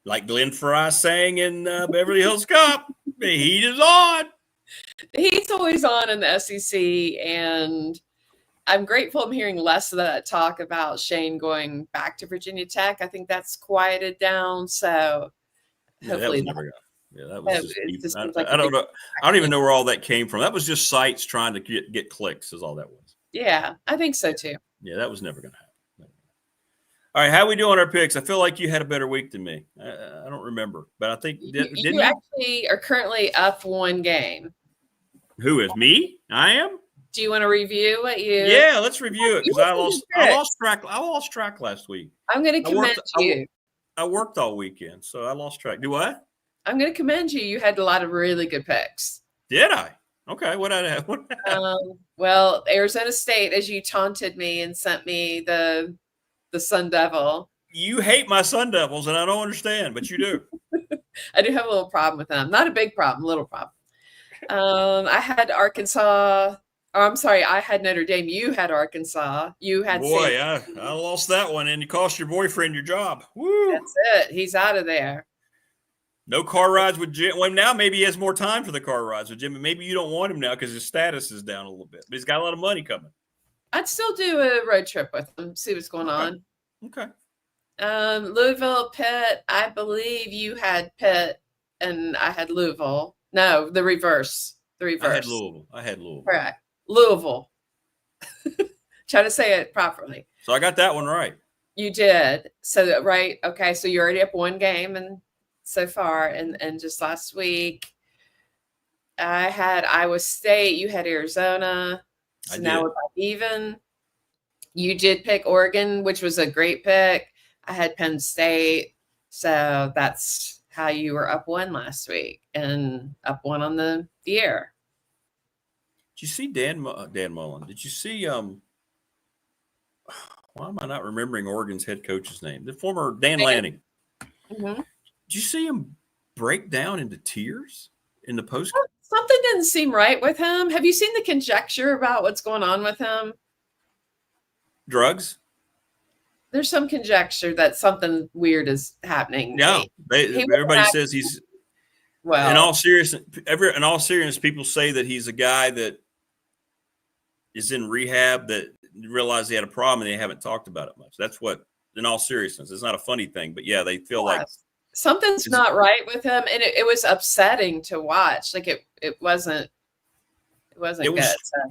Like Glenn Fry sang in Beverly Hills Cop, the heat is on. The heat's always on in the SEC, and I'm grateful I'm hearing less of that talk about Shane going back to Virginia Tech. I think that's quieted down, so hopefully that was just I don't know. I don't even know where all that came from. That was just sites trying to get clicks is all that was. Yeah, I think so too. Yeah, that was never going to happen. All right, how we doing our picks? I feel like you had a better week than me. I don't remember, but I think didn't you actually are currently up 1 game. Who is me? I am. Do you want to review what you? Yeah, let's review it because I lost track. I lost track last week. I'm going to commend you. I worked all weekend, so I lost track. Do what? I'm going to commend you. You had a lot of really good picks. Did I? Okay, what did I have? Well, Arizona State, as you taunted me and sent me the Sun Devil. You hate my Sun Devils, and I don't understand, but you do. I do have a little problem with them. Not a big problem, little problem. I had Arkansas. Oh, I'm sorry. I had Notre Dame. You had Arkansas. You had. Boy, I lost that one, and you cost your boyfriend your job. Woo! That's it. He's out of there. No car rides with Jim. Well, now maybe he has more time for the car rides with Jim. Maybe you don't want him now because his status is down a little bit. But he's got a lot of money coming. I'd still do a road trip with him, see what's going on. Okay. Louisville, Pitt. I believe you had Pitt and I had Louisville. No, the reverse. I had Louisville. Correct. Louisville. Try to say it properly. So I got that one right. You did. So, right. Okay. So you're already up 1 game and so far. And just last week, I had Iowa State. You had Arizona. So now we're back even. You did pick Oregon, which was a great pick. I had Penn State. So that's how you were up 1 last week and up 1 on the year. Did you see Dan Mullen? Did you see why am I not remembering Oregon's head coach's name? The former Dan Lanning. Mm-hmm. Did you see him break down into tears in the post? Something didn't seem right with him. Have you seen the conjecture about what's going on with him? Drugs? There's some conjecture that something weird is happening. No, everybody says he's. Well, in all seriousness, people say that he's a guy that is in rehab that realized he had a problem and they haven't talked about it much. That's what, in all seriousness, it's not a funny thing, but yeah, they feel like something's not right with him, and it was upsetting to watch. Like it wasn't good.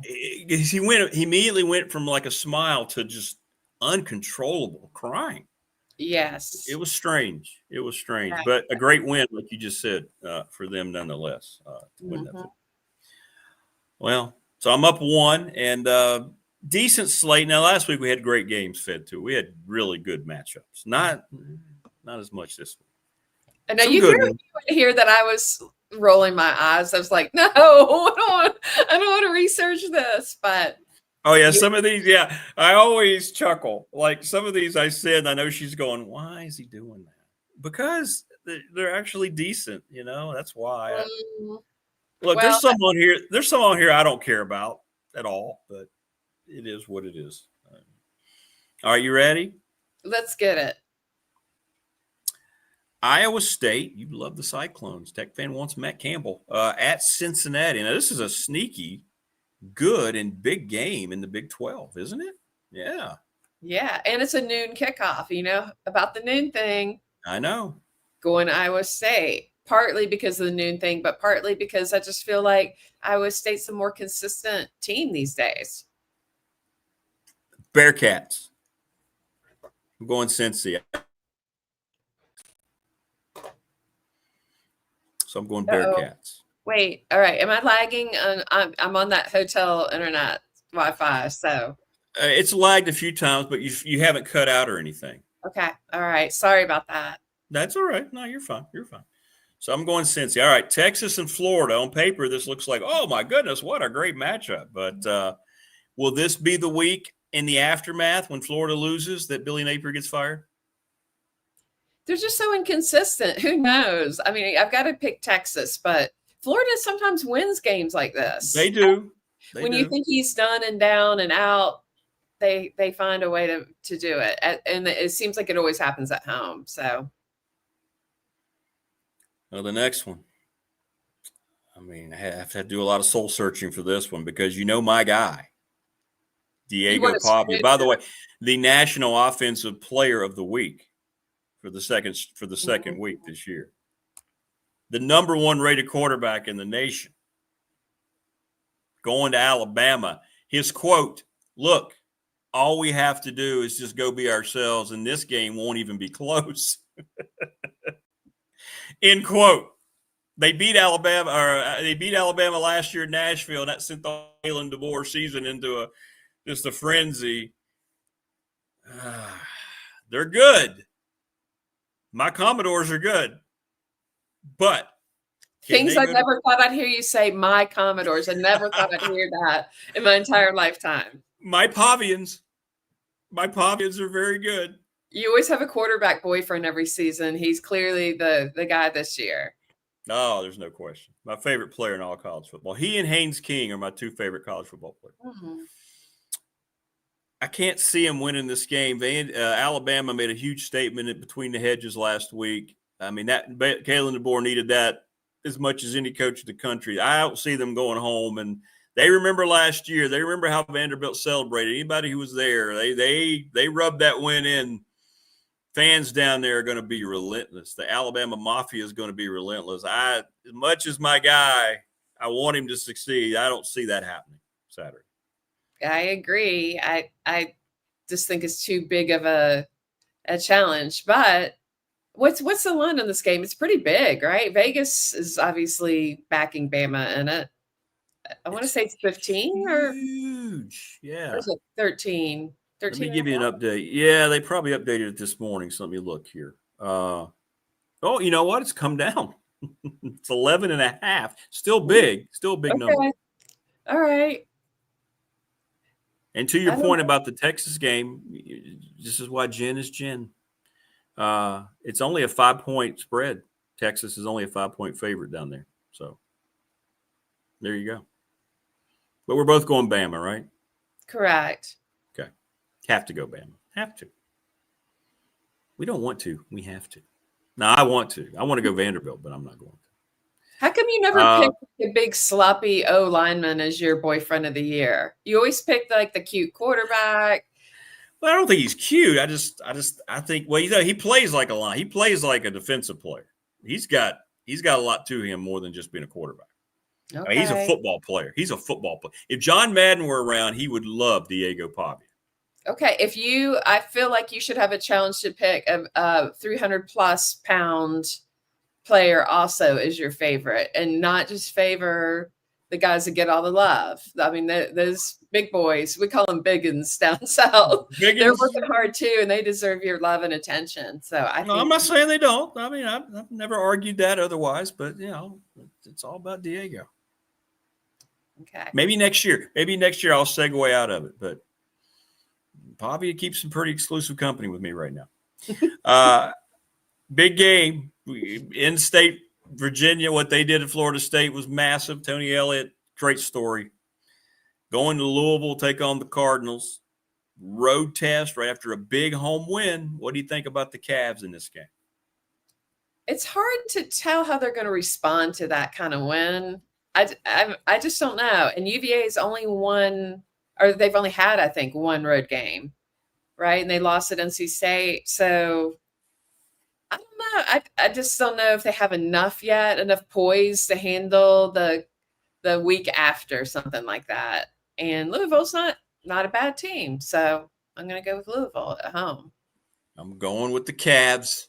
He immediately went from like a smile to just uncontrollable crying. Yes, it was strange. Right. But a great win, like you just said, for them nonetheless. To win that. Well, so I'm up 1 and decent slate. Now, last week we had great games fed to. We had really good matchups. Not as much this week. And now you would hear that I was rolling my eyes. I was like, no, I don't want to research this. But oh yeah, some of these, yeah, I always chuckle. Like some of these, I said, I know she's going, why is he doing that? Because they're actually decent, That's why. Look, there's some on here. There's some on here I don't care about at all, but it is what it is. All right, you ready? Let's get it. Iowa State, you love the Cyclones. Tech fan wants Matt Campbell at Cincinnati. Now, this is a sneaky, good, and big game in the Big 12, isn't it? Yeah. Yeah, and it's a noon kickoff, about the noon thing. I know. Going to Iowa State, partly because of the noon thing, but partly because I just feel like Iowa State's a more consistent team these days. Bearcats. I'm going Cincy. So I'm going Bearcats. Wait, all right. Am I lagging? I'm on that hotel internet Wi-Fi, so it's lagged a few times, but you haven't cut out or anything. Okay, all right. Sorry about that. That's all right. No, you're fine. You're fine. So I'm going Cincy. All right, Texas and Florida. On paper, this looks like, oh my goodness, what a great matchup. But will this be the week in the aftermath when Florida loses that Billy Napier gets fired? They're just so inconsistent. Who knows? I mean, I've got to pick Texas, but Florida sometimes wins games like this. They do. When you think he's done and down and out, they find a way to do it. And it seems like it always happens at home. So well, the next one. I mean, I have to do a lot of soul searching for this one because my guy, Diego Pavia. By the way, the National Offensive Player of the Week for the second week this year. The number 1 rated quarterback in the nation. Going to Alabama. His quote, look, all we have to do is just go be ourselves, and this game won't even be close. End quote. They beat Alabama last year in Nashville, and that sent the Kalen DeBoer season into just a frenzy. They're good. My Commodores are good. But things I never thought I'd hear you say, my Commodores. I never thought I'd hear that in my entire lifetime. My Pavians are very good. You always have a quarterback boyfriend every season. He's clearly the guy this year. No, there's no question. My favorite player in all college football. He and Haynes King are my 2 favorite college football players. Mm-hmm. I can't see him winning this game. Alabama made a huge statement between the hedges last week. I mean, Kalen DeBoer needed that as much as any coach in the country. I don't see them going home. And they remember last year. They remember how Vanderbilt celebrated. Anybody who was there, they rubbed that win in. Fans down there are going to be relentless. The Alabama Mafia is going to be relentless. As much as my guy, I want him to succeed. I don't see that happening Saturday. I agree. I just think it's too big of a challenge. But what's the line on this game? It's pretty big, right? Vegas is obviously backing Bama in it. I want to say it's 15 or huge. Yeah. Or is it 13? 13. Let me give you an update. Yeah, they probably updated it this morning. So let me look here. Oh, you know what? It's come down. It's 11.5. Still big. Still a big number. All right. And to your point about the Texas game, this is why Jen is Jen. It's only a 5-point spread. Texas is only a 5-point favorite down there. So there you go. But we're both going Bama, right? Correct. Okay. Have to go Bama. Have to. We don't want to. We have to. No, I want to. I want to go Vanderbilt, but I'm not going to. How come you never picked a big sloppy O lineman as your boyfriend of the year? You always picked like the cute quarterback. Well, I don't think he's cute. I think, well, he plays like a line. He plays like a defensive player. He's got a lot to him more than just being a quarterback. Okay. I mean, he's a football player. He's a football player. If John Madden were around, he would love Diego Pavia. Okay. I feel like you should have a challenge to pick a 300+ pound player also is your favorite, and not just favor the guys that get all the love. I mean, those big boys, we call them biggins down south. Biggins. They're working hard too, and they deserve your love and attention. So I'm not saying they don't. I mean, I've never argued that otherwise, but it's all about Diego. Okay. Maybe next year I'll segue out of it, but Pavia keeps some pretty exclusive company with me right now. Big game. In-state Virginia, what they did at Florida State was massive. Tony Elliott, great story. Going to Louisville, take on the Cardinals. Road test right after a big home win. What do you think about the Cavs in this game? It's hard to tell how they're going to respond to that kind of win. I just don't know. And UVA is only one, or they've only had, I think, one road game, right? And they lost at NC State. So I don't know. I just don't know if they have enough poise to handle the week after, something like that. And Louisville's not a bad team. So I'm going to go with Louisville at home. I'm going with the Cavs.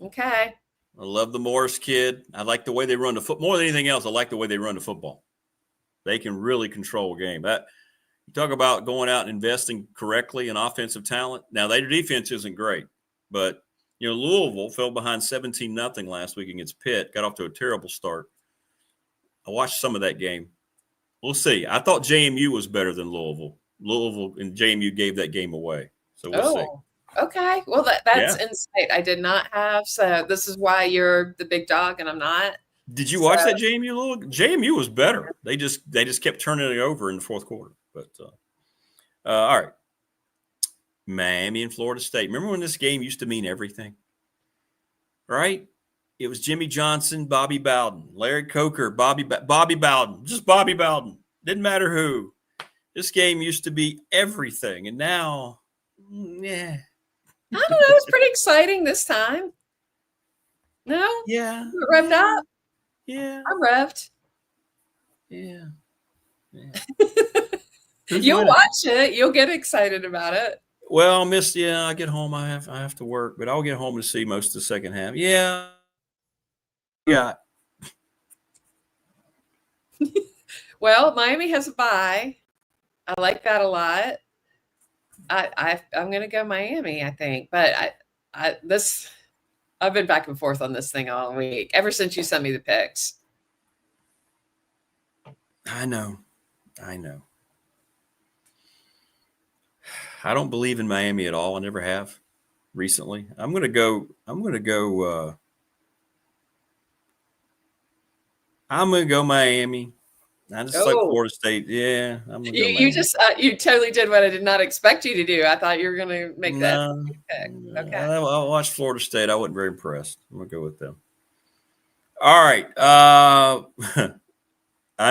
Okay. I love the Morris kid. I like the way they run the football. More than anything else, I like the way they run the football. They can really control a game. You talk about going out and investing correctly in offensive talent. Now, their defense isn't great, but Louisville fell behind 17-0 last week against Pitt, got off to a terrible start. I watched some of that game. We'll see. I thought JMU was better than Louisville. Louisville and JMU gave that game away. So we'll see. Okay. Well, that's insight I did not have. So this is why you're the big dog and I'm not. Did you watch that JMU? JMU was better. They just kept turning it over in the fourth quarter. But all right. Miami and Florida State. Remember when this game used to mean everything? Right? It was Jimmy Johnson, Bobby Bowden, Larry Coker, Bobby Bowden, just Bobby Bowden. Didn't matter who. This game used to be everything, and now, yeah. I don't know. It's pretty exciting this time. No? Yeah. You revved up? Yeah. I'm revved. Yeah. You'll watch it. You'll get excited about it. Well, I get home. I have to work, but I'll get home to see most of the second half. Yeah. Yeah. Well, Miami has a bye. I like that a lot. I'm going to go Miami, I think. But I've been back and forth on this thing all week, ever since you sent me the picks. I know. I don't believe in Miami at all. I never have recently. I'm going to go Miami. I just like Florida State. Yeah. I'm gonna go you just you totally did what I did not expect you to do. I thought you were going to make that pick. Okay. I'll watch Florida State. I wasn't very impressed. I'm going to go with them. All right. I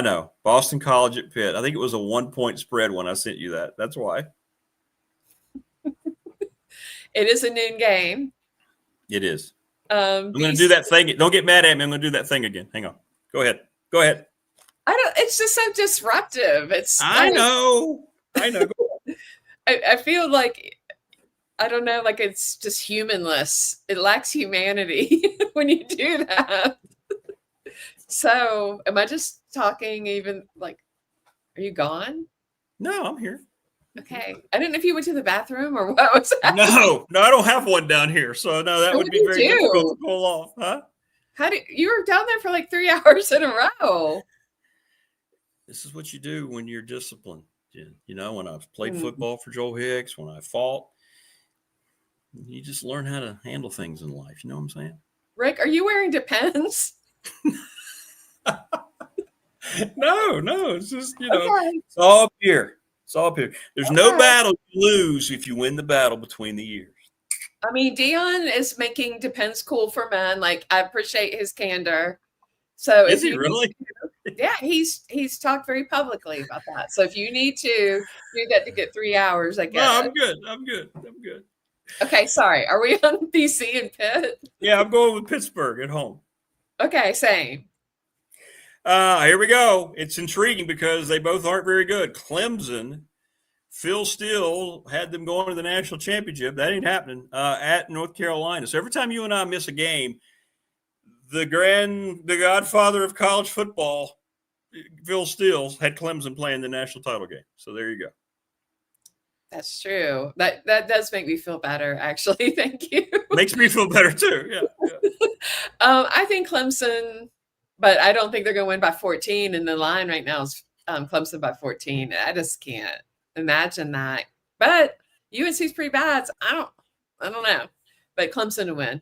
know. Boston College at Pitt. I think it was a 1-point spread when I sent you that. That's why. It is a noon game. It is. I'm going to do that thing. Don't get mad at me. I'm going to do that thing again. Hang on. Go ahead. It's just so disruptive. I know. I feel like, I don't know, like it's just humanless. It lacks humanity when you do that. So am I just talking even like, are you gone? No, I'm here. Okay. I didn't know if you went to the bathroom or what was that? No, I don't have one down here. So no, that would be very difficult to pull off. Huh? You were down there for like 3 hours in a row. This is what you do when you're disciplined. When I played football for Joel Hicks, when I fought, you just learn how to handle things in life. You know what I'm saying? Rick, are you wearing Depends? No. It's just, It's all up here. There's no battle you lose if you win the battle between the years. I mean, Dion is making Depends cool for men. Like, I appreciate his candor. So is he really? Yeah, he's talked very publicly about that. So if you need to do that to get 3 hours, I guess. No, I'm good. Okay, sorry. Are we on BC and Pitt? Yeah, I'm going with Pittsburgh at home. Okay, same. Here we go. It's intriguing because they both aren't very good. Clemson, Phil Steele had them going to the national championship. That ain't happening at North Carolina. So every time you and I miss a game, the godfather of college football, Phil Steele, had Clemson playing the national title game. So there you go. That's true. That does make me feel better, actually. Thank you. Makes me feel better too. Yeah. I think Clemson, but I don't think they're going to win by 14. And the line right now is Clemson by 14. I just can't imagine that. But UNC's pretty bad. So I don't know. But Clemson to win.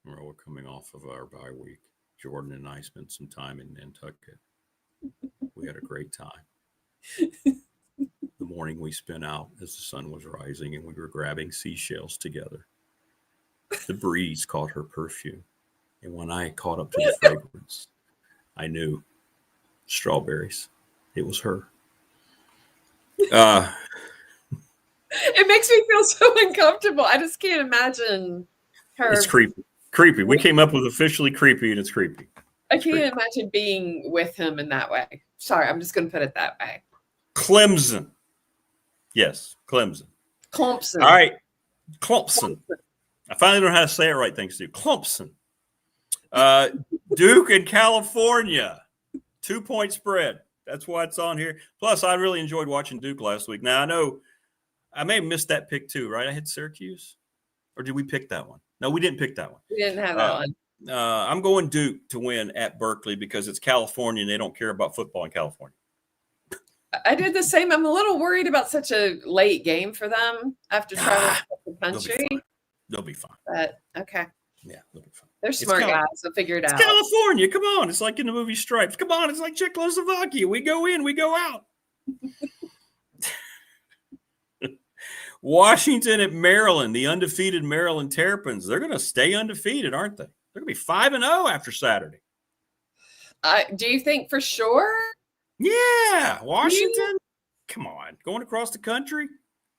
We're coming off of our bye week. Jordan and I spent some time in Nantucket. We had a great time. The morning we spent out as the sun was rising and we were grabbing seashells together. The breeze caught her perfume. And when I caught up to the fragrance, I knew strawberries. It was her. It makes me feel so uncomfortable. I just can't imagine her. It's creepy. We came up with officially creepy, and it's creepy. I can't imagine being with him in that way. Sorry, I'm just going to put it that way. Clemson. Yes, Clemson. Clemson. All right. Clemson. I finally learned how to say it right, thanks to you. Clemson. Duke in California. 2-point spread. That's why it's on here. Plus, I really enjoyed watching Duke last week. Now, I know I may have missed that pick too, right? I had Syracuse. Or did we pick that one? No, we didn't pick that one. We didn't have that one. I'm going Duke to win at Berkeley because it's California and they don't care about football in California. I did the same. I'm a little worried about such a late game for them after traveling across the country. They'll be fine. But okay. Yeah, they'll be fine. They're smart guys. They'll figure it out. It's California. Come on. It's like in the movie Stripes. Come on. It's like Czechoslovakia. We go in, we go out. Washington at Maryland, the undefeated Maryland Terrapins. They're going to stay undefeated, aren't they? They're going to be 5-0 after Saturday. Do you think for sure? Yeah. Washington? Come on. Going across the country?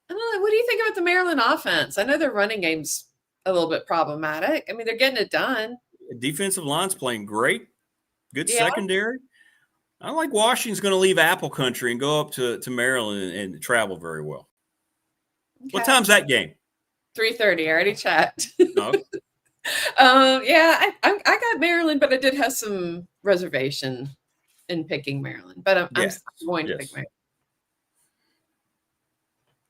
I don't know. What do you think about the Maryland offense? I know their running game's a little bit problematic. I mean, they're getting it done. Defensive line's playing great. Good secondary. I like Washington's going to leave Apple Country and go up to Maryland and travel very well. Okay. What time's that game? 3:30. I already checked. Oh. Yeah, I got Maryland, but I did have some reservation in picking Maryland. But I'm going to pick Maryland.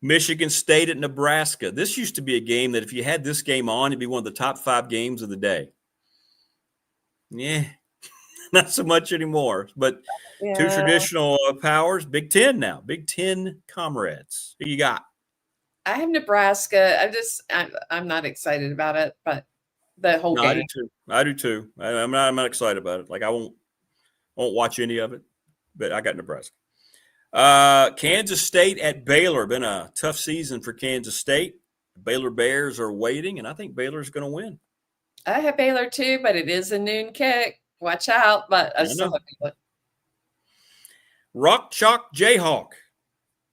Michigan State at Nebraska. This used to be a game that if you had this game on, it'd be one of the top 5 games of the day. Yeah, not so much anymore. But two traditional powers, Big Ten now. Big Ten comrades. Who you got? I have Nebraska. I'm not excited about it, but the whole game. I do too. I'm not excited about it. Like I won't watch any of it, but I got Nebraska. Kansas State at Baylor. Been a tough season for Kansas State. Baylor Bears are waiting, and I think Baylor's going to win. I have Baylor too, but it is a noon kick. Watch out, but I still have Baylor. Rock Chalk Jayhawk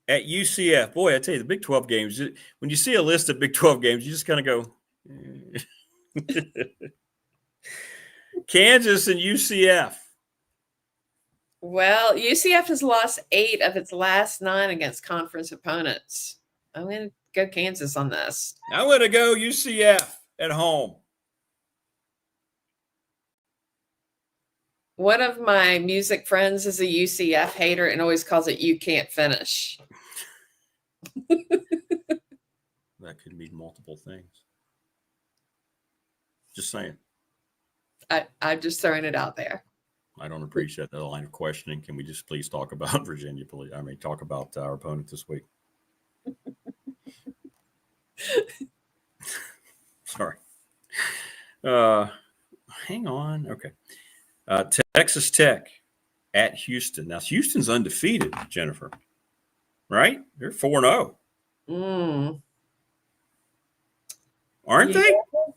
at UCF. Boy, I tell you, the Big 12 games, when you see a list of Big 12 games, you just kind of go, Kansas and UCF. Well, UCF has lost 8 of its last 9 against conference opponents. I'm going to go Kansas on this. I'm going to go UCF at home. One of my music friends is a UCF hater and always calls it "you can't finish." That could mean multiple things. Just saying. I'm just throwing it out there. I don't appreciate that line of questioning. Can we just please talk about Virginia, please? Talk about our opponent this week. Sorry. Hang on. Okay. Texas Tech at Houston. Now, Houston's undefeated, Jennifer. Right? They're 4-0. Aren't they?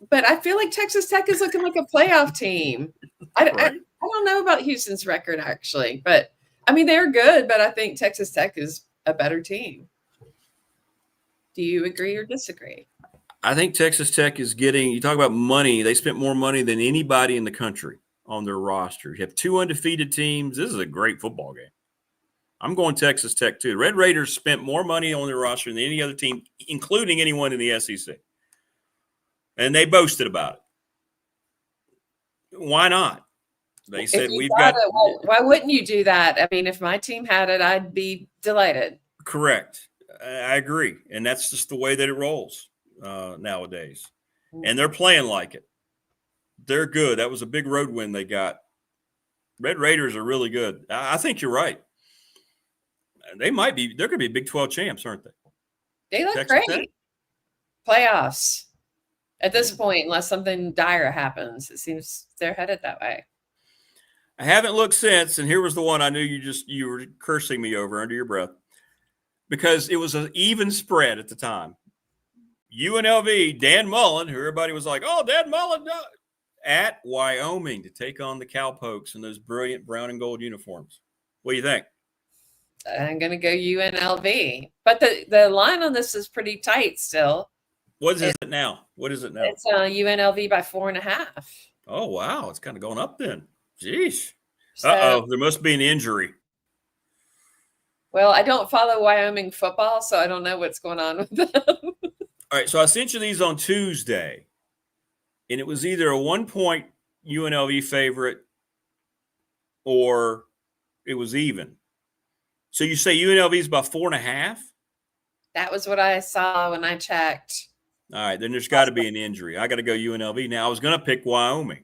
But I feel like Texas Tech is looking like a playoff team. I don't know about Houston's record, actually. But, I mean, they're good, but I think Texas Tech is a better team. Do you agree or disagree? I think Texas Tech is getting – you talk about money. They spent more money than anybody in the country on their roster. You have 2 undefeated teams. This is a great football game. I'm going Texas Tech, too. Red Raiders spent more money on their roster than any other team, including anyone in the SEC. And they boasted about it. Why not? They said we've got it, well, why wouldn't you do that? I mean, if my team had it, I'd be delighted. Correct. I agree. And that's just the way that it rolls nowadays. And they're playing like it. They're good. That was a big road win they got. Red Raiders are really good. I think you're right. They're going to be Big 12 champs, aren't they? They look great. Tech? Playoffs. At this point, unless something dire happens, it seems they're headed that way. I haven't looked since, and here was the one I knew you were cursing me over under your breath because it was an even spread at the time. UNLV, Dan Mullen, who everybody was like, oh, Dan Mullen, no, at Wyoming to take on the Cowpokes in those brilliant brown and gold uniforms. What do you think? I'm going to go UNLV. But the line on this is pretty tight still. What is it now? It's UNLV by 4.5. Oh, wow. It's kind of going up then. Jeez. Uh-oh. There must be an injury. Well, I don't follow Wyoming football, so I don't know what's going on with them. All right, so I sent you these on Tuesday, and it was either a 1-point UNLV favorite or it was even. So you say UNLV is about 4.5? That was what I saw when I checked. All right, then there's got to be an injury. I got to go UNLV. Now, I was going to pick Wyoming.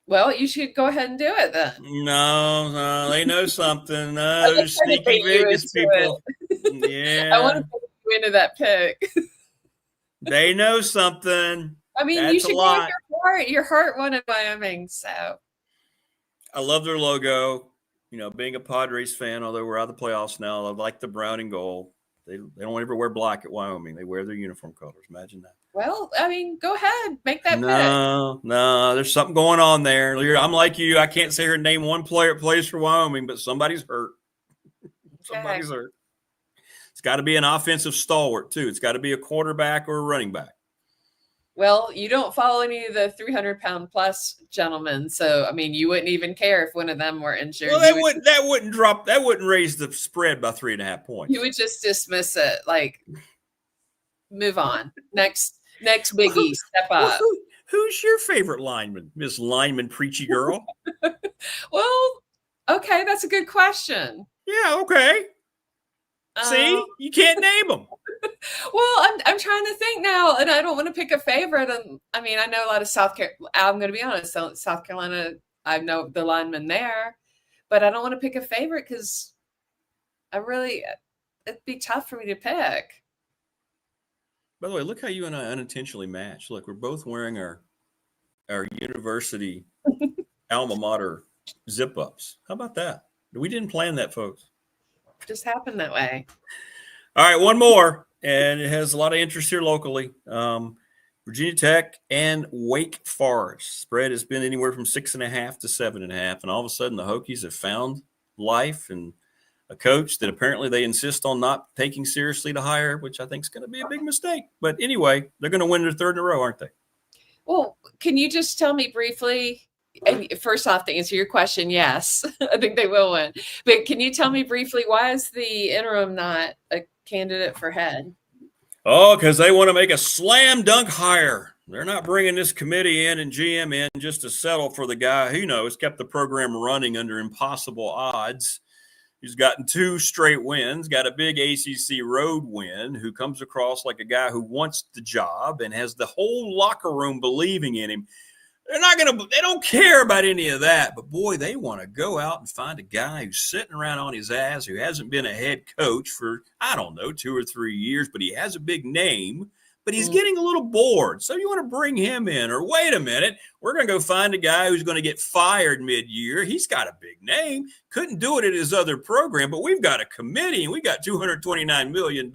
Well, you should go ahead and do it then. No, they know something. No, they're sneaky Vegas people. Yeah. I want to put you into that pick. They know something. I mean, That's you should a go lot. with your heart. Your heart wanted Wyoming, so. I love their logo. You know, being a Padres fan, although we're out of the playoffs now, I like the brown and gold. They don't ever wear black at Wyoming. They wear their uniform colors. Imagine that. Well, I mean, go ahead. Make that pick. No, there's something going on there. I'm like you. I can't say her name one player that plays for Wyoming, but somebody's hurt. Somebody's hurt. It's got to be an offensive stalwart, too. It's got to be a quarterback or a running back. Well, you don't follow any of the 300-pound plus gentlemen, so I mean, you wouldn't even care if one of them were injured. Well, that wouldn't raise the spread by 3.5 points. You would just dismiss it, like move on. Next biggie, step up. Who's your favorite lineman, Miss Lineman Preachy Girl? Well, okay, that's a good question. Yeah, okay. See, you can't name them. Well, I'm trying to think now, and I don't want to pick a favorite. And I mean, I know a lot of South Carolina. I'm going to be honest. South Carolina, I know the linemen there, but I don't want to pick a favorite because it'd be tough for me to pick. By the way, look how you and I unintentionally match. Look, we're both wearing our university alma mater zip-ups. How about that? We didn't plan that, folks. Just happened that way. All right, one more, and it has a lot of interest here locally. Virginia Tech and Wake Forest. Spread has been anywhere from 6.5 to 7.5, and all of a sudden the Hokies have found life and a coach that apparently they insist on not taking seriously to hire, which I think is going to be a big mistake. But anyway, they're going to win their third in a row, aren't they? Well, can you just tell me briefly? And first off, to answer your question, yes, I think they will win. But can you tell me briefly, why is the interim not a candidate for head? Oh, because they want to make a slam dunk hire. They're not bringing this committee in and GM in just to settle for the guy who knows kept the program running under impossible odds. He's gotten 2 straight wins, got a big ACC road win, who comes across like a guy who wants the job and has the whole locker room believing in him. They don't care about any of that, but boy, they want to go out and find a guy who's sitting around on his ass, who hasn't been a head coach for, 2 or 3 years, but he has a big name, but he's getting a little bored. So you want to bring him in, or wait a minute, we're going to go find a guy who's going to get fired mid-year. He's got a big name, couldn't do it at his other program, but we've got a committee and we got $229 million.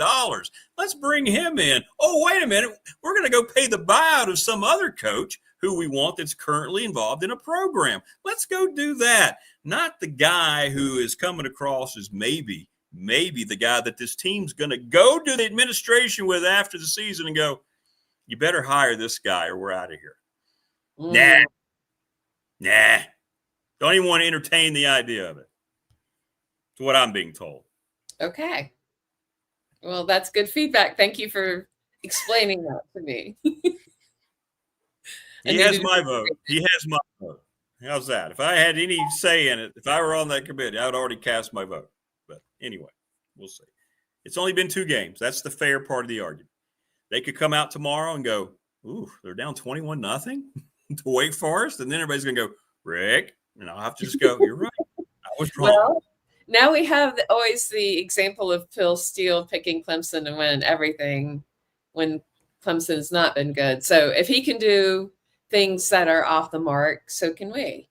Let's bring him in. Oh, wait a minute, we're going to go pay the buyout of some other coach who we want that's currently involved in a program. Let's go do that. Not the guy who is coming across as maybe the guy that this team's going to go to the administration with after the season and go, you better hire this guy or we're out of here. Nah. Don't even want to entertain the idea of it. It's what I'm being told. Okay. Well, that's good feedback. Thank you for explaining that to me. He has my vote. He has my vote. How's that? If I had any say in it, if I were on that committee, I would already cast my vote. But anyway, we'll see. It's only been 2 games. That's the fair part of the argument. They could come out tomorrow and go, ooh, they're down 21-0 to Wake Forest. And then everybody's going to go, Rick. And I'll have to just go, you're right. I was wrong. Well, now we have always the example of Phil Steele picking Clemson to win everything when Clemson's not been good. So if he can do things that are off the mark, so can we.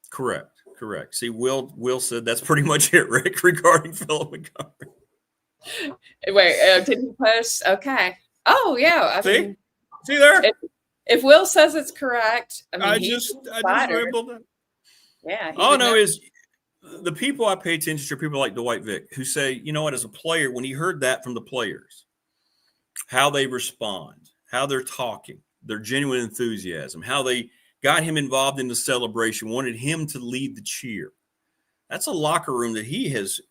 Correct. See, Will said that's pretty much it, Rick, regarding Philip Montgomery. Wait, did he post? Okay. Oh, yeah. See there? If Will says it's correct, I just rambled it. Yeah. All I know is the people I pay attention to are people like Dwight Vick, who say, you know what, as a player, when he heard that from the players, how they respond, how they're talking, their genuine enthusiasm, how they got him involved in the celebration, wanted him to lead the cheer. That's a locker room that he has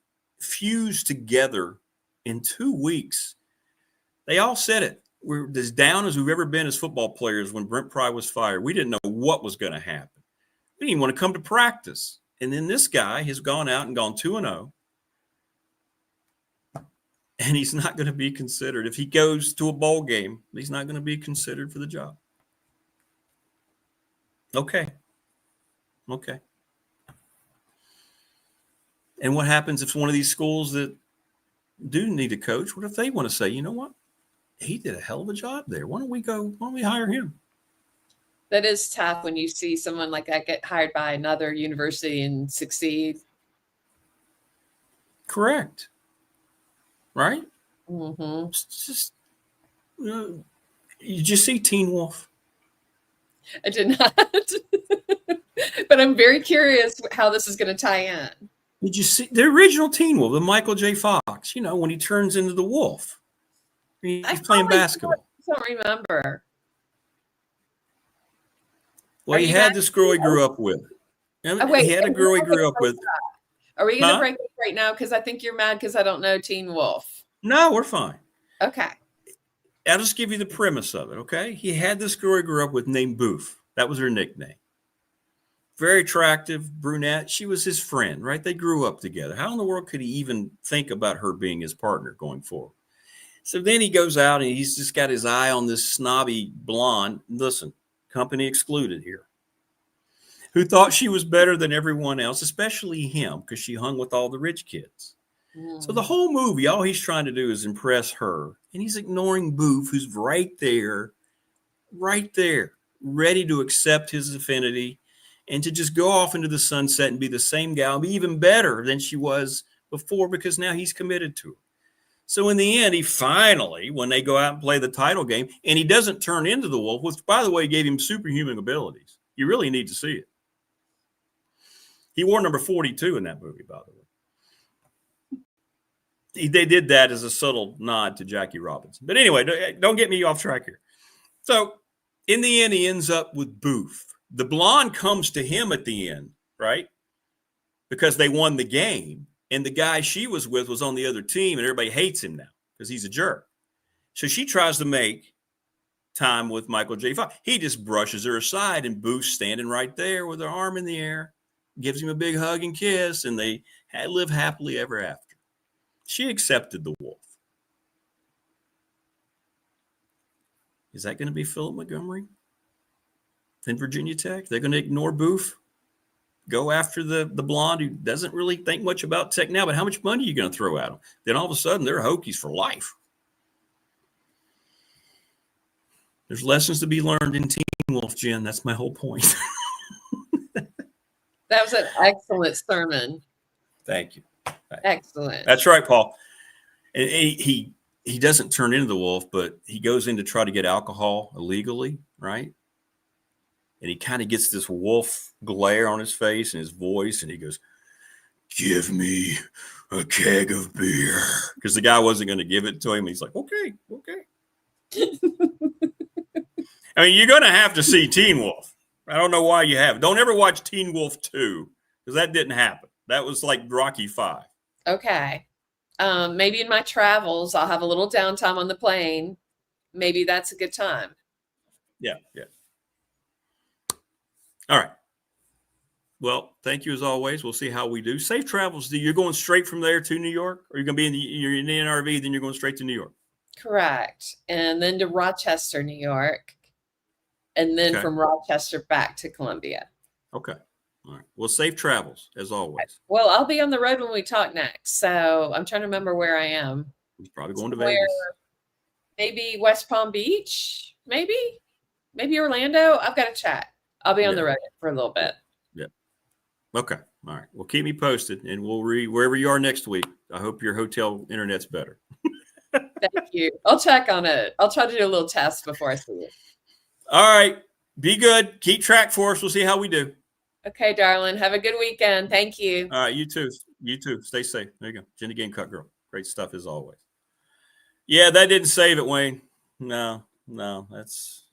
fused together in 2 weeks. They all said it. We're as down as we've ever been as football players when Brent Pry was fired. We didn't know what was going to happen. We didn't even want to come to practice. And then this guy has gone out and gone 2-0. And he's not going to be considered. If he goes to a bowl game, he's not going to be considered for the job. Okay. And what happens if one of these schools that do need a coach, what if they want to say, you know what? He did a hell of a job there. Why don't we hire him? That is tough when you see someone like that get hired by another university and succeed. Correct. Right? Mm-hmm. It's just, did you see Teen Wolf? I did not. But I'm very curious how this is going to tie in. Did you see the original Teen Wolf, the Michael J. Fox, when he turns into the wolf? He's playing basketball. I don't remember. Well, he had this girl he grew up with. He had a girl he grew up with. Are we going to break it right now? Because I think you're mad because I don't know Teen Wolf. No, we're fine. Okay. I'll just give you the premise of it, okay? He had this girl he grew up with named Boof. That was her nickname. Very attractive, brunette. She was his friend, right? They grew up together. How in the world could he even think about her being his partner going forward? So then he goes out and he's just got his eye on this snobby blonde. Listen, company excluded here. Who thought she was better than everyone else, especially him, because she hung with all the rich kids. So the whole movie, all he's trying to do is impress her. And he's ignoring Boof, who's right there, ready to accept his affinity and to just go off into the sunset and be the same gal, be even better than she was before because now he's committed to her. So in the end, he finally, when they go out and play the title game, and he doesn't turn into the wolf, which, by the way, gave him superhuman abilities. You really need to see it. He wore number 42 in that movie, by the way. They did that as a subtle nod to Jackie Robinson. But anyway, don't get me off track here. So in the end, he ends up with Boof. The blonde comes to him at the end, right? Because they won the game. And the guy she was with was on the other team, and everybody hates him now because he's a jerk. So she tries to make time with Michael J. Fox. He just brushes her aside, and Boof's standing right there with her arm in the air, gives him a big hug and kiss, and they live happily ever after. She accepted the wolf. Is that going to be Philip Montgomery in Virginia Tech? They're going to ignore Boof? Go after the blonde who doesn't really think much about tech now, but how much money are you going to throw at them? Then all of a sudden, they're Hokies for life. There's lessons to be learned in Teen Wolf, Jen. That's my whole point. That was an excellent sermon. Thank you. Excellent. That's right, Paul. And he doesn't turn into the wolf, but he goes in to try to get alcohol illegally, right? And he kind of gets this wolf glare on his face and his voice, and he goes, "Give me a keg of beer," because the guy wasn't going to give it to him. He's like, "Okay." I mean, you're going to have to see Teen Wolf. I don't know why you have. Don't ever watch Teen Wolf 2, because that didn't happen. That was like Rocky 5. Okay. Maybe in my travels, I'll have a little downtime on the plane. Maybe that's a good time. Yeah. All right. Well, thank you as always. We'll see how we do. Safe travels. You're going straight from there to New York, or you're going to be you're in the NRV, then you're going straight to New York? Correct. And then to Rochester, New York. And then from Rochester back to Columbia. Okay. All right. Well, safe travels as always. Well, I'll be on the road when we talk next. So I'm trying to remember where I am. He's probably going to Vegas. Maybe West Palm Beach. Maybe Orlando. I've got to chat. I'll be on the road for a little bit. Yeah. Okay. All right. Well, keep me posted, and we'll wherever you are next week. I hope your hotel internet's better. Thank you. I'll check on it. I'll try to do a little test before I see it. All right. Be good. Keep track for us. We'll see how we do. Okay, darling. Have a good weekend. Thank you. All right. You too. You too. Stay safe. There you go. Jen the Gamecock Girl. Great stuff as always. Yeah, that didn't save it, Wayne. No. That's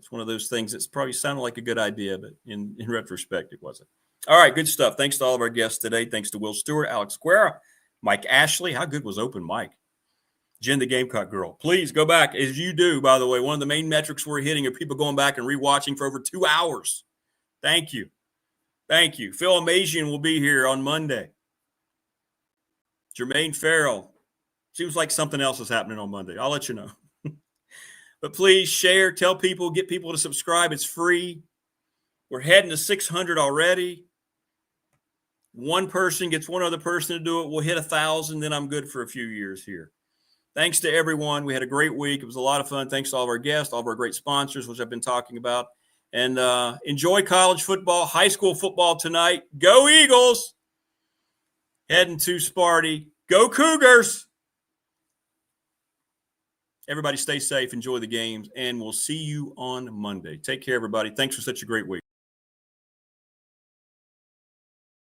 one of those things that's probably sounded like a good idea, but in retrospect, it wasn't. All right. Good stuff. Thanks to all of our guests today. Thanks to Will Stewart, Alex Guerra, Mike Ashley. How good was open mic? Jen the Gamecock Girl. Please go back, as you do, by the way. One of the main metrics we're hitting are people going back and rewatching for over 2 hours. Thank you. Thank you. Phil Amazian will be here on Monday. Jermaine Farrell. Seems like something else is happening on Monday. I'll let you know. But please share, tell people, get people to subscribe. It's free. We're heading to 600 already. One person gets one other person to do it. We'll hit 1,000. Then I'm good for a few years here. Thanks to everyone. We had a great week. It was a lot of fun. Thanks to all of our guests, all of our great sponsors, which I've been talking about. And enjoy college football, high school football tonight. Go Eagles. Heading to Sparty. Go Cougars. Everybody stay safe. Enjoy the games. And we'll see you on Monday. Take care, everybody. Thanks for such a great week.